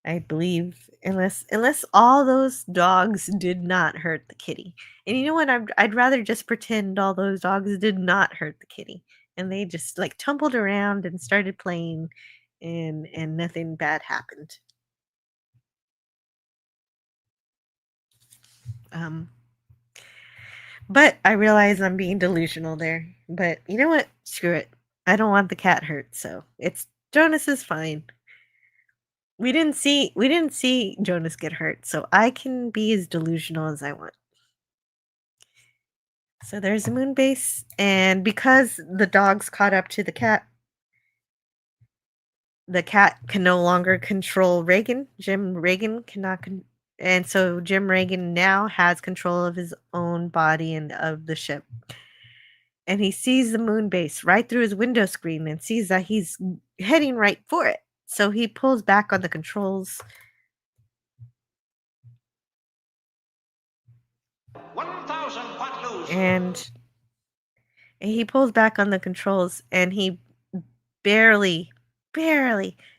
I believe, unless all those dogs did not hurt the kitty. And you know what? I'd rather just pretend all those dogs did not hurt the kitty, and they just like tumbled around and started playing, and nothing bad happened. But I realize I'm being delusional there. But you know what? Screw it. I don't want the cat hurt, so it's Jonas is fine. We didn't see Jonas get hurt, so I can be as delusional as I want. So there's a moon base, and because the dogs caught up to the cat can no longer control Reagan. Jim Reagan cannot and so Jim Reagan now has control of his own body and of the ship. And he sees the moon base right through his window screen and sees that he's heading right for it. So he pulls back on the controls. 1,000 pot loose. And he pulls back on the controls, and he barely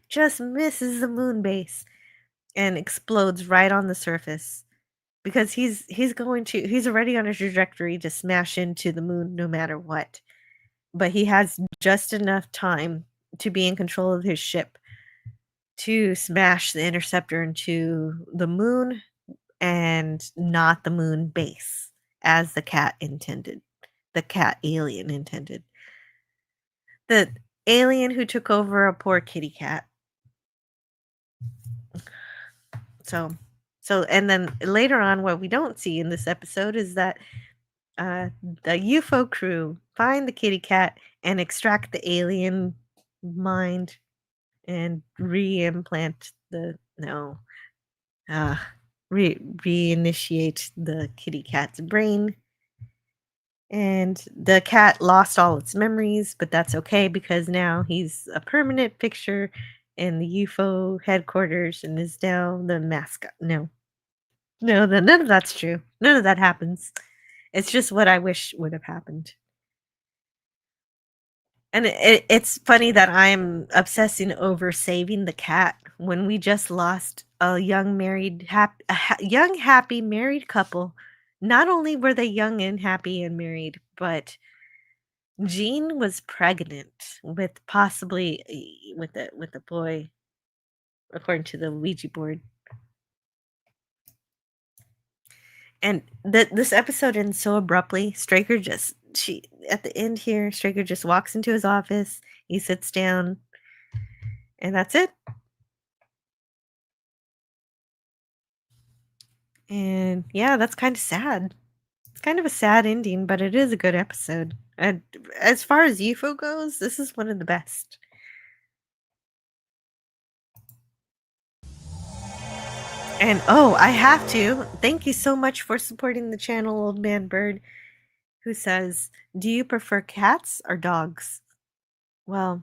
just misses the moon base and explodes right on the surface, because he's already on a trajectory to smash into the moon no matter what. But he has just enough time to be in control of his ship to smash the interceptor into the moon and not the moon base, as the cat alien intended. The alien who took over a poor kitty cat. So and then later on, what we don't see in this episode is that the UFO crew find the kitty cat and extract the alien mind and reinitiate the kitty cat's brain, And the cat lost all its memories, but that's okay because now he's a permanent fixture in the UFO headquarters and is now the mascot. No, none of that's true. None of that happens. It's just what I wish would have happened. And it's funny that I'm obsessing over saving the cat when we just lost a young young happy married couple. Not only were they young and happy and married, but Jean was pregnant with possibly with a boy, according to the Ouija board. And this episode ends so abruptly. Straker just she at the end here, Straker just walks into his office. He sits down, and that's it. And yeah, that's kind of sad. It's kind of a sad ending, but it is a good episode. And as far as UFO goes, this is one of the best. And oh, I have to thank you so much for supporting the channel, Old Man Bird, who says, "Do you prefer cats or dogs?" Well,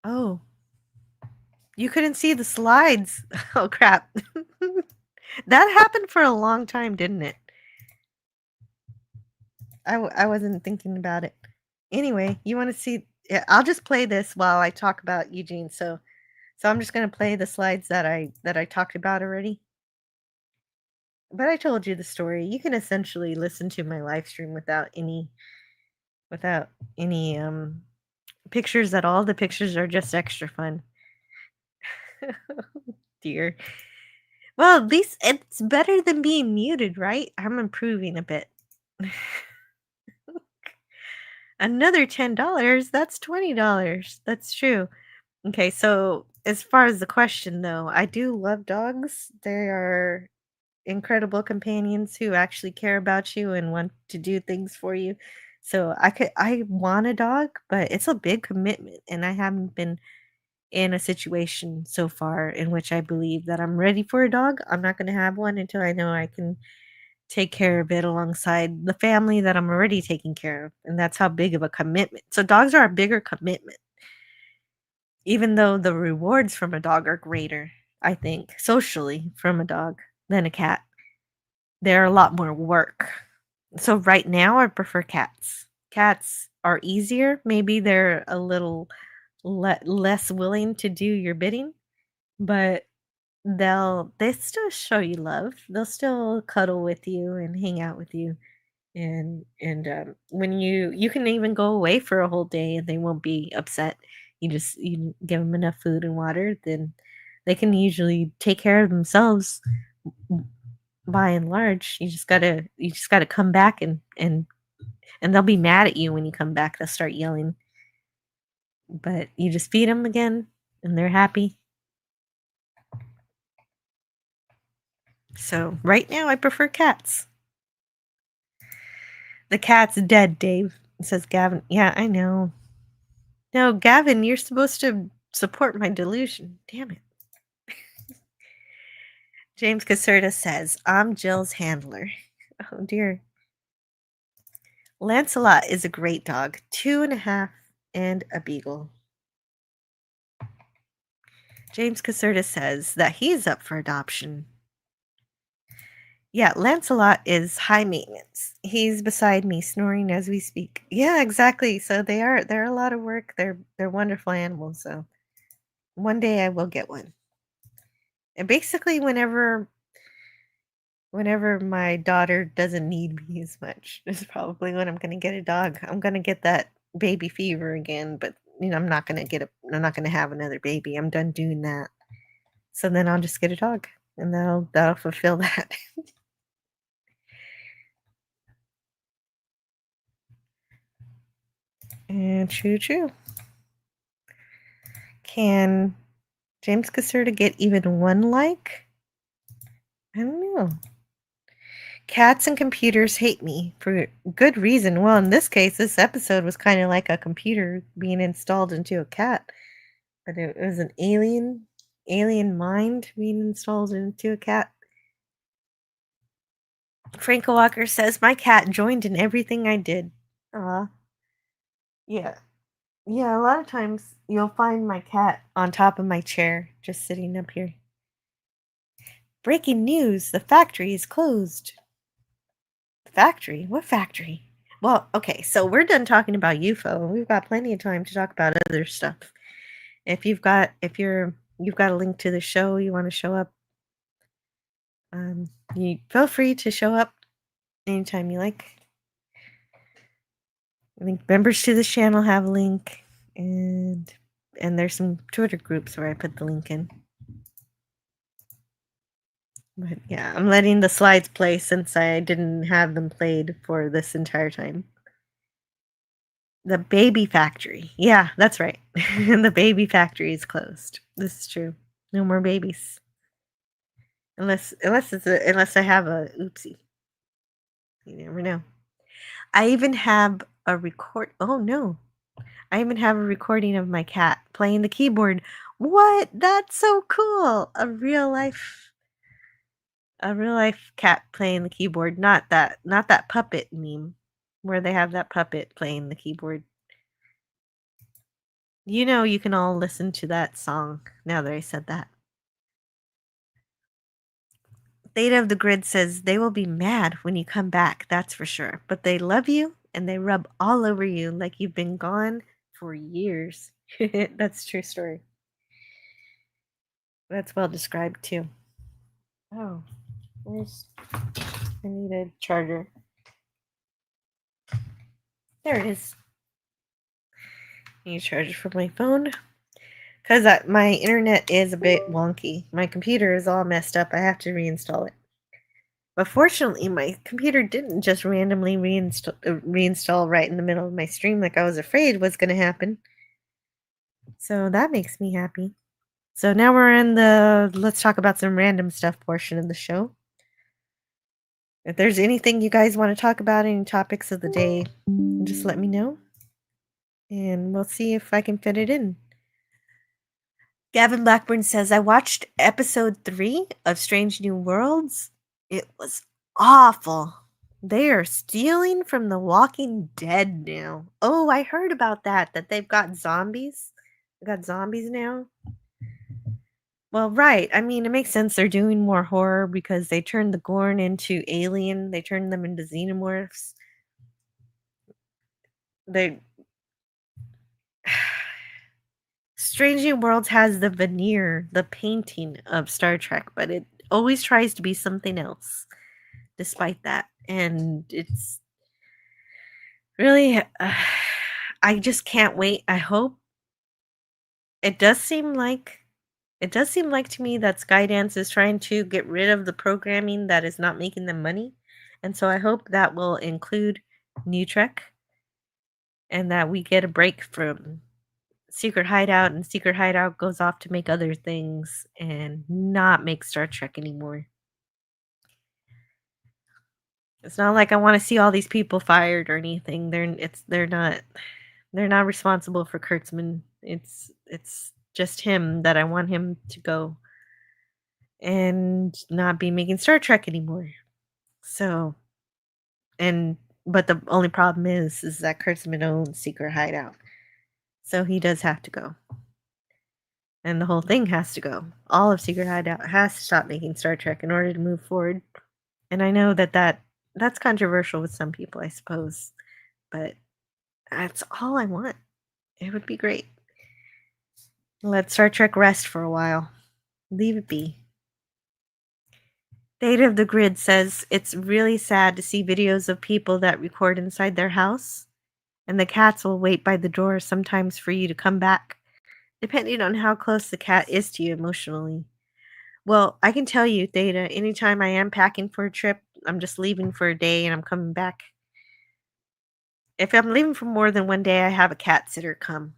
oh, you couldn't see the slides. Oh crap. That happened for a long time, didn't it? I wasn't thinking about it. Anyway, you want to see? Yeah, I'll just play this while I talk about Eugene. So I'm just gonna play the slides that I talked about already. But I told you the story. You can essentially listen to my live stream without any pictures at all. The pictures are just extra fun. Dear. Well, at least it's better than being muted, right? I'm improving a bit. Another $10, that's $20. That's true. Okay, so as far as the question though, I do love dogs. They are incredible companions who actually care about you and want to do things for you. So I want a dog, but it's a big commitment and I haven't been in a situation so far in which I believe that I'm ready for a dog. I'm not going to have one until I know I can take care of it alongside the family that I'm already taking care of. And that's how big of a commitment. So dogs are a bigger commitment. Even though the rewards from a dog are greater, I think, socially from a dog than a cat. They're a lot more work. So right now I prefer cats. Cats are easier. Maybe they're a little less willing to do your bidding, but they still show you love. They'll still cuddle with you and hang out with you. And when you can even go away for a whole day and they won't be upset. You give them enough food and water, then they can usually take care of themselves by and large. You just gotta come back and they'll be mad at you when you come back. They'll start yelling. But you just feed them again and they're happy. So right now I prefer cats. The cat's dead, Dave, says Gavin. Yeah, I know. No, Gavin, you're supposed to support my delusion. Damn it. James Caserta says, I'm Jill's handler. Oh dear. Lancelot is a great dog. 2.5 and a beagle. James Caserta says that he's up for adoption. Yeah, Lancelot is high maintenance. He's beside me snoring as we speak. Yeah, exactly. So they're a lot of work. They're wonderful animals, so one day I will get one. And basically whenever my daughter doesn't need me as much is probably when I'm gonna get a dog. I'm gonna get that baby fever again, but I'm not gonna have another baby. I'm done doing that. So then I'll just get a dog and that'll fulfill that. And true. Can James Caserta get even one like? I don't know. Cats and computers hate me for good reason. Well, in this case, this episode was kind of like a computer being installed into a cat, but it was an alien mind being installed into a cat. Franco Walker says my cat joined in everything I did. Aw. Yeah. Yeah, a lot of times you'll find my cat on top of my chair, just sitting up here. Breaking news, the factory is closed. Factory? What factory? Well, okay, so we're done talking about UFO. We've got plenty of time to talk about other stuff. You've got a link to the show, you want to show up, you feel free to show up anytime you like. I think members to the channel have a link, and there's some Twitter groups where I put the link in. But yeah, I'm letting the slides play since I didn't have them played for this entire time. The baby factory. Yeah, that's right. The baby factory is closed. This is true. No more babies. Unless I have a oopsie. You never know. I even have a record. Oh no. I even have a recording of my cat playing the keyboard. What? That's so cool. A real life cat playing the keyboard, not that puppet meme where they have that puppet playing the keyboard. You know, you can all listen to that song now that I said that. Theta of the Grid says they will be mad when you come back, that's for sure. But they love you and they rub all over you like you've been gone for years. That's a true story. That's well described too. Oh, I need a charger. There it is. I need a charger for my phone. Because my internet is a bit wonky. My computer is all messed up. I have to reinstall it. But fortunately, my computer didn't just randomly reinstall right in the middle of my stream like I was afraid was going to happen. So that makes me happy. So now we're in the let's talk about some random stuff portion of the show. If there's anything you guys want to talk about, any topics of the day, just let me know. And we'll see if I can fit it in. Gavin Blackburn says, I watched episode 3 of Strange New Worlds. It was awful. They are stealing from The Walking Dead now. Oh, I heard about that they've got zombies. They got zombies now. Well, right. I mean, it makes sense they're doing more horror because they turned the Gorn into alien. They turned them into xenomorphs. Strange New Worlds has the veneer, the painting of Star Trek, but it always tries to be something else despite that. And it's really, I just can't wait. I hope. It does seem like to me that Skydance is trying to get rid of the programming that is not making them money. And so I hope that will include New Trek and that we get a break from Secret Hideout, and Secret Hideout goes off to make other things and not make Star Trek anymore. It's not like I want to see all these people fired or anything. They're not responsible for Kurtzman. It's just him that I want him to go and not be making Star Trek anymore. So, but the only problem is that Kurtzman owns Secret Hideout. So he does have to go. And the whole thing has to go. All of Secret Hideout has to stop making Star Trek in order to move forward. And I know that's controversial with some people, I suppose. But that's all I want. It would be great. Let Star Trek rest for a while. Leave it be. Data of the Grid says it's really sad to see videos of people that record inside their house, and the cats will wait by the door sometimes for you to come back, depending on how close the cat is to you emotionally. Well, I can tell you, Data, anytime I am packing for a trip, I'm just leaving for a day and I'm coming back. If I'm leaving for more than one day, I have a cat sitter come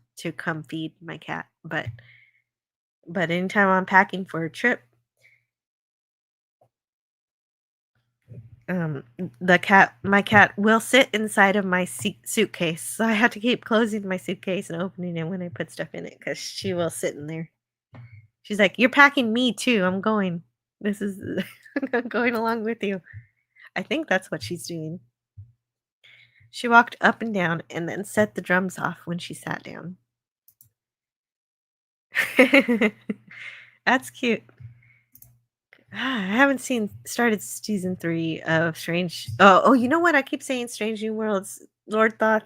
feed my cat. But anytime I'm packing for a trip, my cat will sit inside of my suitcase. So I have to keep closing my suitcase and opening it when I put stuff in it because she will sit in there. She's like, "You're packing me too. I'm going. This is I'm going along with you." I think that's what she's doing. She walked up and down and then set the drums off when she sat down. That's cute. I haven't started season 3 of Strange. Oh, you know what? I keep saying Strange New Worlds. Lord Thoth.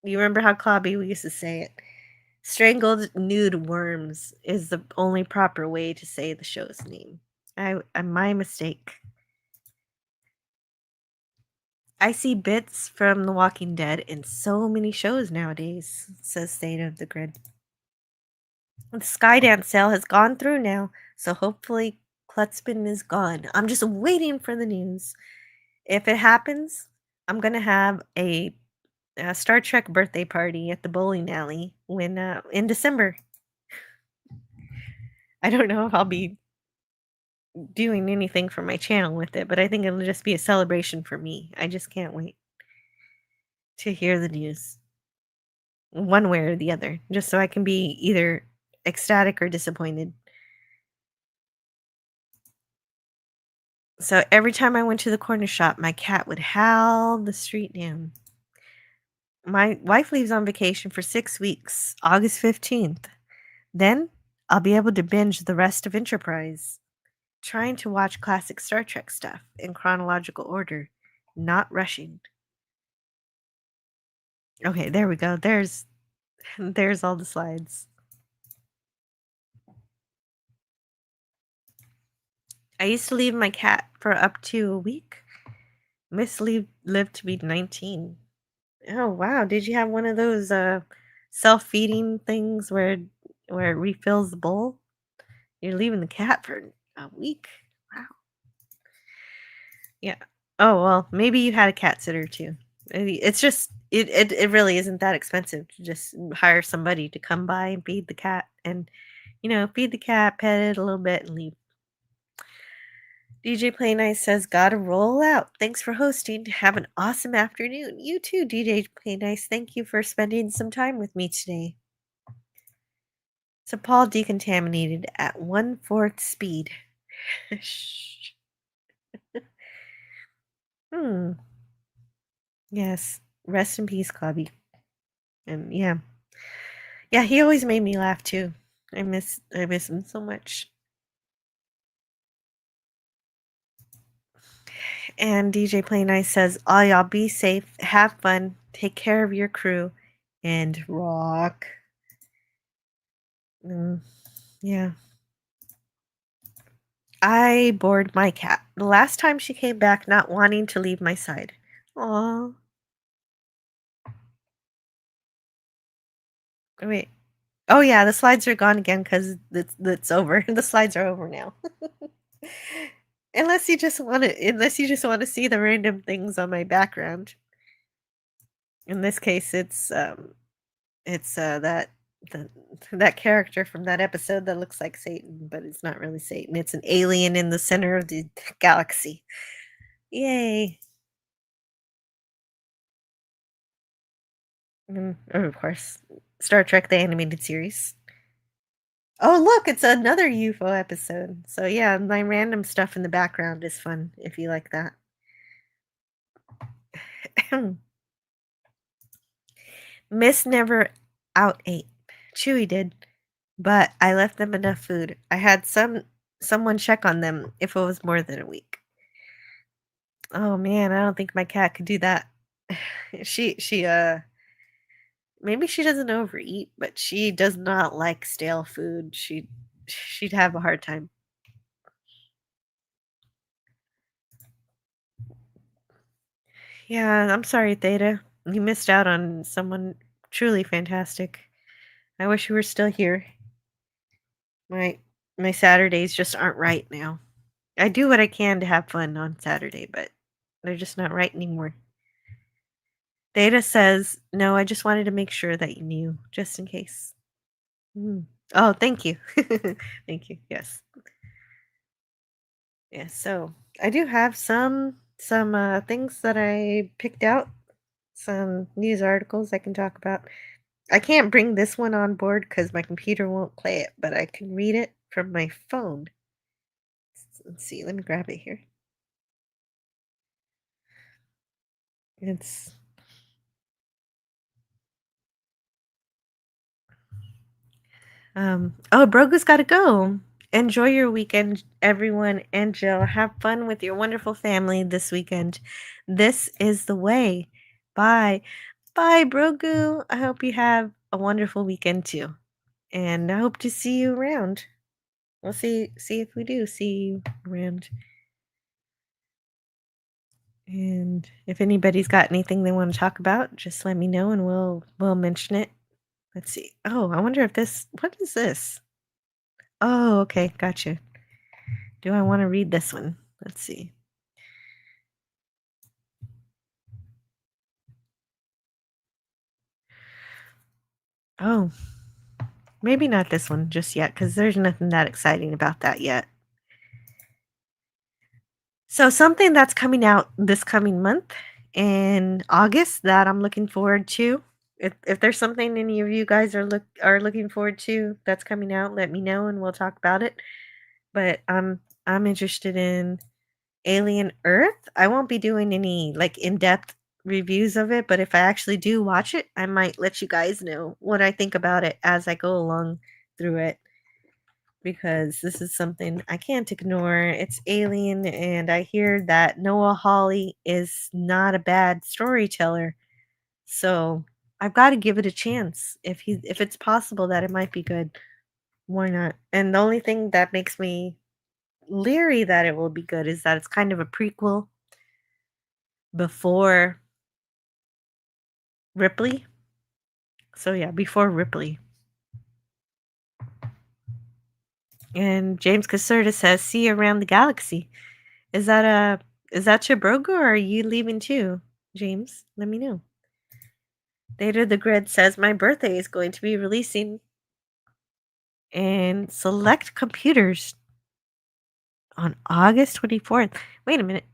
You remember how Clobby we used to say it? Strangled Nude Worms is the only proper way to say the show's name. My mistake. I see bits from The Walking Dead in so many shows nowadays, says State of the Grid. The Skydance sale has gone through now, so hopefully Klutzpin is gone. I'm just waiting for the news. If it happens, I'm gonna have a Star Trek birthday party at the bowling alley in December. I don't know if I'll be doing anything for my channel with it, but I think it'll just be a celebration for me. I just can't wait to hear the news, one way or the other, just so I can be either ecstatic or disappointed. So every time I went to the corner shop, my cat would howl the street down. My wife leaves on vacation for 6 weeks, August 15th. Then I'll be able to binge the rest of Enterprise. Trying to watch classic Star Trek stuff in chronological order, not rushing. Okay, there we go. There's all the slides. I used to leave my cat for up to a week. Miss lived to be 19. Oh wow, did you have one of those self-feeding things where it refills the bowl? You're leaving the cat for a week. Wow. Yeah. Oh well, maybe you had a cat sitter too. It's just it really isn't that expensive to just hire somebody to come by and feed the cat and feed the cat, pet it a little bit and leave. DJ Play Nice says, gotta roll out. Thanks for hosting. Have an awesome afternoon. You too, DJ Play Nice. Thank you for spending some time with me today. So Paul decontaminated at 1/4 speed. Yes. Rest in peace, Clubby. And yeah. Yeah, he always made me laugh too. I miss him so much. And DJ Play Nice says, all y'all be safe, have fun, take care of your crew, and rock. Yeah. I bored my cat. The last time she came back not wanting to leave my side. Aw. Wait. Oh yeah, the slides are gone again because it's over. The slides are over now. Unless you just want to see the random things on my background. In this case, it's that that character from that episode that looks like Satan, but it's not really Satan. It's an alien in the center of the galaxy. Yay! And of course, Star Trek: The Animated Series. Oh, look, it's another UFO episode. So yeah, my random stuff in the background is fun if you like that. Miss never out ate. Chewy did, but I left them enough food. I had someone check on them if it was more than a week. Oh man, I don't think my cat could do that. She maybe she doesn't overeat, but she does not like stale food. She'd have a hard time. Yeah, I'm sorry, Theta. You missed out on someone truly fantastic. I wish you were still here. My Saturdays just aren't right now. I do what I can to have fun on Saturday, but they're just not right anymore. Data says, no, I just wanted to make sure that you knew, just in case. Oh, thank you. Thank you. Yes. Yeah, so I do have some things that I picked out, some news articles I can talk about. I can't bring this one on board because my computer won't play it, but I can read it from my phone. Let's see. Let me grab it here. It's oh, Brogu's got to go. Enjoy your weekend, everyone, and Jill. Have fun with your wonderful family this weekend. This is the way. Bye. Bye, Brogu. I hope you have a wonderful weekend too. And I hope to see you around. We'll see if we do see you around. And if anybody's got anything they want to talk about, just let me know and we'll mention it. Let's see. Oh, I wonder if what is this? Oh, okay, gotcha. Do I want to read this one? Let's see. Oh, maybe not this one just yet, because there's nothing that exciting about that yet. So something that's coming out this coming month in August that I'm looking forward to. If there's something any of you guys are looking forward to that's coming out, let me know and we'll talk about it. But I'm interested in Alien Earth. I won't be doing any like in-depth reviews of it, but if I actually do watch it, I might let you guys know what I think about it as I go along through it. Because this is something I can't ignore. It's Alien, and I hear that Noah Hawley is not a bad storyteller. So I've got to give it a chance. If it's possible that it might be good, why not? And the only thing that makes me leery that it will be good is that it's kind of a prequel before Ripley. So yeah, before Ripley. And James Caserta says, "See you around the galaxy." Is that Chibrogo or are you leaving too, James? Let me know. Data the Grid says my birthday is going to be releasing in select computers on August 24th. Wait a minute.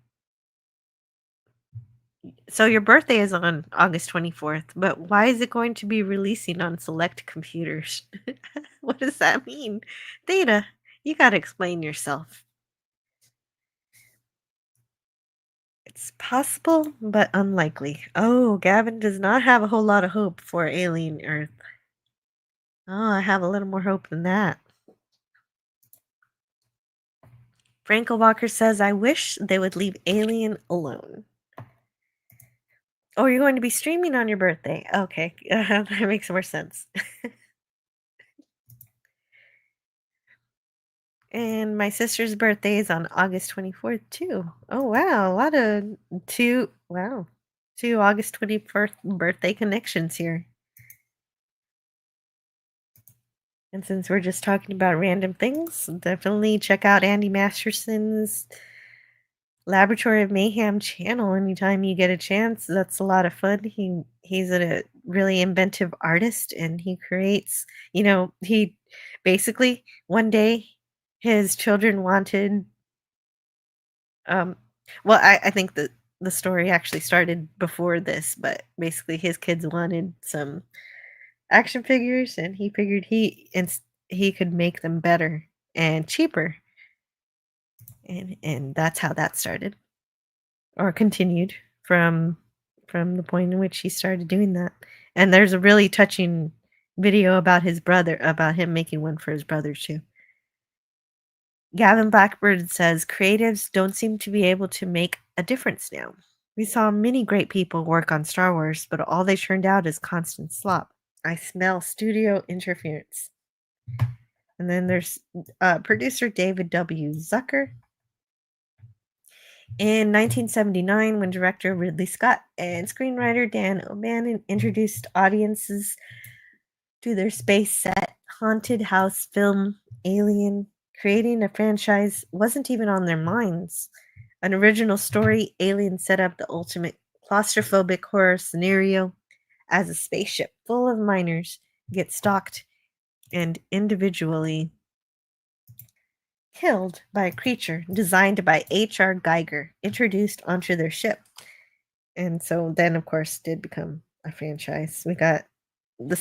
So your birthday is on August 24th, but why is it going to be releasing on select computers? What does that mean? Data, you got to explain yourself. It's possible, but unlikely. Oh, Gavin does not have a whole lot of hope for Alien Earth. Oh, I have a little more hope than that. Frankel Walker says, I wish they would leave Alien alone. Oh, you're going to be streaming on your birthday. Okay, that makes more sense. And my sister's birthday is on August 24th, too. Oh, wow. A lot of two August 24th birthday connections here. And since we're just talking about random things, definitely check out Andy Masterson's Laboratory of Mayhem channel anytime you get a chance. That's a lot of fun. He's a really inventive artist and he creates, he basically one day his children wanted well, I think that the story actually started before this, but basically his kids wanted some action figures and he figured he could make them better and cheaper. And that's how that started or continued from the point in which he started doing that. And there's a really touching video about him making one for his brother too. Gavin Blackbird says creatives don't seem to be able to make a difference now. We saw many great people work on Star Wars, but all they turned out is constant slop. I smell studio interference. And then there's producer David W. Zucker. In 1979, when director Ridley Scott and screenwriter Dan O'Bannon introduced audiences to their space set haunted house film Alien, creating a franchise wasn't even on their minds. An original story, Alien set up the ultimate claustrophobic horror scenario as a spaceship full of miners get stalked and individually killed by a creature designed by H.R. Geiger, introduced onto their ship. And so then, of course, did become a franchise. We got the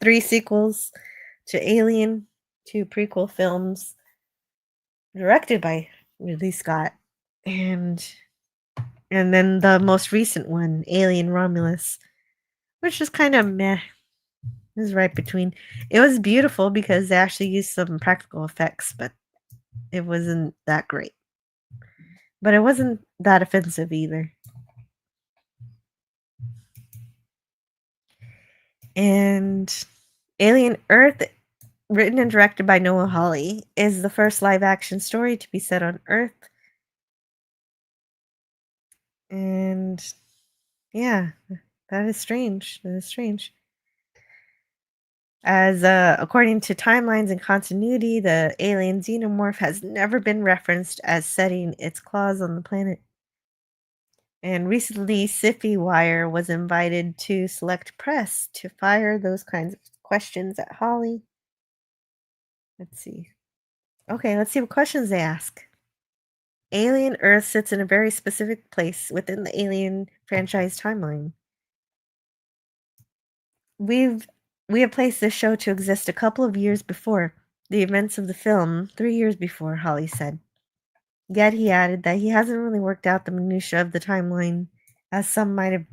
3 sequels to Alien, 2 prequel films, directed by Ridley Scott, and then the most recent one, Alien Romulus, which is kind of meh. It was right between. It was beautiful because they actually used some practical effects, but it wasn't that great. But it wasn't that offensive either. And Alien Earth, written and directed by Noah Hawley, is the first live action story to be set on Earth. And yeah, that is strange. That is strange. As according to timelines and continuity, the alien xenomorph has never been referenced as setting its claws on the planet. And recently, Sci-Fi Wire was invited to select press to fire those kinds of questions at Holly. Let's see. Okay, let's see what questions they ask. Alien Earth sits in a very specific place within the Alien franchise timeline. We have placed this show to exist a couple of years before the events of the film, 3 years before, Holly said. Yet he added that he hasn't really worked out the minutia of the timeline as some might have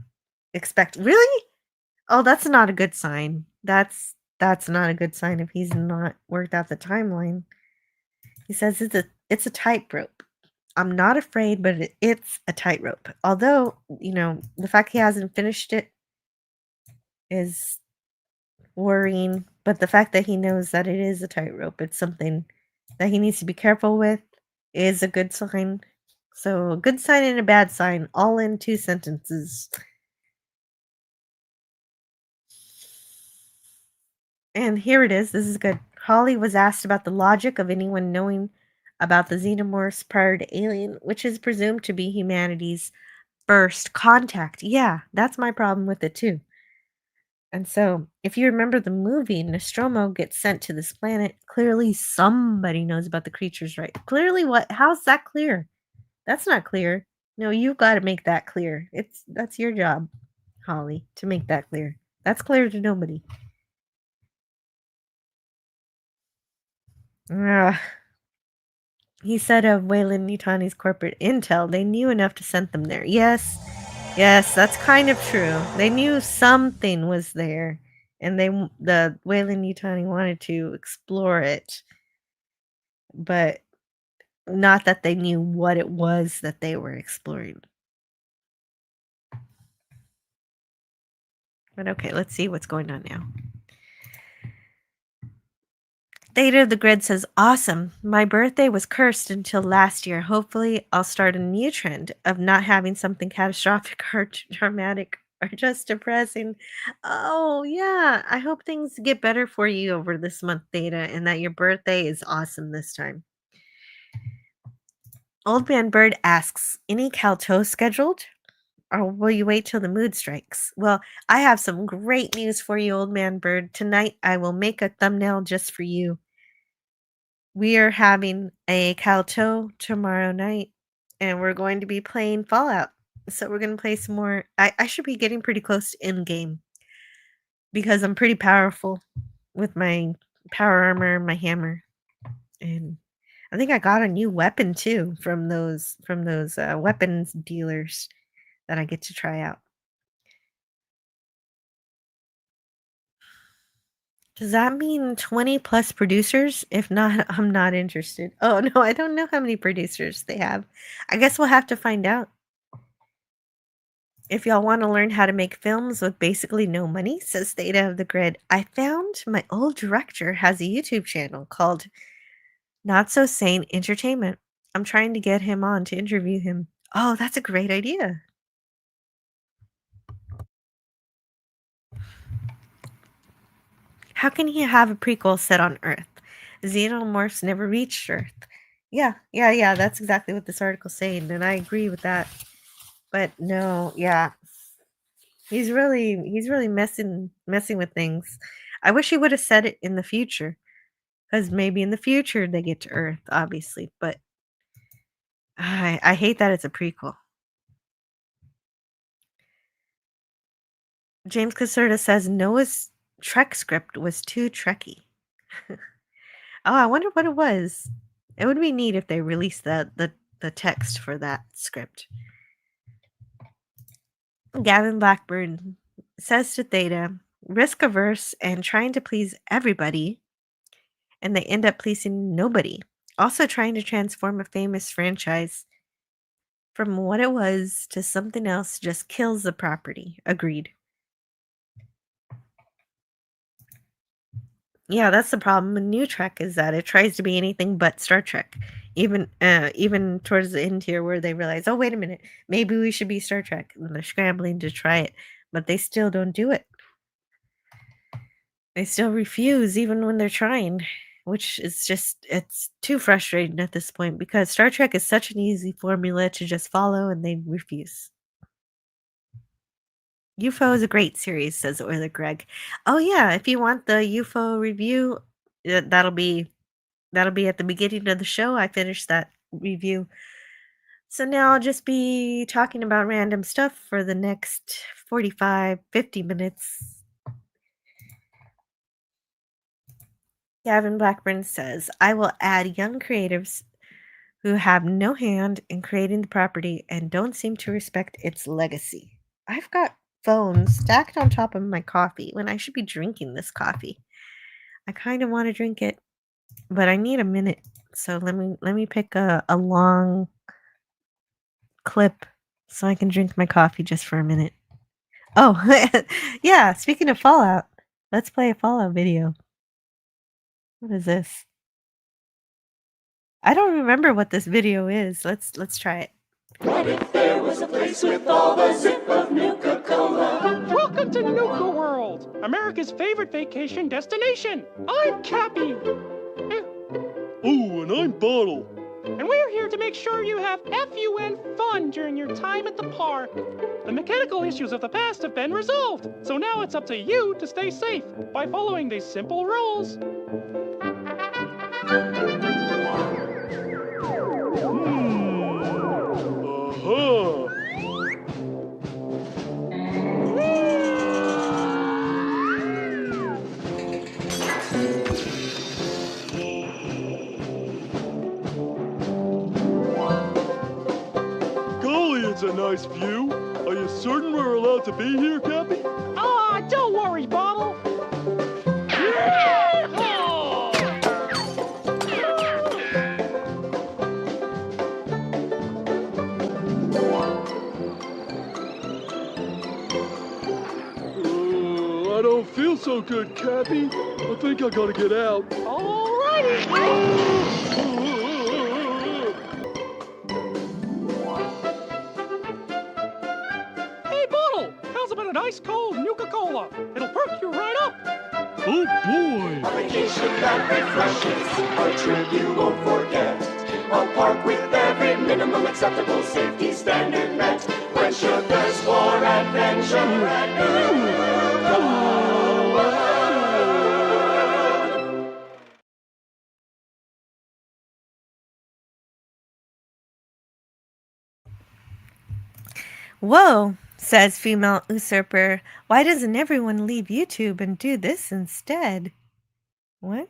expected. Really? Oh, that's not a good sign. That's not a good sign if he's not worked out the timeline. He says it's a tightrope. I'm not afraid, but it's a tightrope. Although, the fact he hasn't finished it is worrying, but the fact that he knows that it is a tightrope, it's something that he needs to be careful with, is a good sign. So, a good sign and a bad sign, all in 2 sentences. And here it is. This is good. Holly was asked about the logic of anyone knowing about the xenomorphs prior to Alien, which is presumed to be humanity's first contact. Yeah, that's my problem with it too. And so, if you remember the movie, Nostromo gets sent to this planet. Clearly, somebody knows about the creatures, right? Clearly, what? How's that clear? That's not clear. No, you've got to make that clear. That's your job, Holly, to make that clear. That's clear to nobody. Ugh. He said of Wayland Yutani's corporate intel, they knew enough to send them there. Yes, that's kind of true. They knew something was there, and the Wayland Yutani wanted to explore it, but not that they knew what it was that they were exploring. But okay, let's see what's going on now. Theta of the Grid says, awesome. My birthday was cursed until last year. Hopefully, I'll start a new trend of not having something catastrophic or dramatic or just depressing. Oh, yeah. I hope things get better for you over this month, Theta, and that your birthday is awesome this time. Old Man Bird asks, any Calto scheduled? Or will you wait till the mood strikes? Well, I have some great news for you, Old Man Bird. Tonight, I will make a thumbnail just for you. We are having a Calto tomorrow night, and we're going to be playing Fallout. So we're going to play some more. I should be getting pretty close to in-game because I'm pretty powerful with my power armor and my hammer. And I think I got a new weapon too from those weapons dealers that I get to try out. Does that mean 20 plus producers? If not, I'm not interested. Oh, no, I don't know how many producers they have. I guess we'll have to find out. If y'all want to learn how to make films with basically no money, says Theta of the Grid, I found my old director has a YouTube channel called Not So Sane Entertainment. I'm trying to get him on to interview him. Oh, that's a great idea. How can he have a prequel set on Earth? Xenomorphs never reached Earth. Yeah. That's exactly what this article's saying, and I agree with that. But no, yeah. He's really messing with things. I wish he would have said it in the future. Because maybe in the future they get to Earth, obviously. But I hate that it's a prequel. James Caserta says Noah's Trek script was too Trekky. Oh, I wonder what it was. It would be neat if they released the text for that script. Gavin Blackburn says to Theta, risk averse and trying to please everybody, and they end up pleasing nobody. Also trying to transform a famous franchise from what it was to something else just kills the property. Agreed. Yeah, that's the problem with New Trek is that it tries to be anything but Star Trek. Even towards the end here where they realize, oh wait a minute, maybe we should be Star Trek, and they're scrambling to try it, but they still don't do it. They still refuse even when they're trying, which is it's too frustrating at this point because Star Trek is such an easy formula to just follow and they refuse. UFO is a great series, says Euler Greg. Oh yeah, if you want the UFO review, that'll be at the beginning of the show. I finished that review. So now I'll just be talking about random stuff for the next 45, 50 minutes. Gavin Blackburn says, I will add young creatives who have no hand in creating the property and don't seem to respect its legacy. I've got phones stacked on top of my coffee when I should be drinking this coffee. I kind of want to drink it, but I need a minute. So let me pick a long clip so I can drink my coffee just for a minute. Oh, yeah, speaking of Fallout, let's play a Fallout video. What is this? I don't remember what this video is. Let's try it. What if there was a place with all the zip of Nuka-Cola? Welcome to Nuka World, America's favorite vacation destination. I'm Cappy. Oh, and I'm Bottle. And we're here to make sure you have FUN fun during your time at the park. The mechanical issues of the past have been resolved, so now it's up to you to stay safe by following these simple rules. Golly, it's a nice view. Are you certain we're allowed to be here, Cappy? Don't worry, Bottle. I don't feel so good, Cappy. I think I gotta get out. Alrighty. Hey, Bottle, how's about an ice cold Nuka-Cola? It'll perk you right up. Oh, boy. A vacation that refreshes, a trip you won't forget. A park with every minimum acceptable safety standard met. Quench your thirst for adventure at Nuka-Cola. Whoa, says female usurper. Why doesn't everyone leave YouTube and do this instead? What?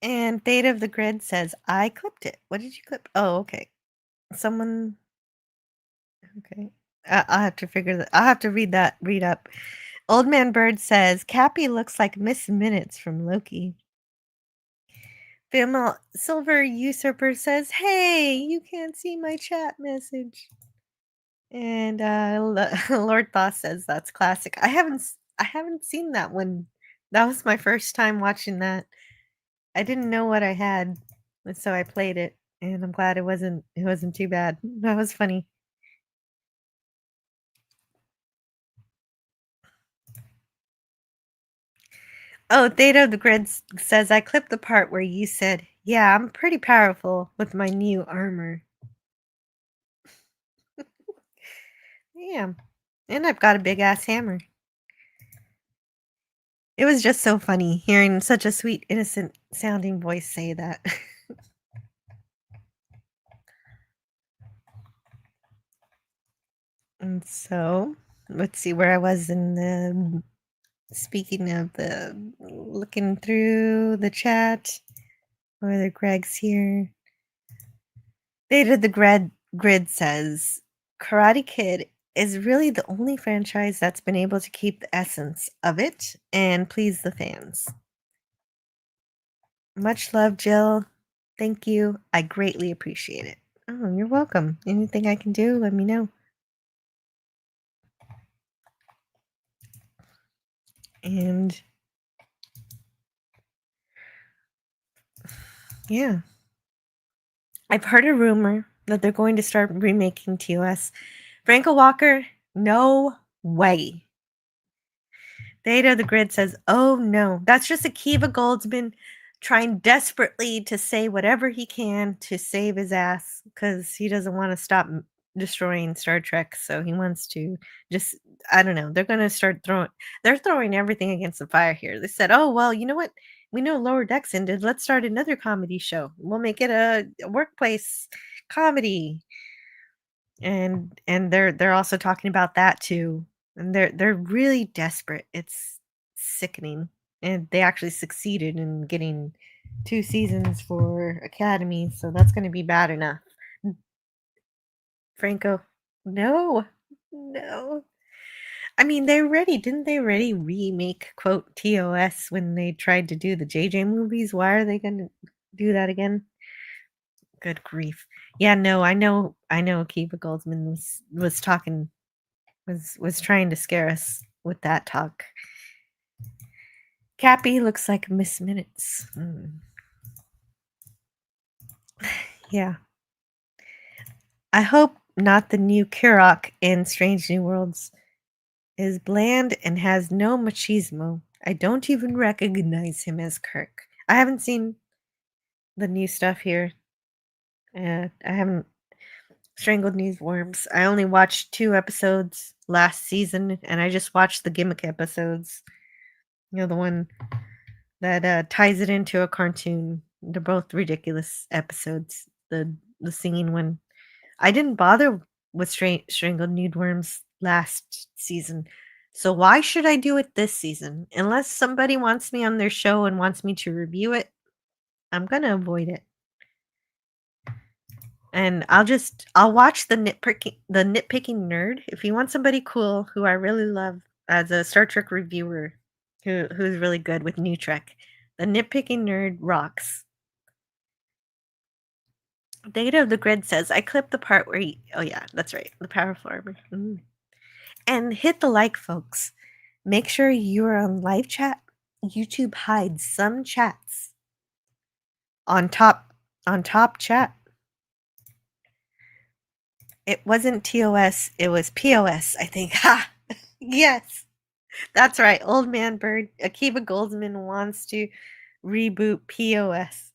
And Theta of the Grid says, I clipped it. What did you clip? Oh, okay. Someone. Okay. I'll have to figure that. I'll have to read up. Old Man Bird says, Cappy looks like Miss Minutes from Loki. Female Silver Usurper says, hey, you can't see my chat message. And Lord Thoth says, that's classic. I haven't seen that one. That was my first time watching that. I didn't know what I had, and so I played it, and I'm glad it wasn't too bad. That was funny. Oh, Theta of the Grid says, I clipped the part where you said, yeah, I'm pretty powerful with my new armor. Yeah, and I've got a big-ass hammer. It was just so funny hearing such a sweet, innocent-sounding voice say that. And so, let's see where I was in the Speaking of the looking through the chat, whether Greg's here. Data the Grid says Karate Kid is really the only franchise that's been able to keep the essence of it and please the fans. Much love, Jill. Thank you. I greatly appreciate it. Oh, you're welcome. Anything I can do, let me know. And yeah. I've heard a rumor that they're going to start remaking TOS. Frankel Walker, no way. Data the Grid says, oh no, that's just Akiva Goldsman trying desperately to say whatever he can to save his ass because he doesn't want to stop destroying Star Trek. So he wants to just, I don't know, they're going to start throwing everything against the fire here. They said, oh, well, you know what? We know Lower Decks ended. Let's start another comedy show. We'll make it a workplace comedy. And they're also talking about that too. And they're really desperate. It's sickening. And they actually succeeded in getting 2 seasons for Academy, so that's going to be bad enough. Franco, no. No. I mean, didn't they already remake quote TOS when they tried to do the JJ movies? Why are they going to do that again? Good grief. Yeah, no, I know Akiva Goldsman was talking was trying to scare us with that talk. Cappy looks like Miss Minutes. Yeah. I hope not the new Kirok in Strange New Worlds is bland and has no machismo. I don't even recognize him as Kirk. I haven't seen the new stuff here. I haven't Strangled News Worms. I only watched 2 episodes last season, and I just watched the gimmick episodes. You know, the one that ties it into a cartoon. They're both ridiculous episodes. The singing one. I didn't bother with Strangled Nude Worms last season. So why should I do it this season? Unless somebody wants me on their show and wants me to review it, I'm going to avoid it. And I'll watch the nitpicking nerd. If you want somebody cool who I really love as a Star Trek reviewer who's really good with New Trek, the nitpicking nerd rocks. Data of the Grid says, I clipped the part where oh yeah, that's right, the powerful armor. And hit the like, folks. Make sure you're on live chat. YouTube hides some chats on top chat. It wasn't TOS, it was POS, I think. Ha! Yes. That's right. Old Man Bird. Akiva Goldsman wants to reboot POS.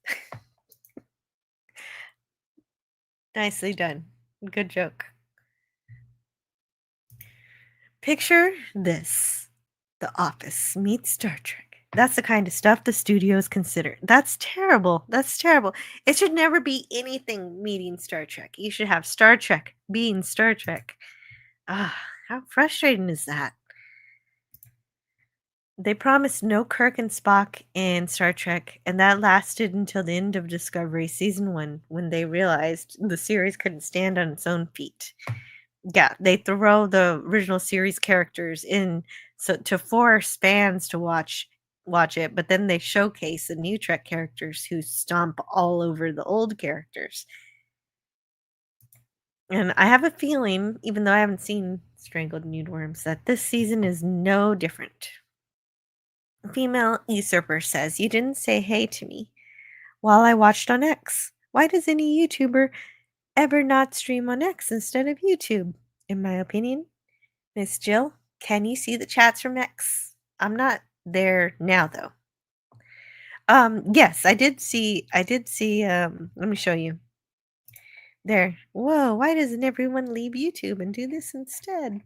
Nicely done. Good joke. Picture this. The Office meets Star Trek. That's the kind of stuff the studios consider. That's terrible. That's terrible. It should never be anything meeting Star Trek. You should have Star Trek being Star Trek. Ah, how frustrating is that? They promised no Kirk and Spock in Star Trek, and that lasted until the end of Discovery Season 1 when they realized the series couldn't stand on its own feet. Yeah, they throw the original series characters in so to force fans to watch it, but then they showcase the new Trek characters who stomp all over the old characters. And I have a feeling, even though I haven't seen Strangled Nude Worms, that this season is no different. Female usurper says, you didn't say hey to me while I watched on X. Why does any YouTuber ever not stream on X instead of YouTube? In my opinion, Miss Jill, can you see the chats from X? I'm not there now though. Yes, I did see let me show you. There. Whoa, why doesn't everyone leave YouTube and do this instead?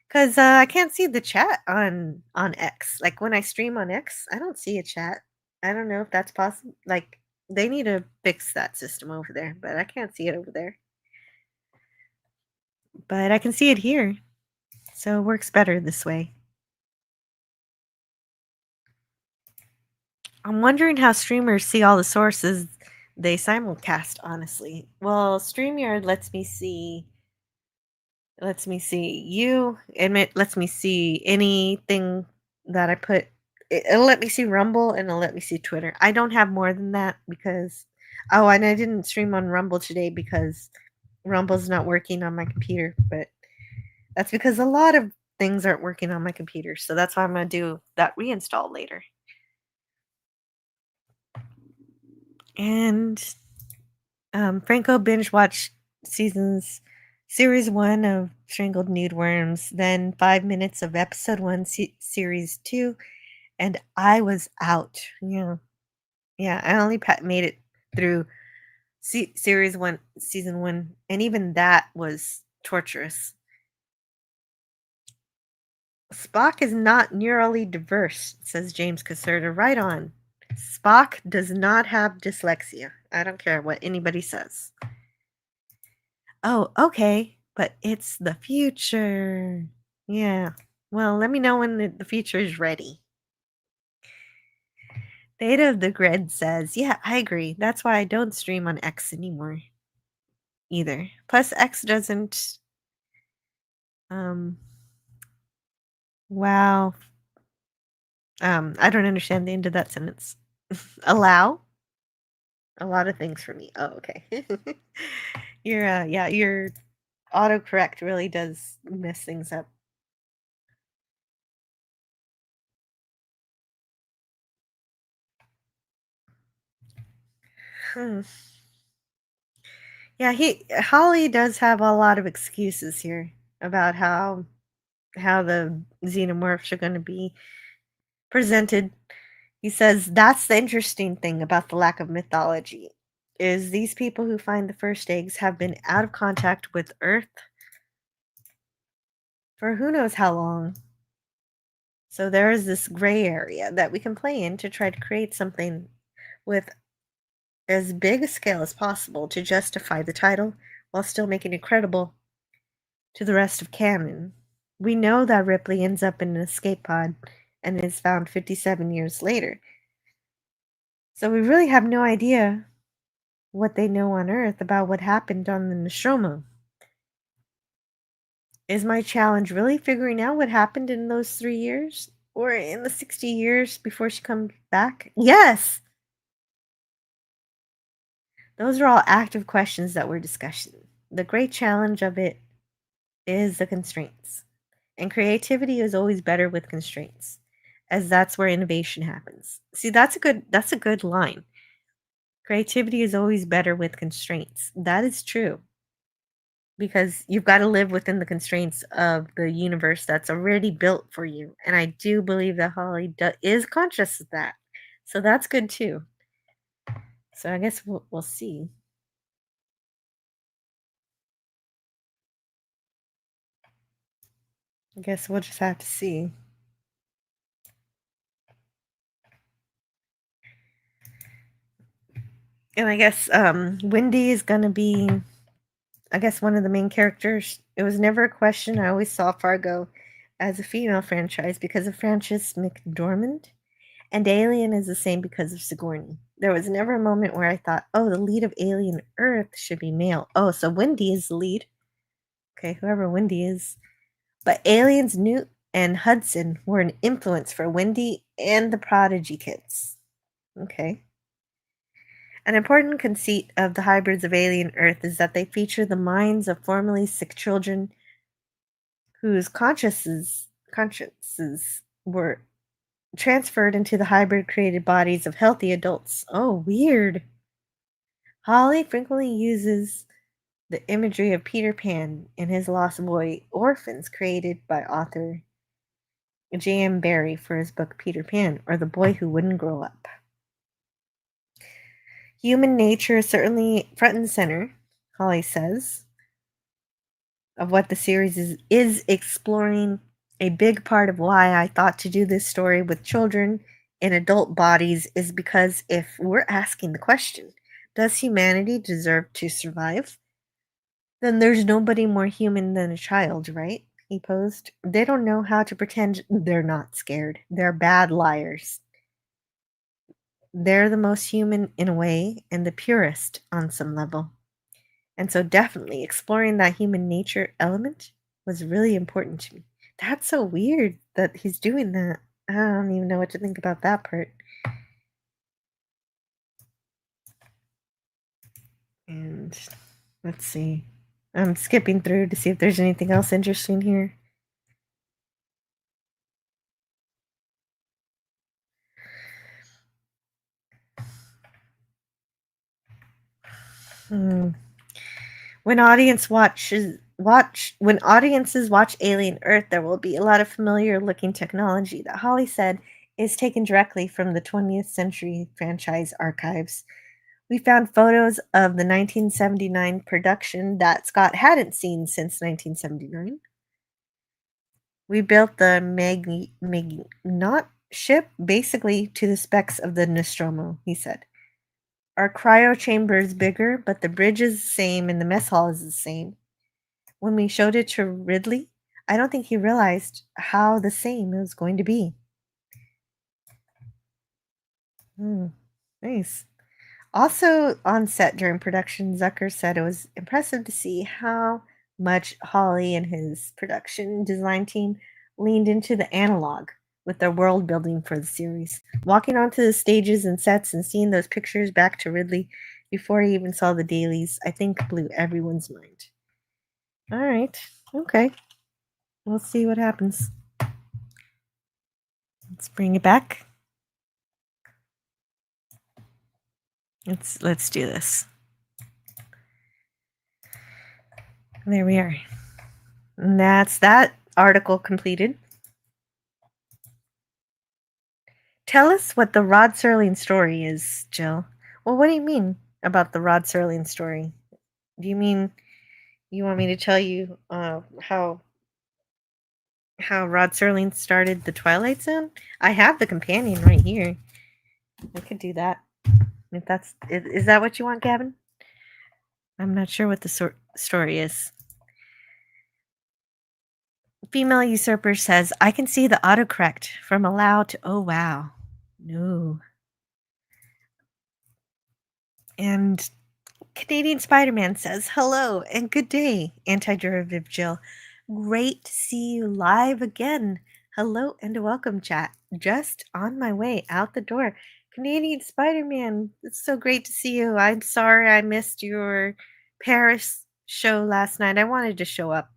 Because I can't see the chat on X. Like when I stream on X, I don't see a chat. I don't know if that's possible. Like they need to fix that system over there, but I can't see it over there. But I can see it here. So it works better this way. I'm wondering how streamers see all the sources they simulcast, honestly. Well, StreamYard lets me see you, and it lets me see anything that I put. It'll let me see Rumble and it'll let me see Twitter. I don't have more than that because and I didn't stream on Rumble today because Rumble's not working on my computer, but that's because a lot of things aren't working on my computer. So that's why I'm going to do that reinstall later. And Franco binge watched series 1 of Strangled Nude Worms, then 5 minutes of episode 1, series 2, and I was out. Yeah. Yeah, I only made it through series 1, season 1, and even that was torturous. Spock is not neurally diverse, says James Caserta. Right on. Spock does not have dyslexia. I don't care what anybody says. Oh, okay, but it's the future. Yeah. Well, let me know when the future is ready. Theta of the Grid says, yeah, I agree. That's why I don't stream on X anymore. Either. Plus, X doesn't. Wow. I don't understand the end of that sentence. Allow? A lot of things for me. Oh, okay. Your autocorrect really does mess things up. Yeah, Holly does have a lot of excuses here about how the xenomorphs are going to be presented. He says that's the interesting thing about the lack of mythology is these people who find the first eggs have been out of contact with Earth for who knows how long. So there is this gray area that we can play in to try to create something with as big a scale as possible to justify the title while still making it credible to the rest of canon. We know that Ripley ends up in an escape pod and is found 57 years later. So we really have no idea what they know on Earth about what happened on the Nostromo. Is my challenge really figuring out what happened in those 3 years? Or in the 60 years before she comes back? Yes! Those are all active questions that we're discussing. The great challenge of it is the constraints. And creativity is always better with constraints, as that's where innovation happens. See, that's a good line. Creativity is always better with constraints. That is true. Because you've got to live within the constraints of the universe that's already built for you. And I do believe that Holly is conscious of that. So that's good too. So I guess we'll see. I guess we'll just have to see. And I guess Wendy is going to be, I guess, one of the main characters. It was never a question. I always saw Fargo as a female franchise because of Frances McDormand. And Alien is the same because of Sigourney. There was never a moment where I thought, oh, the lead of Alien Earth should be male. Oh, so Wendy is the lead. Okay, whoever Wendy is. But Aliens Newt and Hudson were an influence for Wendy and the Prodigy kids. Okay. An important conceit of the hybrids of Alien Earth is that they feature the minds of formerly sick children whose consciences were transferred into the hybrid created bodies of healthy adults. Oh, weird. Holly frequently uses the imagery of Peter Pan and his lost boy orphans created by author J.M. Barrie for his book Peter Pan, or The Boy Who Wouldn't Grow Up. Human nature is certainly front and center, Holly says, of what the series is exploring. A big part of why I thought to do this story with children in adult bodies is because if we're asking the question, does humanity deserve to survive? Then there's nobody more human than a child, right? He posed. They don't know how to pretend they're not scared. They're bad liars. they're the most human in a way and the purest on some level. And so definitely exploring that human nature element was really important to me. That's so weird that he's doing that. I don't even know what to think about that part. And let's see. I'm skipping through to see if there's anything else interesting here. When audiences watch Alien Earth, there will be a lot of familiar looking technology that Holly said is taken directly from the 20th Century franchise archives. We found photos of the 1979 production that Scott hadn't seen since 1979. We built the Magnot ship basically to the specs of the Nostromo, he said. Our cryo chamber is bigger, but the bridge is the same and the mess hall is the same. When we showed it to Ridley, I don't think he realized how the same it was going to be. Nice. Also on set during production, Zucker said it was impressive to see how much Holly and his production design team leaned into the analog with their world building for the series. Walking onto the stages and sets and seeing those pictures back to Ridley before he even saw the dailies, I think blew everyone's mind. All right. Okay. We'll see what happens. Let's bring it back. Let's do this. There we are. And that's that article completed. Tell us what the Rod Serling story is, Jill. Well, what do you mean about the Rod Serling story? Do you mean you want me to tell you how Rod Serling started the Twilight Zone? I have the companion right here. I could do that. If that's is that what you want, Gavin? I'm not sure what the story is. Female usurper says, I can see the autocorrect from allow to oh wow. No. And Canadian Spider-Man says, hello and good day, anti-derivative Jill. Great to see you live again. Hello and welcome, chat. Just on my way out the door. Canadian Spider-Man, it's so great to see you. I'm sorry I missed your Paris show last night. I wanted to show up,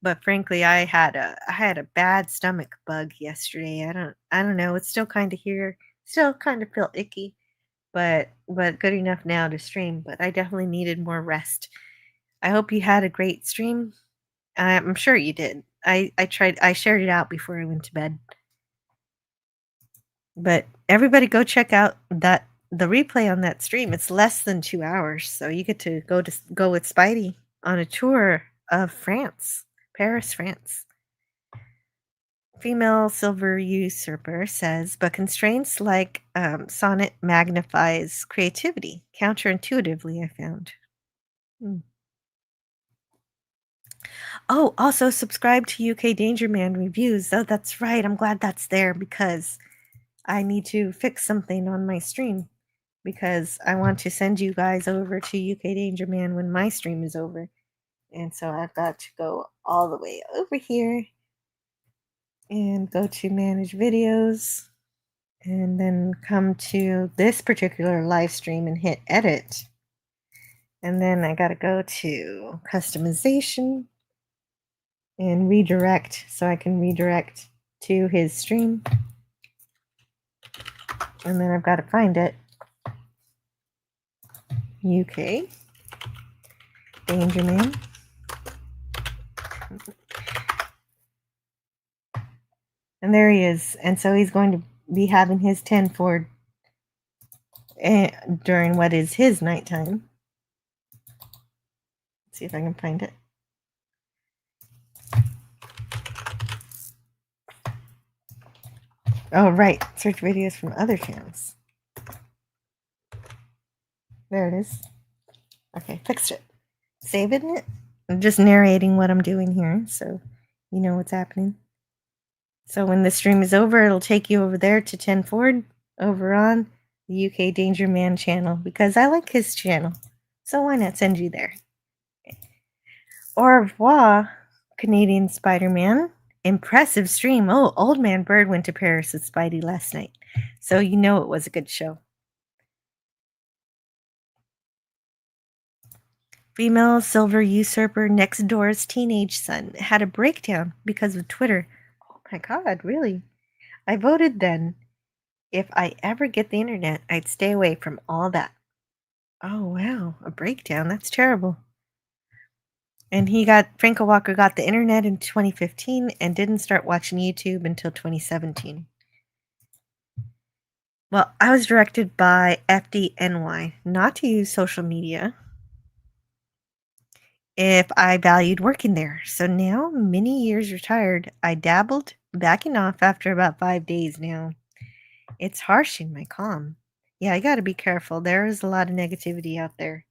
but frankly, I had a bad stomach bug yesterday. I don't know. It's still kind of here. Still kind of feel icky, but good enough now to stream. But I definitely needed more rest. I hope you had a great stream. I'm sure you did. I shared it out before I went to bed. But everybody go check out the replay on that stream. It's less than 2 hours, so you get to go with Spidey on a tour of France, Paris, France. Female silver usurper says, but constraints like sonnet magnifies creativity. Counterintuitively, I found. Oh, also subscribe to UK Danger Man reviews. Oh, that's right. I'm glad that's there because I need to fix something on my stream because I want to send you guys over to UK Danger Man when my stream is over. And so I've got to go all the way over here and go to manage videos and then come to this particular live stream and hit edit. And then I got to go to customization and redirect so I can redirect to his stream. And then I've got to find it. UK Danger Man. And there he is. And so he's going to be having his 10 Ford during what is his nighttime. Let's see if I can find it. Oh, right. Search videos from other channels. There it is. Okay, fixed it. Saving it. I'm just narrating what I'm doing here, so you know what's happening. So when the stream is over, it'll take you over there to 10 Ford, over on the UK Danger Man channel, because I like his channel. So why not send you there? Au revoir, Canadian Spider-Man. Impressive stream. Oh, Old Man Bird went to Paris with Spidey last night. So you know it was a good show. Female silver usurper next door's teenage son had a breakdown because of Twitter. Oh my god, really? I voted then. If I ever get the internet, I'd stay away from all that. Oh wow, a breakdown. That's terrible. And Franco Walker got the internet in 2015 and didn't start watching YouTube until 2017. Well, I was directed by FDNY not to use social media if I valued working there. So now, many years retired, I dabbled, backing off after about 5 days now. It's harshing my calm. Yeah, I gotta be careful. There is a lot of negativity out there.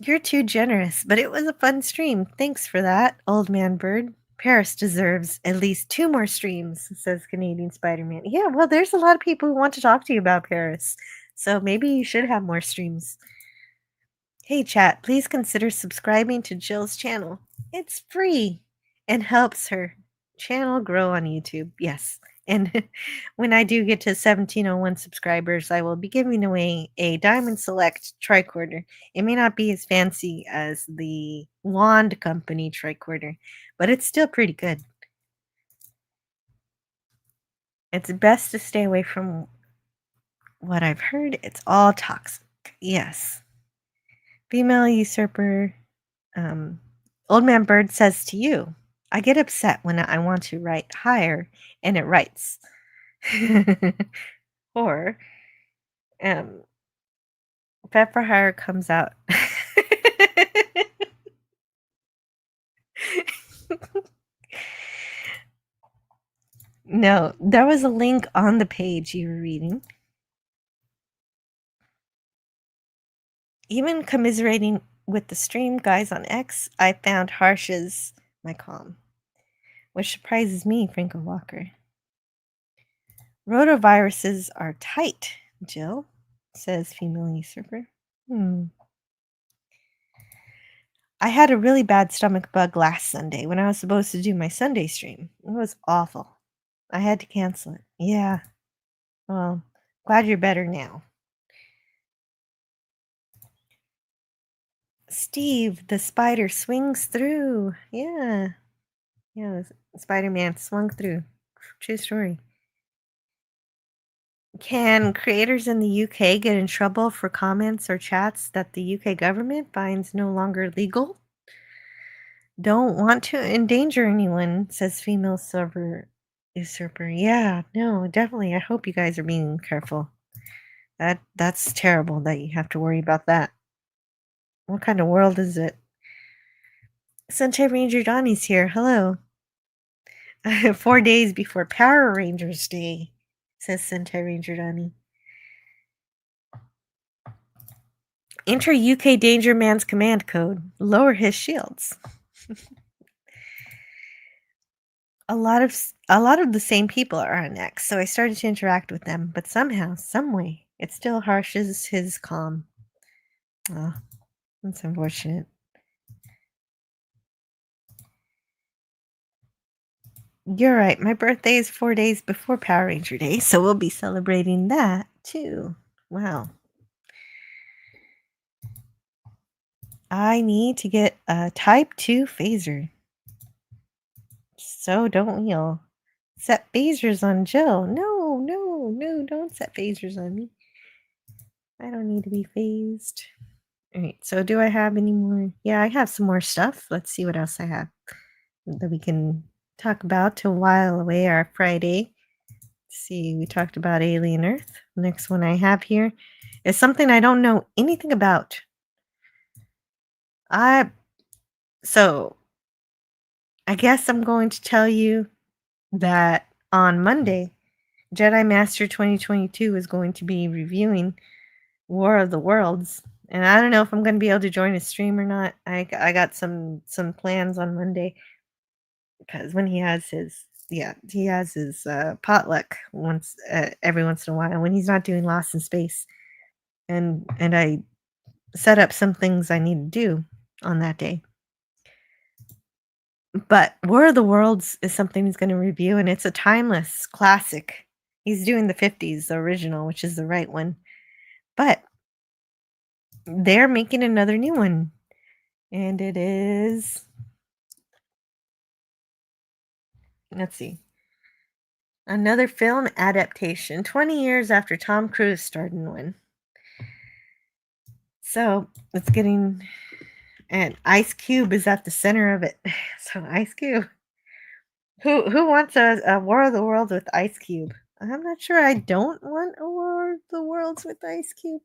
You're too generous, but it was a fun stream. Thanks for that, Old Man Bird. Paris deserves at least 2 more streams, says Canadian Spider-Man. Yeah, well, there's a lot of people who want to talk to you about Paris. So maybe you should have more streams. Hey, chat, please consider subscribing to Jill's channel. It's free and helps her channel grow on YouTube. Yes. And when I do get to 1701 subscribers, I will be giving away a Diamond Select tricorder. It may not be as fancy as the Wand Company tricorder, but it's still pretty good. It's best to stay away from what I've heard. It's all toxic. Yes. Female usurper. Old Man Bird says to you, I get upset when I want to write higher and it writes. Or Fed for Hire comes out. No, there was a link on the page you were reading. Even commiserating with the stream guys on X, I found harsh as my calm, which surprises me, Franco Walker. Rotaviruses are tight, Jill, says female usurper. I had a really bad stomach bug last Sunday when I was supposed to do my Sunday stream. It was awful. I had to cancel it. Yeah. Well, glad you're better now. Steve, the spider swings through. Yeah. Yeah, Spider-Man swung through. True story. Can creators in the UK get in trouble for comments or chats that the UK government finds no longer legal? Don't want to endanger anyone, says female silver usurper. Yeah, no, definitely. I hope you guys are being careful. That's terrible that you have to worry about that. What kind of world is it? Sentai Ranger Donnie's here. Hello. 4 days before Power Rangers Day, says Sentai Ranger Donnie. Enter UK Danger Man's command code. Lower his shields. A lot of the same people are on X, so I started to interact with them, but somehow, some way, it still harshes his calm. Oh, that's unfortunate. You're right. My birthday is 4 days before Power Ranger Day, so we'll be celebrating that too. Wow. I need to get a Type 2 phaser. So don't we all? Set phasers on Jill. No, no, no, don't set phasers on me. I don't need to be phased. Alright, so do I have any more? Yeah, I have some more stuff. Let's see what else I have that we can talk about to while away our Friday. Let's see, we talked about Alien Earth. Next one I have here is something I don't know anything about. So I guess I'm going to tell you that on Monday, Jedi Master 2022 is going to be reviewing War of the Worlds. And I don't know if I'm going to be able to join his stream or not. I got some plans on Monday because when he has his yeah, he has his potluck every once in a while when he's not doing Lost in Space, and I set up some things I need to do on that day. But War of the Worlds is something he's going to review, and it's a timeless classic. He's doing the 50s, the original, which is the right one. But they're making another new one. And it is. Let's see. Another film adaptation 20 years after Tom Cruise starred in one. So it's getting. And Ice Cube is at the center of it. So Ice Cube. Who wants a War of the Worlds with Ice Cube? I'm not sure. I don't want a War of the Worlds with Ice Cube.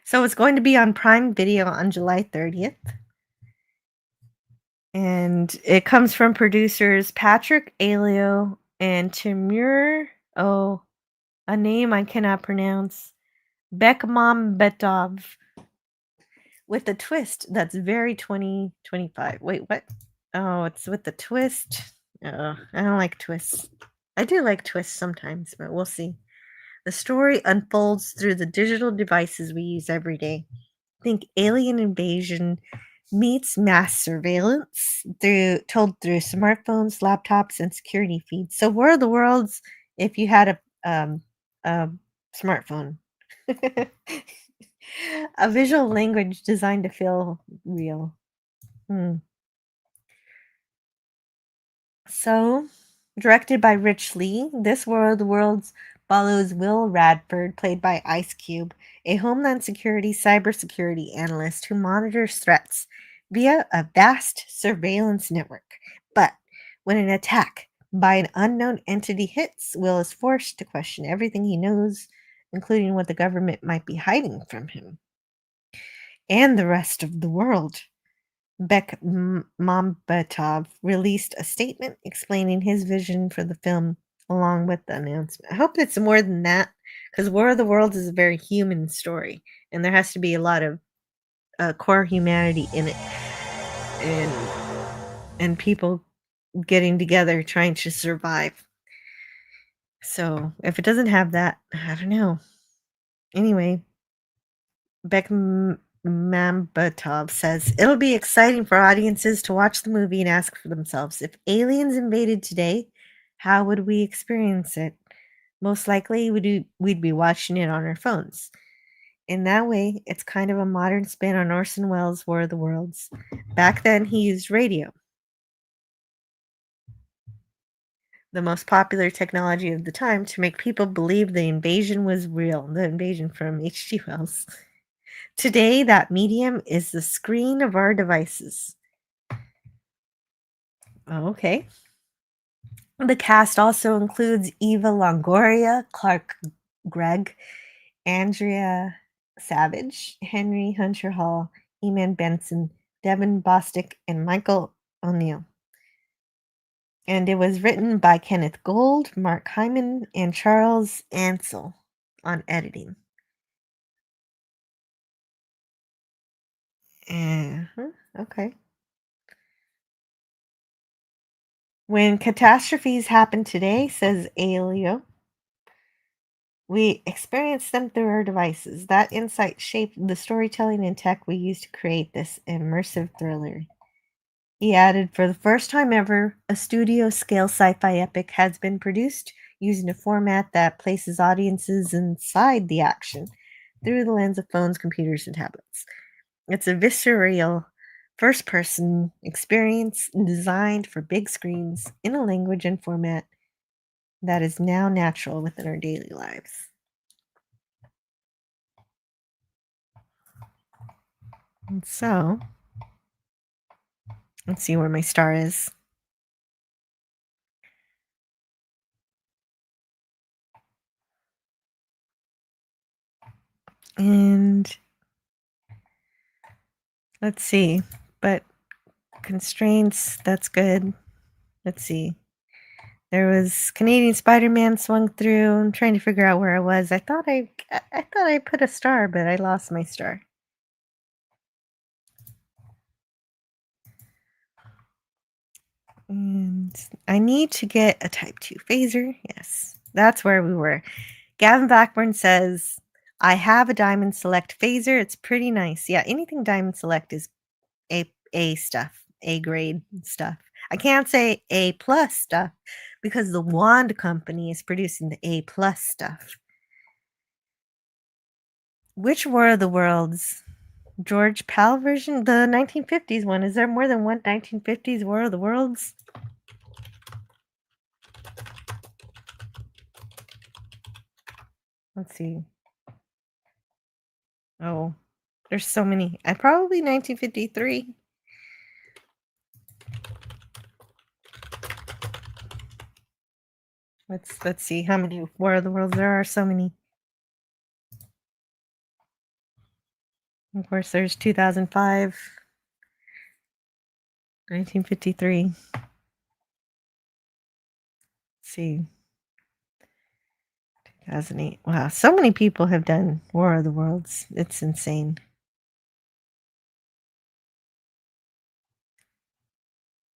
So it's going to be on Prime Video on July 30th. And it comes from producers Patrick Aleo and Timur, a name I cannot pronounce, Bekmambetov, with a twist that's very 2025. Wait, what? Oh, it's with the twist. I don't like twists. I do like twists sometimes, but we'll see. The story unfolds through the digital devices we use every day. Think alien invasion meets mass surveillance told through smartphones, laptops, and security feeds. So War of the Worlds, if you had a smartphone. A visual language designed to feel real. So, directed by Rich Lee, this War of the Worlds follows Will Radford, played by Ice Cube, a Homeland Security cybersecurity analyst who monitors threats via a vast surveillance network. But when an attack by an unknown entity hits, Will is forced to question everything he knows, including what the government might be hiding from him and the rest of the world. Bekmambetov released a statement explaining his vision for the film along with the announcement. I hope it's more than that, because War of the Worlds is a very human story, and there has to be a lot of core humanity in it, and people getting together trying to survive. So if it doesn't have that, I don't know. Anyway, Bekmambetov says it'll be exciting for audiences to watch the movie and ask for themselves, if aliens invaded today, how would we experience it? Most likely we'd be watching it on our phones. In that way, it's kind of a modern spin on Orson Welles' War of the Worlds. Back then, he used radio, the most popular technology of the time, to make people believe the invasion was real, the invasion from H.G. Wells. Today, that medium is the screen of our devices. Okay. The cast also includes Eva Longoria, Clark Gregg, Andrea Savage, Henry Hunter Hall, Eman Benson, Devin Bostick, and Michael O'Neill. And it was written by Kenneth Gold, Mark Hyman, and Charles Ansel on editing. Okay. When catastrophes happen today, says Aleo, we experience them through our devices. That insight shaped the storytelling and tech we use to create this immersive thriller. He added, for the first time ever, a studio-scale sci-fi epic has been produced using a format that places audiences inside the action through the lens of phones, computers, and tablets. It's a visceral, first-person experience designed for big screens in a language and format that is now natural within our daily lives. And so, let's see where my star is. And let's see, but constraints, that's good. Let's see. There was Canadian Spider-Man swung through. I'm trying to figure out where I was. I thought I put a star, but I lost my star. And I need to get a Type 2 phaser. Yes, that's where we were. Gavin Blackburn says, I have a Diamond Select phaser. It's pretty nice. Yeah, anything Diamond Select is A stuff, A grade stuff. I can't say A plus stuff because the Wand Company is producing the A plus stuff. Which War of the Worlds? George Pal version? The 1950s one. Is there more than one 1950s War of the Worlds? Let's see. Oh, there's so many. I probably 1953. Let's see how many War of the Worlds there are. So many. Of course, there's 2005, 1953. Let's see. 2008. Wow, so many people have done War of the Worlds. It's insane.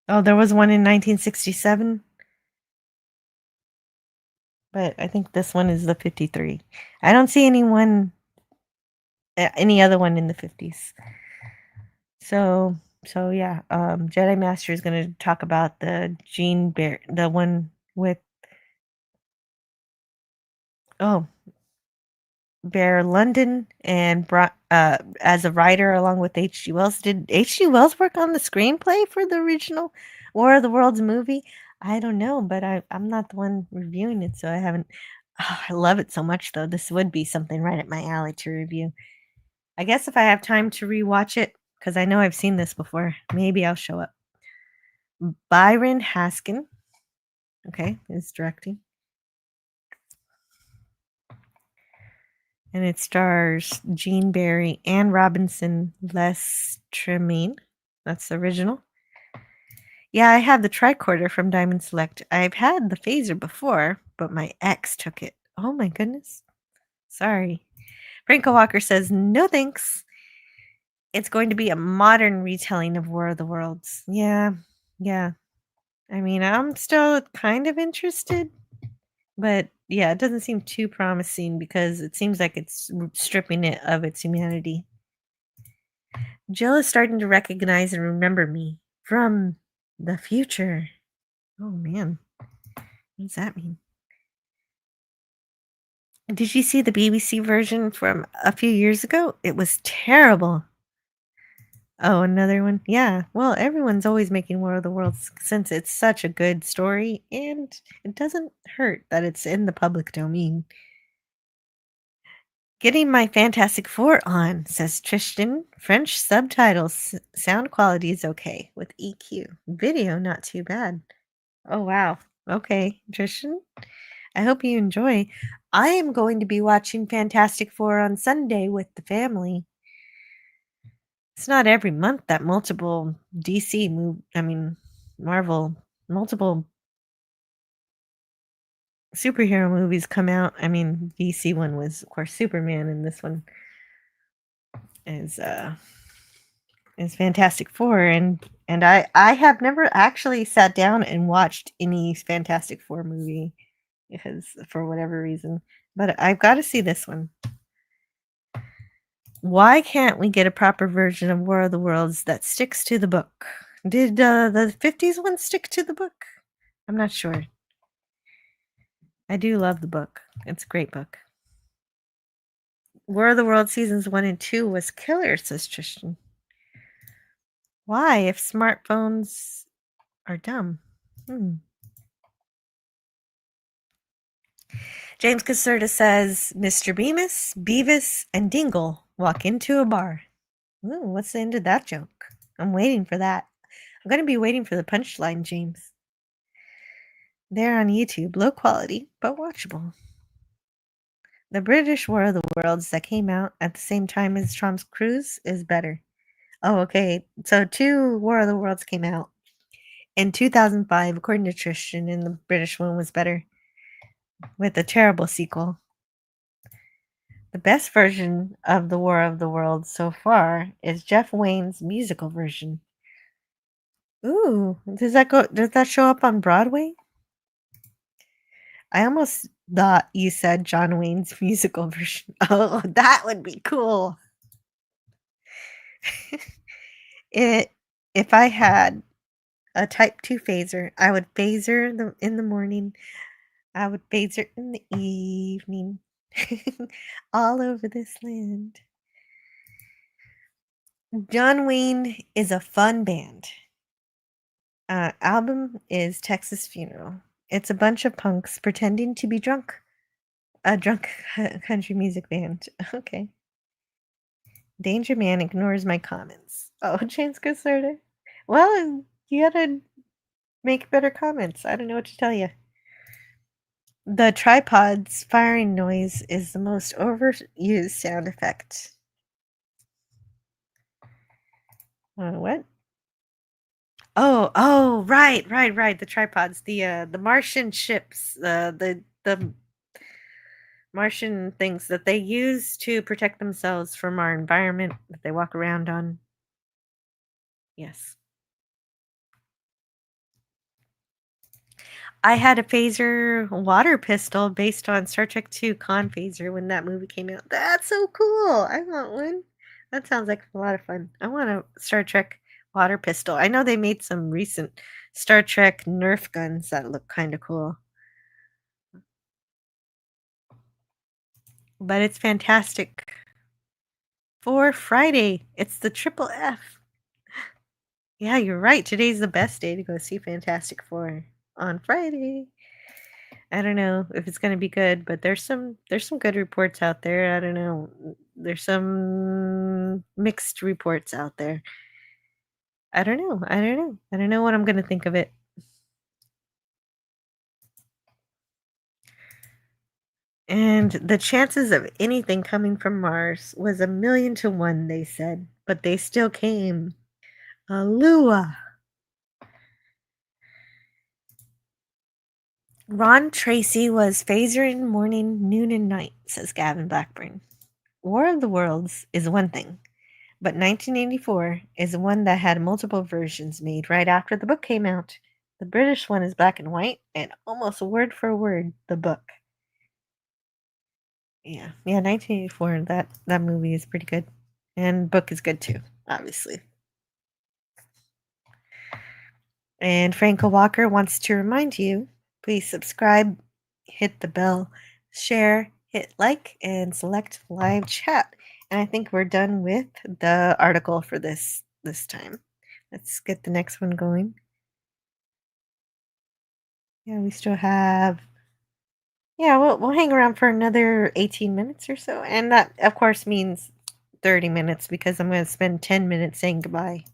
Oh, there was one in 1967. But I think this one is the 53. I don't see any other one in the 50s. So yeah, Jedi Master is going to talk about the Gene Bear, the one with Bear London and as a writer along with H.G. Wells. Did H.G. Wells work on the screenplay for the original War of the Worlds movie? I don't know, but I'm not the one reviewing it, so I haven't. Oh, I love it so much, though. This would be something right up my alley to review. I guess if I have time to rewatch it, because I know I've seen this before, maybe I'll show up. Byron Haskin, okay, is directing. And it stars Gene Barry, Anne Robinson, Les Tremaine. That's the original. Yeah, I have the tricorder from Diamond Select. I've had the phaser before, but my ex took it. Oh my goodness. Sorry. Franco Walker says, no thanks. It's going to be a modern retelling of War of the Worlds. Yeah. I mean, I'm still kind of interested, but yeah, it doesn't seem too promising because it seems like it's stripping it of its humanity. Jill is starting to recognize and remember me from the future. Oh man, what does that mean? Did you see the BBC version from a few years ago? It was terrible. Oh, another one? Yeah. Well, everyone's always making War of the Worlds since it's such a good story, and it doesn't hurt that it's in the public domain. Getting my Fantastic Four on, says Tristan. French subtitles. Sound quality is okay with EQ. Video, not too bad. Oh, wow. Okay, Tristan. I hope you enjoy. I am going to be watching Fantastic Four on Sunday with the family. It's not every month that multiple Marvel, multiple superhero movies come out. I mean, DC one was, of course, Superman, and this one is Fantastic Four, and I have never actually sat down and watched any Fantastic Four movie because for whatever reason, but I've got to see this one. Why can't we get a proper version of War of the Worlds that sticks to the book? Did the 50s one stick to the book? I'm not sure. I do love the book. It's a great book. War of the Worlds seasons 1 and 2 was killer, says Tristan. Why, if smartphones are dumb? James Caserta says Mr. Beavis, and Dingle walk into a bar. Ooh, what's the end of that joke? I'm waiting for that. I'm going to be waiting for the punchline, James. They're on YouTube, low quality, but watchable. The British War of the Worlds that came out at the same time as Tom Cruise is better. Oh, okay. So 2 War of the Worlds came out in 2005, according to Tristan, and the British one was better with a terrible sequel. The best version of the War of the Worlds so far is Jeff Wayne's musical version. Ooh, does that show up on Broadway? I almost thought you said John Wayne's musical version. Oh, that would be cool. It if I had a type 2 phaser, I would phaser in the morning. I would phaser in the evening. All over this land. John Wayne is a fun band. Album is Texas Funeral. It's a bunch of punks pretending to be drunk. A drunk country music band. Okay. Danger Man ignores my comments. Oh, James Caserta. Well, you gotta make better comments. I don't know what to tell you. The tripod's firing noise is the most overused sound effect. What? Oh, right. The tripods, the Martian ships, the Martian things that they use to protect themselves from our environment that they walk around on. Yes. I had a phaser water pistol based on Star Trek II Con Phaser when that movie came out. That's so cool. I want one. That sounds like a lot of fun. I want a Star Trek water pistol. I know they made some recent Star Trek Nerf guns that look kind of cool. But it's fantastic. For Friday, it's the triple F. Yeah, you're right. Today's the best day to go see Fantastic Four on Friday. I don't know if it's gonna be good, but there's some good reports out there. I don't know. There's some mixed reports out there. I don't know. I don't know what I'm gonna think of it. And the chances of anything coming from Mars was 1,000,000 to 1, they said, but they still came. Alua. Ron Tracy was phasering morning, noon, and night, says Gavin Blackburn. War of the Worlds is one thing, but 1984 is one that had multiple versions made right after the book came out. The British one is black and white, and almost word for word the book. Yeah, 1984. That movie is pretty good, and book is good too, obviously. And Franco Walker wants to remind you, please subscribe, hit the bell, share, hit like, and select live chat. And I think we're done with the article for this time. Let's get the next one going. Yeah, we still have. Yeah, we'll hang around for another 18 minutes or so, and that of course means 30 minutes because I'm going to spend 10 minutes saying goodbye.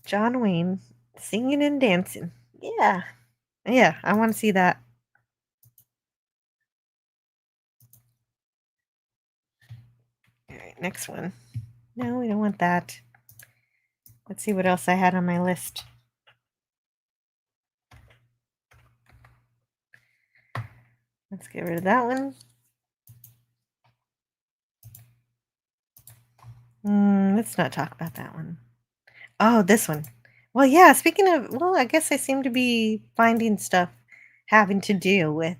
John Wayne singing and dancing. Yeah. Yeah, I want to see that. All right, next one. No, we don't want that. Let's see what else I had on my list. Let's get rid of that one. Let's not talk about that one. Oh, this one. Well, yeah, speaking of, well, I guess I seem to be finding stuff having to do with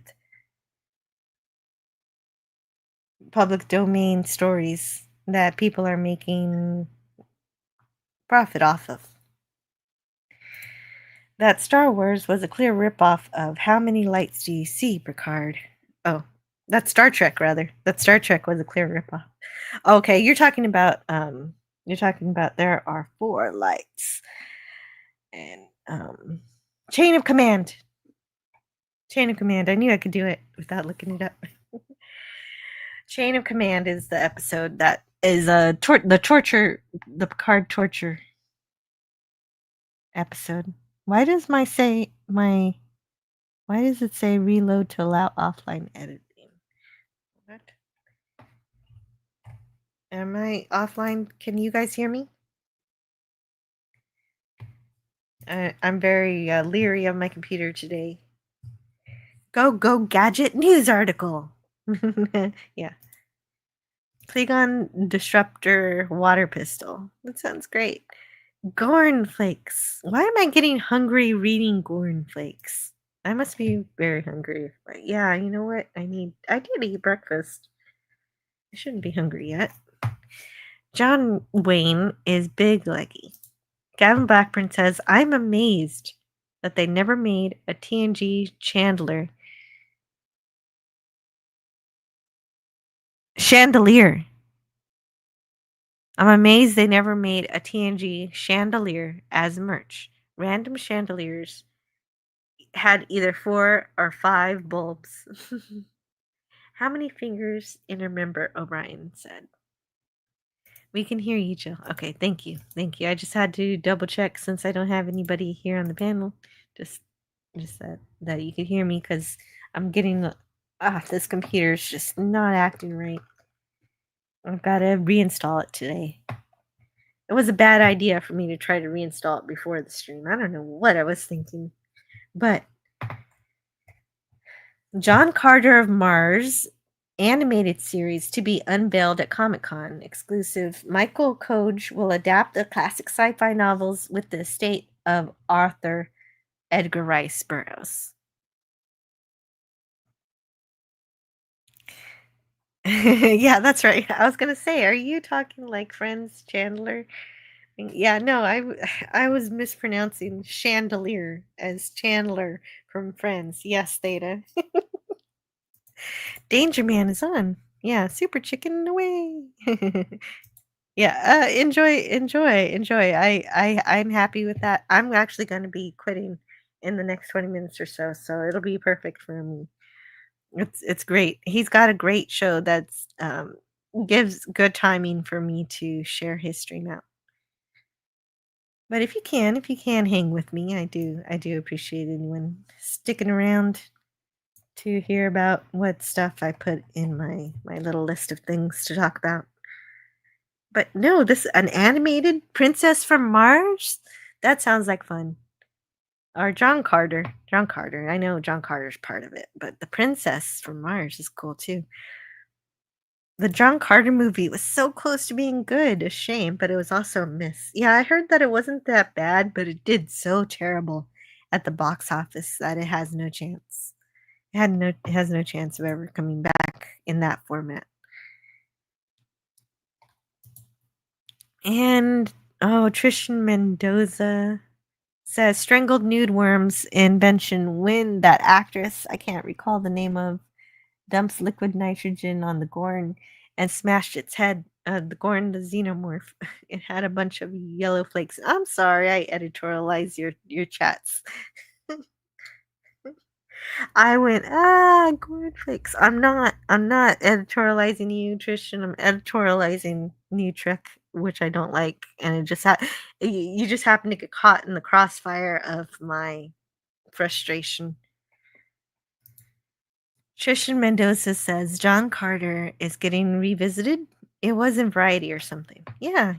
public domain stories that people are making profit off of. That Star Wars was a clear ripoff of How Many Lights Do You See, Picard? Oh, that's Star Trek, rather. That Star Trek was a clear ripoff. Okay, you're talking about there are 4 lights. And Chain of Command. Chain of Command. I knew I could do it without looking it up. Chain of Command is the episode that is the Picard torture episode. Why does it say reload to allow offline editing? What? Am I offline? Can you guys hear me? I'm very leery of my computer today. Go gadget news article. Yeah. Klingon Disruptor Water Pistol. That sounds great. Gorn Flakes. Why am I getting hungry reading Gorn Flakes? I must be very hungry. But yeah, you know what? I did eat breakfast. I shouldn't be hungry yet. John Wayne is big leggy. Gavin Blackburn says, I'm amazed that they never made a TNG Chandelier. I'm amazed they never made a TNG chandelier as merch. Random chandeliers had either 4 or 5 bulbs. How many fingers in a member? O'Brien said. We can hear you, Jill. Okay, thank you. Thank you. I just had to double check since I don't have anybody here on the panel. Just that you could hear me because I'm getting this computer's just not acting right. I've got to reinstall it today. It was a bad idea for me to try to reinstall it before the stream. I don't know what I was thinking. But John Carter of Mars animated series to be unveiled at Comic-Con. Exclusive. Michael Koge will adapt the classic sci-fi novels with the estate of author Edgar Rice Burroughs. Yeah, that's right. I was going to say, are you talking like Friends Chandler? Yeah, no, I was mispronouncing chandelier as Chandler from Friends. Yes, Theta. Danger Man is on. Yeah, Super Chicken away. Yeah, enjoy. I'm happy with that. I'm actually going to be quitting in the next 20 minutes or so, so it'll be perfect for me. It's great. He's got a great show that's gives good timing for me to share his stream out. But if you can hang with me, I do appreciate anyone sticking around to hear about what stuff I put in my little list of things to talk about. But no, this an animated Princess from Mars? That sounds like fun. Or John Carter. I know John Carter's part of it, but the Princess from Mars is cool too. The John Carter movie was so close to being good. A shame, but it was also a miss. Yeah, I heard that it wasn't that bad, but it did so terrible at the box office that it has no chance. It has no chance of ever coming back in that format. And Trishan Mendoza says strangled nude worms invention when that actress, I can't recall the name of, dumps liquid nitrogen on the Gorn and smashed its head. The Gorn, the xenomorph, it had a bunch of yellow flakes. I'm sorry, I editorialize your chats. I went, Gorn flakes. I'm not editorializing you, Tristan. I'm editorializing New Trek, which I don't like, and it just you just happen to get caught in the crossfire of my frustration. Trishan Mendoza says John Carter is getting revisited. It was in Variety or something. Yeah.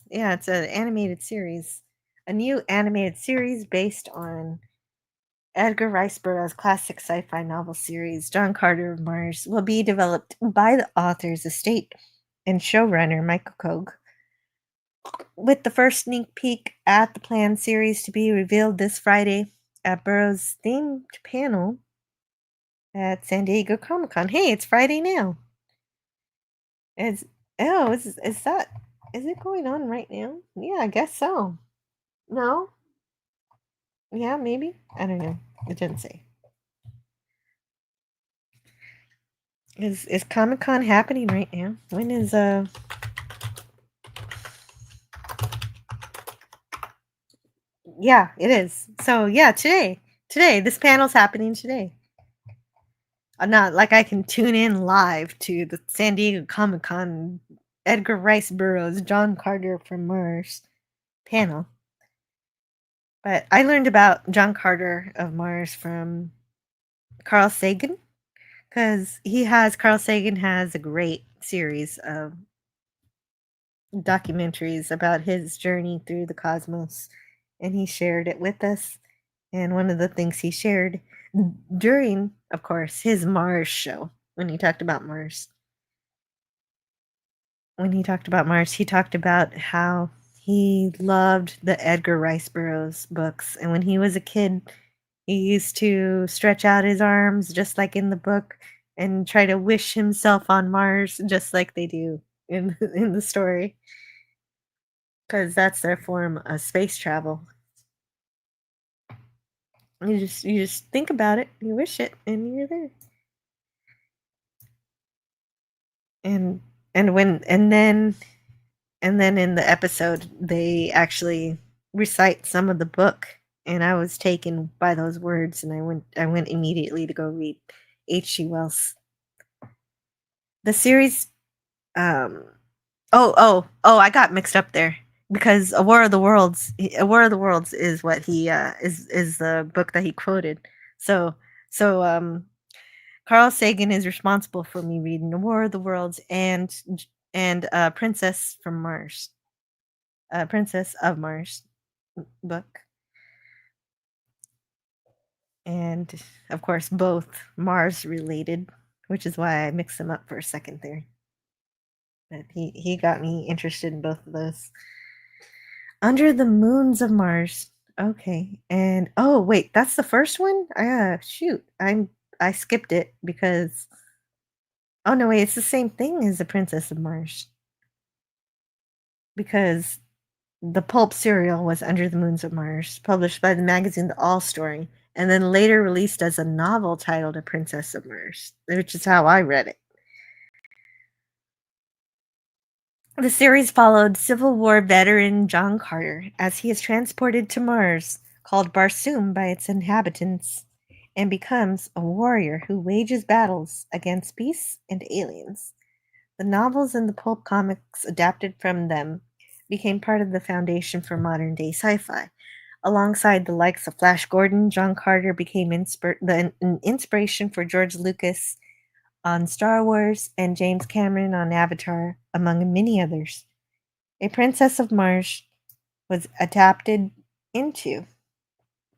It's an animated series, a new animated series based on Edgar Rice Burroughs' classic sci-fi novel series. John Carter of Mars will be developed by the author's estate and showrunner Michael Koge, with the first sneak peek at the planned series to be revealed this Friday at Burroughs' themed panel at San Diego Comic-Con. Hey, it's Friday now. Is it going on right now? Yeah, I guess so. No? Yeah, maybe. I don't know. It didn't say. Is Comic-Con happening right now? When is Yeah, it is. So yeah, today. This panel's happening today. Not like I can tune in live to the San Diego Comic Con Edgar Rice Burroughs, John Carter from Mars panel. But I learned about John Carter of Mars from Carl Sagan, because Carl Sagan has a great series of documentaries about his journey through the cosmos, and he shared it with us. And one of the things he shared during, of course, his Mars show, when he talked about Mars, when he talked about Mars, he talked about how he loved the Edgar Rice Burroughs books, and when he was a kid, he used to stretch out his arms just like in the book and try to wish himself on Mars just like they do in in the story. Because that's their form of space travel. You just think about it, you wish it, and you're there. And and when and then in the episode they actually recite some of the book, and I was taken by those words, and I went immediately to go read H.G. Wells. The series I got mixed up there because A War of the Worlds is what he is the book that he quoted. So so Carl Sagan is responsible for me reading A War of the Worlds and Princess from Mars. Princess of Mars book. And of course both Mars related, which is why I mixed them up for a second there. But he got me interested in both of those. Under the Moons of Mars. Okay. And oh wait, that's the first one? Shoot. I skipped it because oh no, wait, it's the same thing as the Princess of Mars. Because the pulp serial was Under the Moons of Mars, published by the magazine The All Story, and then later released as a novel titled A Princess of Mars, which is how I read it. The series followed Civil War veteran John Carter as he is transported to Mars, called Barsoom by its inhabitants, and becomes a warrior who wages battles against beasts and aliens. The novels and the pulp comics adapted from them became part of the foundation for modern-day sci-fi. Alongside the likes of Flash Gordon, John Carter became an inspiration for George Lucas on Star Wars and James Cameron on Avatar, among many others. A Princess of Mars was adapted into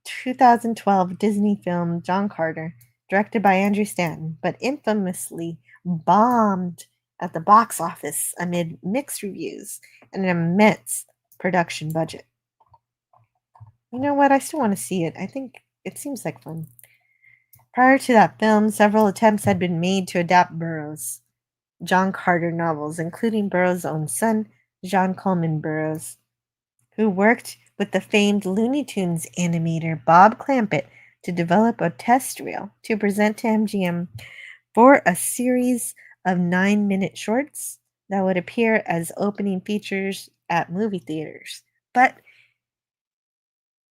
2012 Disney film John Carter, directed by Andrew Stanton, but infamously bombed at the box office amid mixed reviews and an immense production budget. You know what? I still want to see it. I think it seems like fun. Prior to that film, several attempts had been made to adapt Burroughs' John Carter novels, including Burroughs' own son, John Coleman Burroughs, who worked with the famed Looney Tunes animator Bob Clampett to develop a test reel to present to MGM for a series of 9-minute shorts that would appear as opening features at movie theaters. But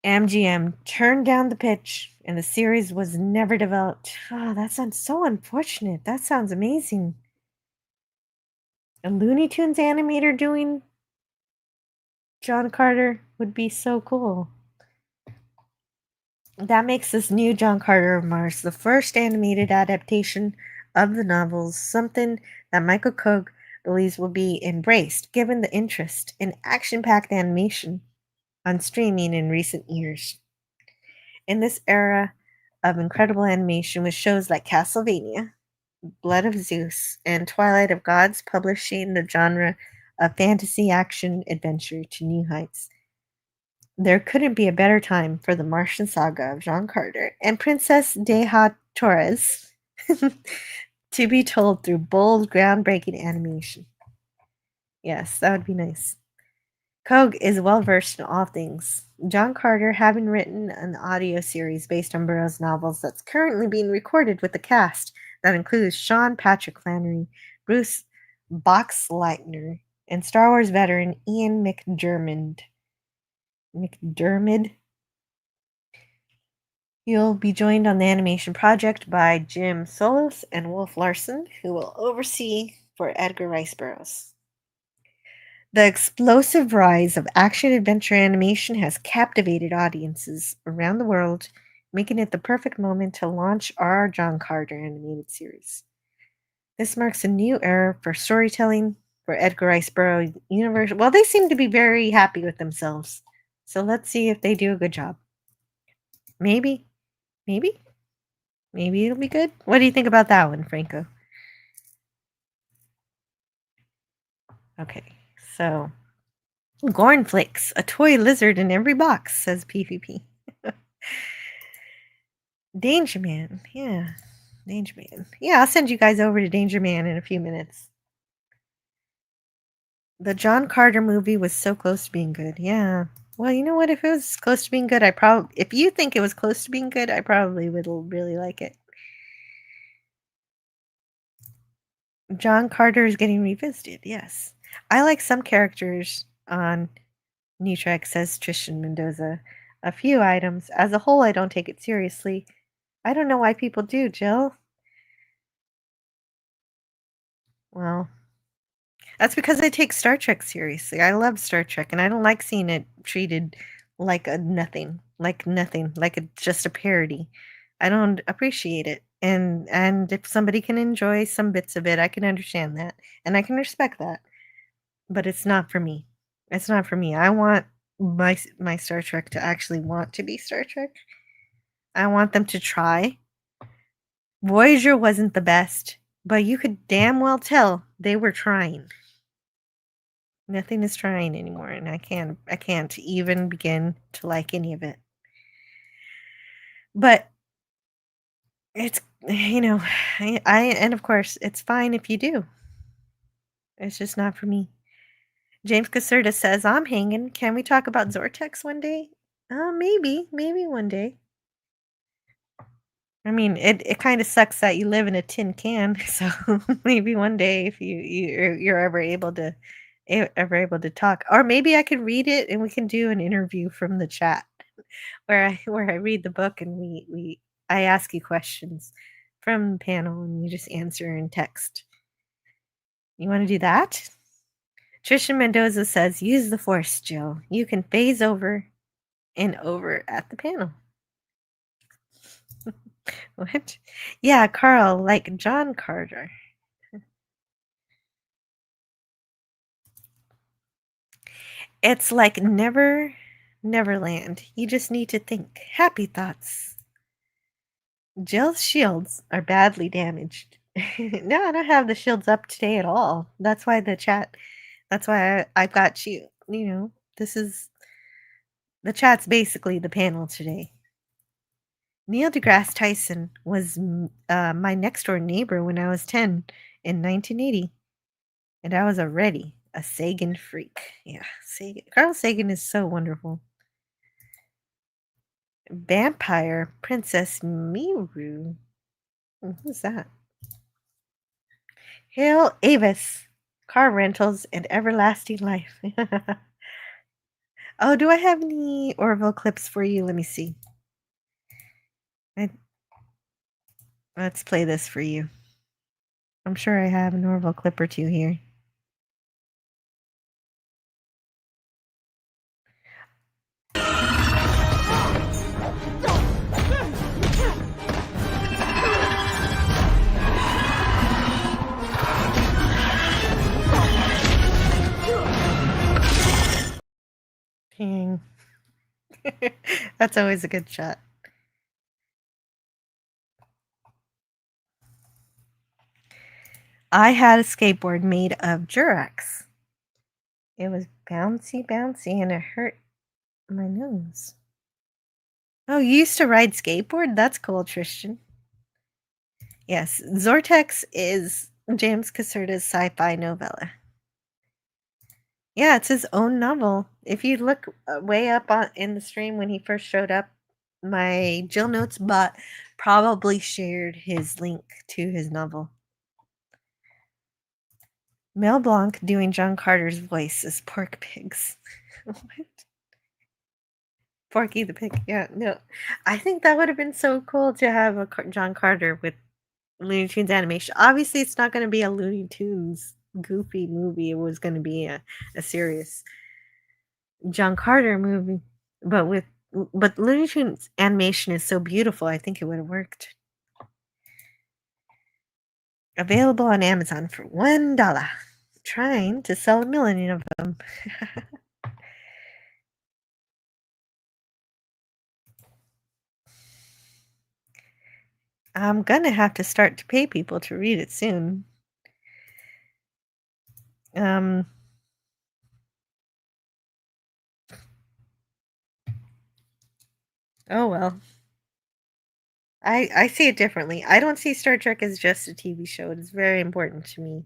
MGM turned down the pitch, and the series was never developed. Oh, that sounds so unfortunate. That sounds amazing. A Looney Tunes animator doing John Carter would be so cool. That makes this new John Carter of Mars the first animated adaptation of the novels, something that Michael Koch believes will be embraced given the interest in action-packed animation on streaming in recent years. In this era of incredible animation with shows like Castlevania, Blood of Zeus, and Twilight of Gods publishing the genre of fantasy action adventure to new heights, there couldn't be a better time for the Martian saga of John Carter and Princess Deja Torres to be told through bold, groundbreaking animation. Yes, that would be nice. Koch is well versed in all things. John Carter having written an audio series based on Burroughs' novels that's currently being recorded with a cast that includes Sean Patrick Flannery, Bruce Boxleitner, and Star Wars veteran Ian McDiarmid. He'll be joined on the animation project by Jim Solis and Wolf Larson, who will oversee for Edgar Rice Burroughs. The explosive rise of action-adventure animation has captivated audiences around the world, making it the perfect moment to launch our John Carter animated series. This marks a new era for storytelling for Edgar Rice Burroughs universe. Well, they seem to be very happy with themselves, so let's see if they do a good job. Maybe it'll be good. What do you think about that one, Franco? Okay, so Gornflakes, a toy lizard in every box, says PvP. Danger Man, yeah. Danger Man. Yeah, I'll send you guys over to Danger Man in a few minutes. The John Carter movie was so close to being good. Yeah. Well, you know what? If it was close to being good, if you think it was close to being good, I probably would really like it. John Carter is getting revisited. Yes. I like some characters on New Trek, says Tristan Mendoza. A few items. As a whole, I don't take it seriously. I don't know why people do, Jill. Well, that's because I take Star Trek seriously. I love Star Trek, and I don't like seeing it treated like a nothing, like just a parody. I don't appreciate it. And if somebody can enjoy some bits of it, I can understand that, and I can respect that. But it's not for me. It's not for me. I want my Star Trek to actually want to be Star Trek. I want them to try. Voyager wasn't the best, but you could damn well tell they were trying. Nothing is trying anymore, and I can't even begin to like any of it. But it's and of course it's fine if you do. It's just not for me. James Caserta says, I'm hanging. Can we talk about Zortex one day? Maybe one day. I mean, it kind of sucks that you live in a tin can. So maybe one day, if you're ever able to talk, or maybe I could read it and we can do an interview from the chat where I read the book and I ask you questions from the panel and you just answer in text. You want to do that? Trisha Mendoza says, use the force, Jill. You can phase over and over at the panel. What? Yeah, Carl, like John Carter. It's like Neverland. You just need to think. Happy thoughts. Jill's shields are badly damaged. No, I don't have the shields up today at all. That's why I've got you. The chat's basically the panel today. Neil deGrasse Tyson was my next door neighbor when I was 10 in 1980. And I was already a Sagan freak. Yeah, Sagan. Carl Sagan is so wonderful. Vampire Princess Miru. Who's that? Hail Avis. Car rentals and everlasting life. Oh, do I have any Orville clips for you? Let me see. Let's play this for you. I'm sure I have an Orville clip or two here. Dang. That's always a good shot. I had a skateboard made of Durex. It was bouncy, and it hurt my nose. Oh, you used to ride skateboard? That's cool, Tristan. Yes, Zortex is James Caserta's sci-fi novella. Yeah, it's his own novel. If you look way up in the stream when he first showed up, my Jill Notes bot probably shared his link to his novel. Mel Blanc doing John Carter's voice as Pork Pigs. What? Porky the Pig. Yeah, no. I think that would have been so cool to have a John Carter with Looney Tunes animation. Obviously, it's not going to be a Looney Tunes goofy movie. It was going to be a serious John Carter movie. But Looney Tunes animation is so beautiful. I think it would have worked. Available on Amazon for $1. Trying to sell 1 million of them. I'm gonna have to start to pay people to read it soon. Oh well. I see it differently. I don't see Star Trek as just a TV show. It is very important to me.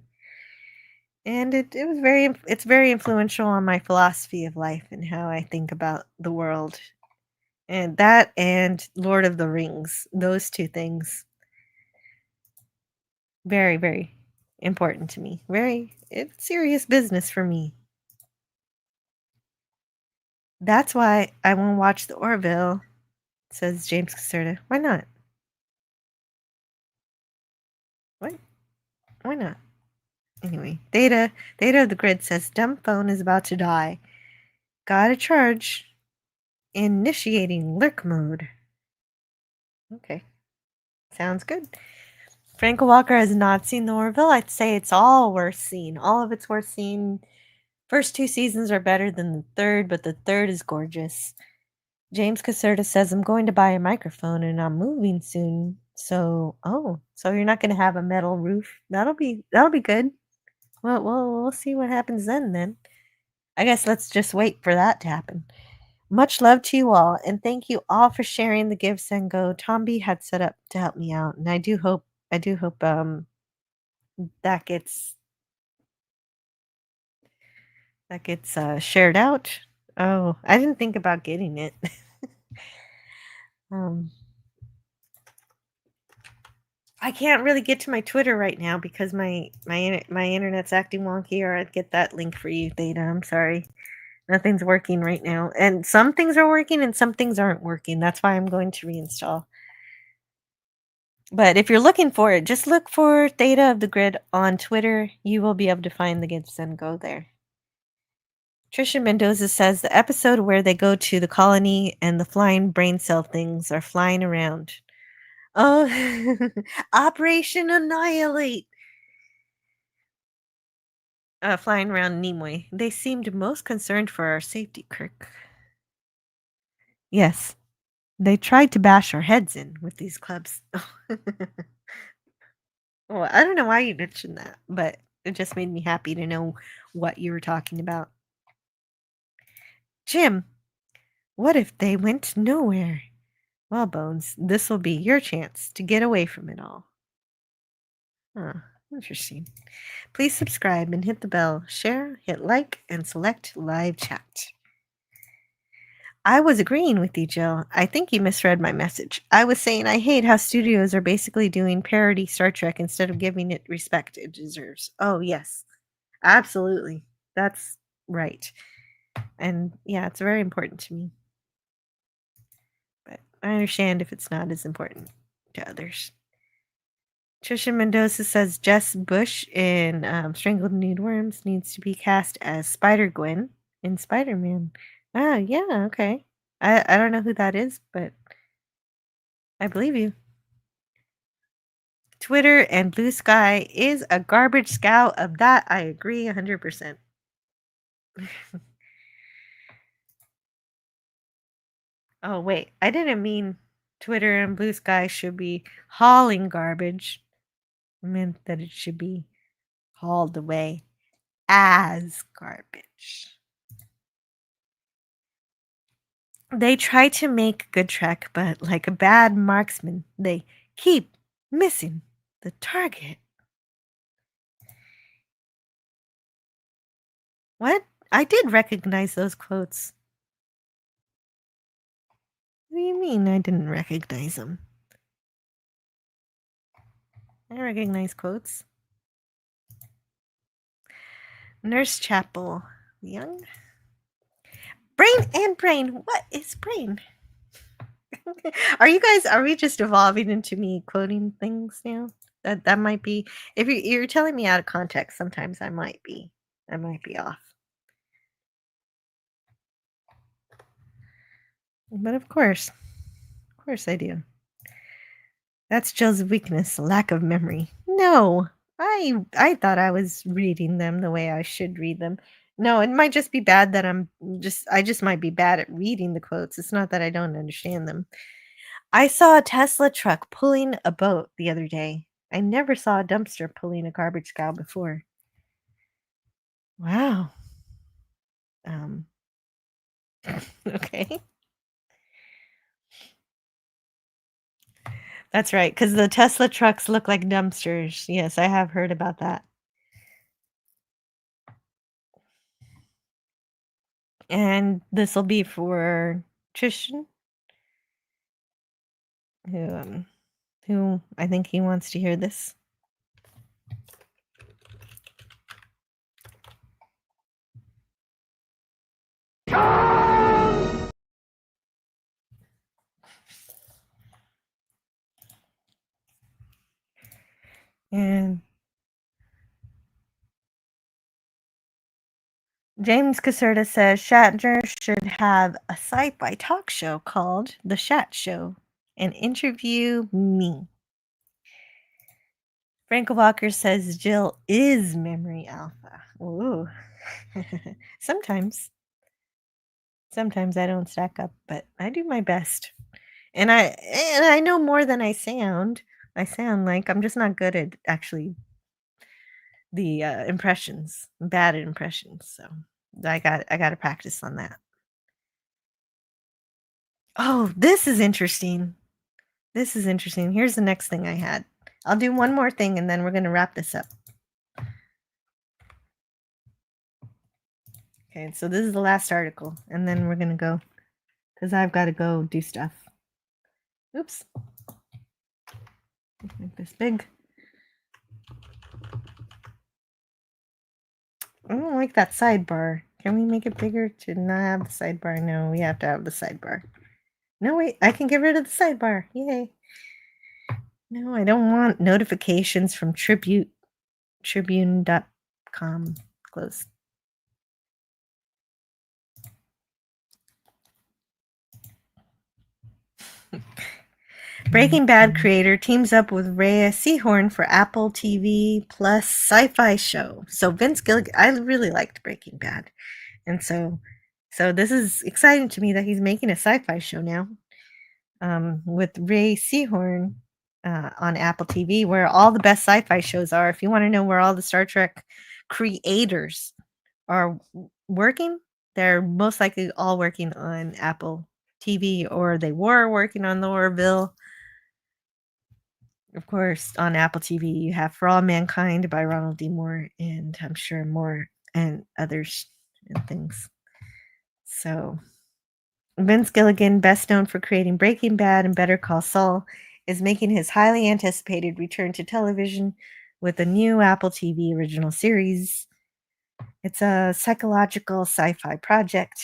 And it was it's very influential on my philosophy of life and how I think about the world. And that and Lord of the Rings, those two things, very, very important to me. It's serious business for me. That's why I won't watch the Orville, says James Caserta. Why not? What? Why not? Anyway, Data of the Grid says dumb phone is about to die. Gotta charge. Initiating lurk mode. Okay. Sounds good. Frank Walker has not seen the Orville. I'd say it's all worth seeing. All of it's worth seeing. First two seasons are better than the third, but the third is gorgeous. James Caserta says, I'm going to buy a microphone and I'm moving soon. So you're not going to have a metal roof. That'll be good. Well, we'll see what happens then. I guess let's just wait for that to happen. Much love to you all, and thank you all for sharing the Give Send Go Tomby had set up to help me out, and I do hope that gets shared out. Oh, I didn't think about getting it. I can't really get to my Twitter right now because my internet's acting wonky, or I'd get that link for you, Theta. I'm sorry. Nothing's working right now. And some things are working and some things aren't working. That's why I'm going to reinstall. But if you're looking for it, just look for Theta of the Grid on Twitter. You will be able to find the Give Send Go there. Trisha Mendoza says the episode where they go to the colony and the flying brain cell things are flying around. Oh, Operation Annihilate! Flying around Nimoy. They seemed most concerned for our safety, Kirk. Yes, they tried to bash our heads in with these clubs. Well, I don't know why you mentioned that, but it just made me happy to know what you were talking about. Jim, what if they went nowhere? Well, Bones, this will be your chance to get away from it all. Huh, interesting. Please subscribe and hit the bell, share, hit like, and select live chat. I was agreeing with you, Jill. I think you misread my message. I was saying I hate how studios are basically doing parody Star Trek instead of giving it respect it deserves. Oh, yes. Absolutely. That's right. And yeah, it's very important to me. But I understand if it's not as important to others. Trisha Mendoza says Jess Bush in Strangled Nude-Worms needs to be cast as Spider-Gwen in Spider-Man. Oh, yeah, okay. I don't know who that is, but I believe you. Twitter and Blue Sky is a garbage scout. Of that, I agree 100%. Oh, wait. I didn't mean Twitter and Blue Sky should be hauling garbage. I meant that it should be hauled away as garbage. They try to make good Trek, but like a bad marksman, they keep missing the target. What? I did recognize those quotes. What do you mean I didn't recognize them? I recognize quotes. Nurse Chapel. Young? Brain and brain. What is brain? Are we just evolving into me quoting things now? That might be, if you're telling me out of context, sometimes I might be off. But of course I do. That's Jill's weakness, lack of memory. No, I thought I was reading them the way I should read them. No, it might just be bad that I just might be bad at reading the quotes. It's not that I don't understand them. I saw a Tesla truck pulling a boat the other day. I never saw a dumpster pulling a garbage cow before. Wow. Okay. That's right, because the Tesla trucks look like dumpsters. Yes, I have heard about that. And this will be for Tristan, who I think he wants to hear this. And James Caserta says Shatner should have a sci-fi talk show called The Shat Show and interview me. Frank Walker says Jill is memory alpha. Ooh. Sometimes I don't stack up, but I do my best. And I know more than I sound. I sound like I'm just not good at actually the impressions, bad at impressions. So I got to practice on that. Oh, this is interesting. This is interesting. Here's the next thing I had. I'll do one more thing and then we're going to wrap this up. Okay, so this is the last article and then we're going to go because I've got to go do stuff. Oops. Make this big. I don't like that sidebar. Can we make it bigger to not have the sidebar? No, we have to have the sidebar. No, wait, I can get rid of the sidebar. Yay. No, I don't want notifications from Tribune.com. Close. Breaking Bad creator teams up with Rhea Seehorn for Apple TV Plus sci-fi show. So Vince Gilligan, I really liked Breaking Bad. And so this is exciting to me that he's making a sci-fi show now with Rhea Seehorn on Apple TV, where all the best sci-fi shows are. If you want to know where all the Star Trek creators are working, they're most likely all working on Apple TV, or they were working on the Orville. Of course, on Apple TV, you have For All Mankind by Ronald D. Moore, and I'm sure more and others and things. So, Vince Gilligan, best known for creating Breaking Bad and Better Call Saul, is making his highly anticipated return to television with a new Apple TV original series. It's a psychological sci-fi project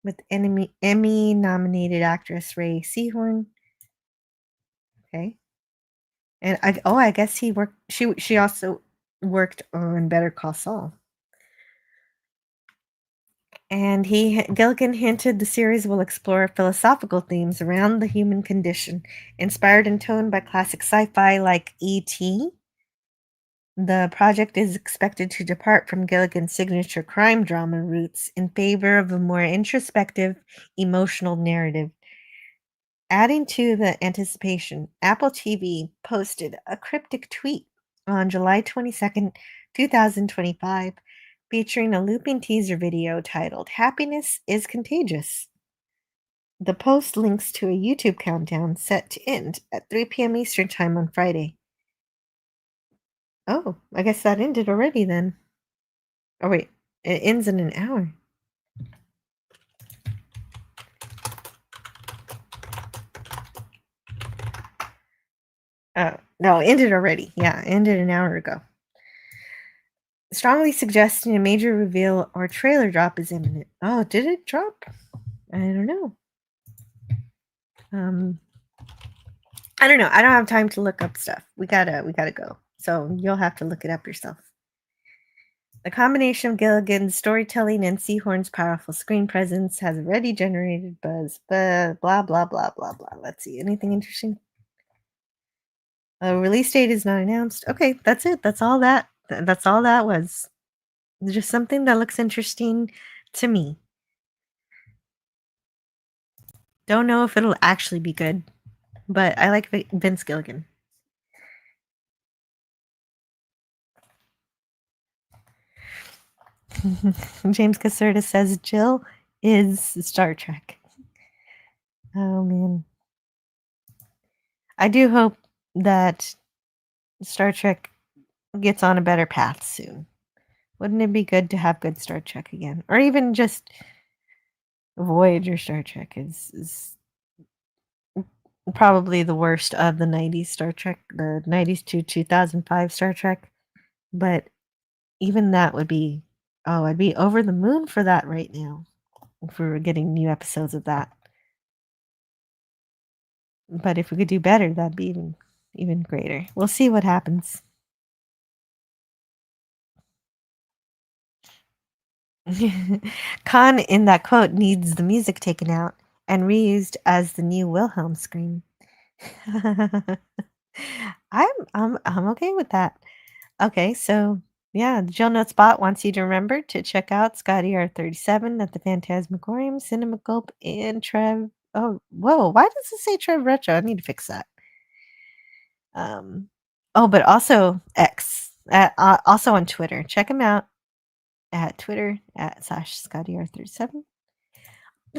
with Emmy-nominated actress Rhea Seehorn. Okay. And I guess he worked. She also worked on Better Call Saul. And Gilligan hinted the series will explore philosophical themes around the human condition, inspired and toned by classic sci-fi like E.T. The project is expected to depart from Gilligan's signature crime drama roots in favor of a more introspective, emotional narrative. Adding to the anticipation, Apple TV posted a cryptic tweet on July 22nd, 2025, featuring a looping teaser video titled "Happiness is Contagious." The post links to a YouTube countdown set to end at 3 p.m. Eastern Time on Friday. Oh, I guess that ended already then. Oh, wait, it ends in an hour. No, ended already. Yeah, ended an hour ago. Strongly suggesting a major reveal or trailer drop is imminent. Oh, did it drop? I don't know. I don't know. I don't have time to look up stuff. We gotta go. So you'll have to look it up yourself. The combination of Gilligan's storytelling and Seahorn's powerful screen presence has already generated buzz. Blah blah blah blah blah. Let's see. Anything interesting? A release date is not announced. Okay, that's it. That's all that was. Just something that looks interesting to me. Don't know if it'll actually be good, but I like Vince Gilligan. James Caserta says Jill is Star Trek. Oh man. I do hope that Star Trek gets on a better path soon. Wouldn't it be good to have good Star Trek again? Or even just Voyager Star Trek is probably the worst of the 90s Star Trek, the 90s to 2005 Star Trek. But even that would be, oh, I'd be over the moon for that right now if we were getting new episodes of that. But if we could do better, that'd be even greater. We'll see what happens. Khan in that quote needs the music taken out and reused as the new Wilhelm scream. I'm okay with that. Okay, so yeah, the Jill Note Spot wants you to remember to check out Scotty R37 at the Phantasmagorium, Cinema Gulp, and Trev. Oh, whoa! Why does it say Trev Retro? I need to fix that. Oh, but also X, also on Twitter. Check him out at Twitter at /Scotty R37.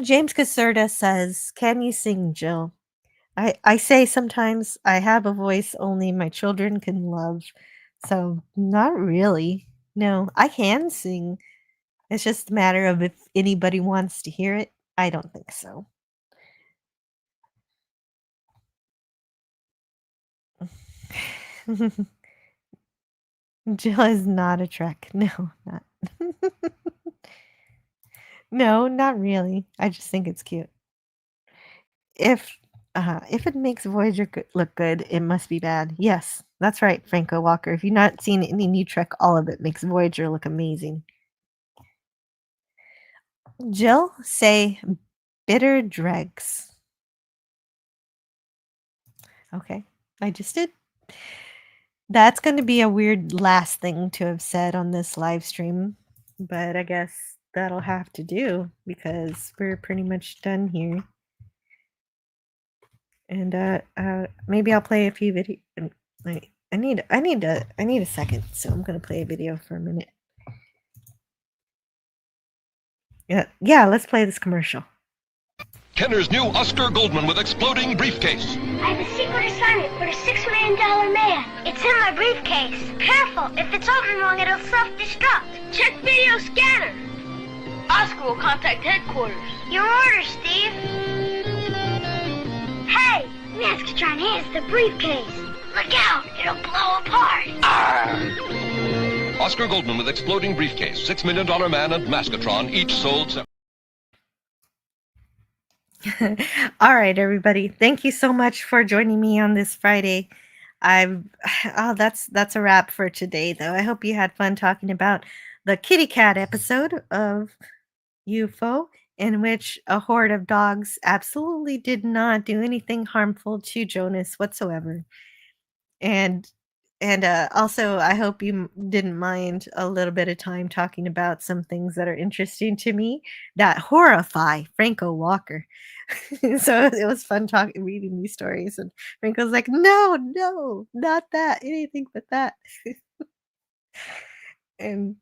James Caserta says, "Can you sing, Jill?" I say sometimes I have a voice only my children can love. So, not really. No, I can sing. It's just a matter of if anybody wants to hear it. I don't think so. Jill is not a Trek. No, not. No, not really. I just think it's cute. If it makes Voyager look good, it must be bad. Yes, that's right, Franco Walker. If you've not seen any new Trek, all of it makes Voyager look amazing. Jill, say bitter dregs. Okay, I just did. That's going to be a weird last thing to have said on this live stream, but I guess that'll have to do because we're pretty much done here. And maybe I'll play a few videos. I need a second, so I'm gonna play a video for a minute. Yeah, let's play this commercial. Kenner's new Oscar Goldman with exploding briefcase. I have a secret assignment for the $6 million man. It's in my briefcase. Careful, if it's open wrong, it'll self-destruct. Check video scanner. Oscar will contact headquarters. Your order, Steve. Hey, Maskatron has the briefcase. Look out, it'll blow apart. Arr! Oscar Goldman with exploding briefcase, $6 million man and Maskatron, each sold separately. All right, everybody. Thank you so much for joining me on this Friday. That's a wrap for today, though. I hope you had fun talking about the kitty cat episode of UFO, in which a horde of dogs absolutely did not do anything harmful to Jonas whatsoever. And also, I hope you didn't mind a little bit of time talking about some things that are interesting to me that horrify Franco Walker. So it was fun reading these stories, and Franco's like, no, not that, anything but that. and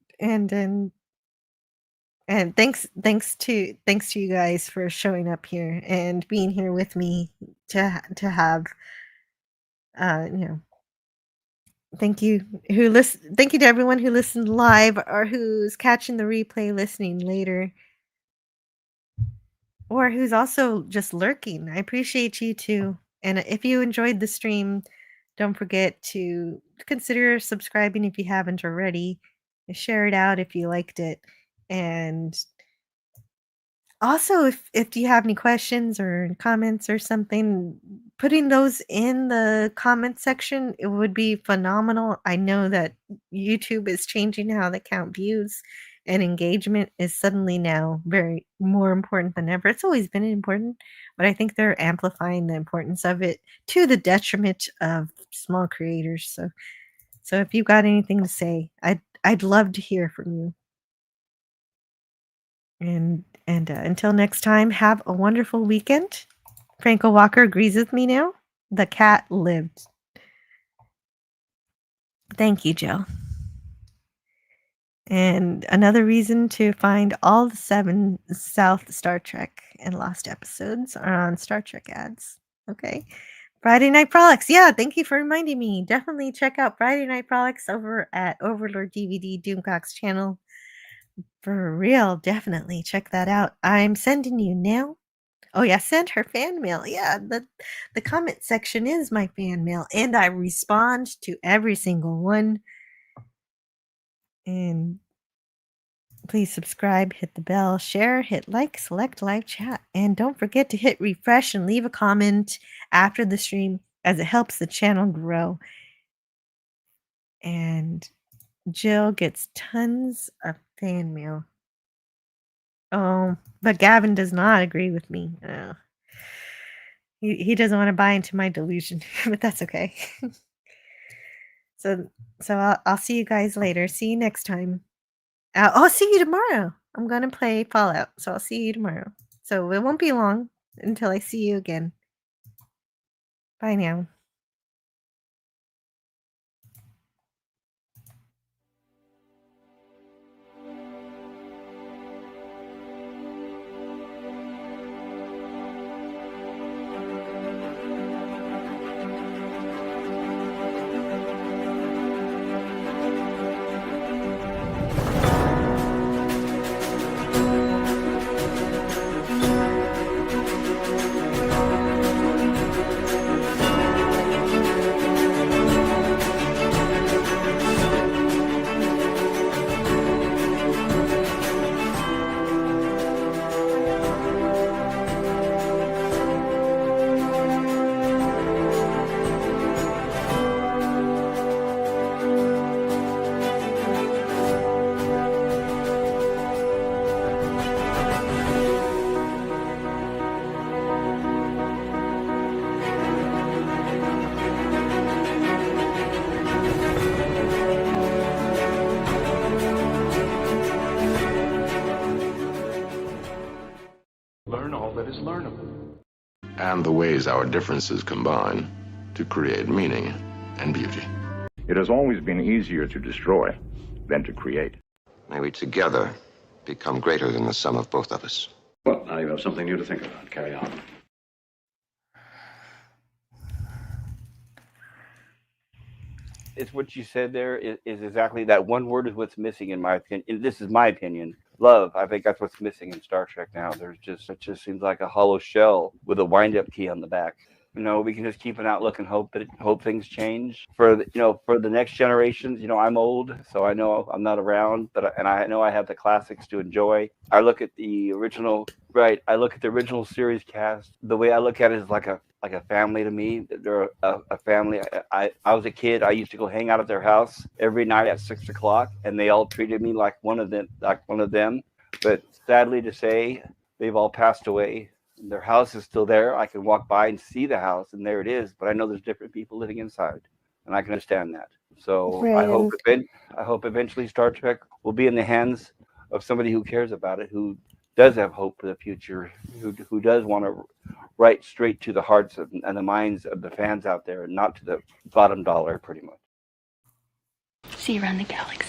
thanks to you guys for showing up here and being here with me to have thank you to everyone who listened live or who's catching the replay listening later, or who's also just lurking. I appreciate you too. And if you enjoyed the stream, don't forget to consider subscribing if you haven't already. Share it out if you liked it. And also, if you have any questions or comments or something, putting those in the comment section, it would be phenomenal. I know that YouTube is changing how they count views, and engagement is suddenly now very more important than ever. It's always been important, but I think they're amplifying the importance of it to the detriment of small creators. So if you've got anything to say, I'd love to hear from you. And until next time, have a wonderful weekend. Franco Walker agrees with me now. The cat lived. Thank you, Jill. And another reason to find all the 7 South Star Trek and Lost episodes are on Star Trek ads. Okay. Friday Night Frolics. Yeah, thank you for reminding me. Definitely check out Friday Night Frolics over at Overlord DVD Doomcock's channel. For real, definitely check that out. I'm sending you now. Oh yeah, send her fan mail. Yeah, the comment section is my fan mail, and I respond to every single one. And please subscribe, hit the bell, share, hit like, select live chat, and don't forget to hit refresh and leave a comment after the stream, as it helps the channel grow. And Jill gets tons of fan mail. Oh, but Gavin does not agree with me. Oh. He doesn't want to buy into my delusion, but that's okay. So I'll see you guys later. See you next time. I'll see you tomorrow. I'm gonna play Fallout, so I'll see you tomorrow. So it won't be long until I see you again. Bye now. Learn all that is learnable. And the ways our differences combine to create meaning and beauty. It has always been easier to destroy than to create. May we together become greater than the sum of both of us. Well, now you have something new to think about. Carry on. It's what you said there is exactly that one word is what's missing in my opinion. This is my opinion. Love. I think that's what's missing in Star Trek now. It just seems like a hollow shell with a wind-up key on the back. You know, we can just keep an outlook and hope things change for the next generations. You know, I'm old, so I know I'm not around, and I know I have the classics to enjoy. I look at the original, right? I look at the original series cast. The way I look at it is like a family to me. They're a family. I was a kid. I used to go hang out at their house every night at 6 o'clock, and they all treated me like one of them. But sadly to say, they've all passed away. Their house is still there. I can walk by and see the house, and there it is. But I know there's different people living inside, and I can understand that. So I hope eventually Star Trek will be in the hands of somebody who cares about it, who does have hope for the future, who does want to write straight to the hearts and the minds of the fans out there, and not to the bottom dollar, pretty much. See you around the galaxy.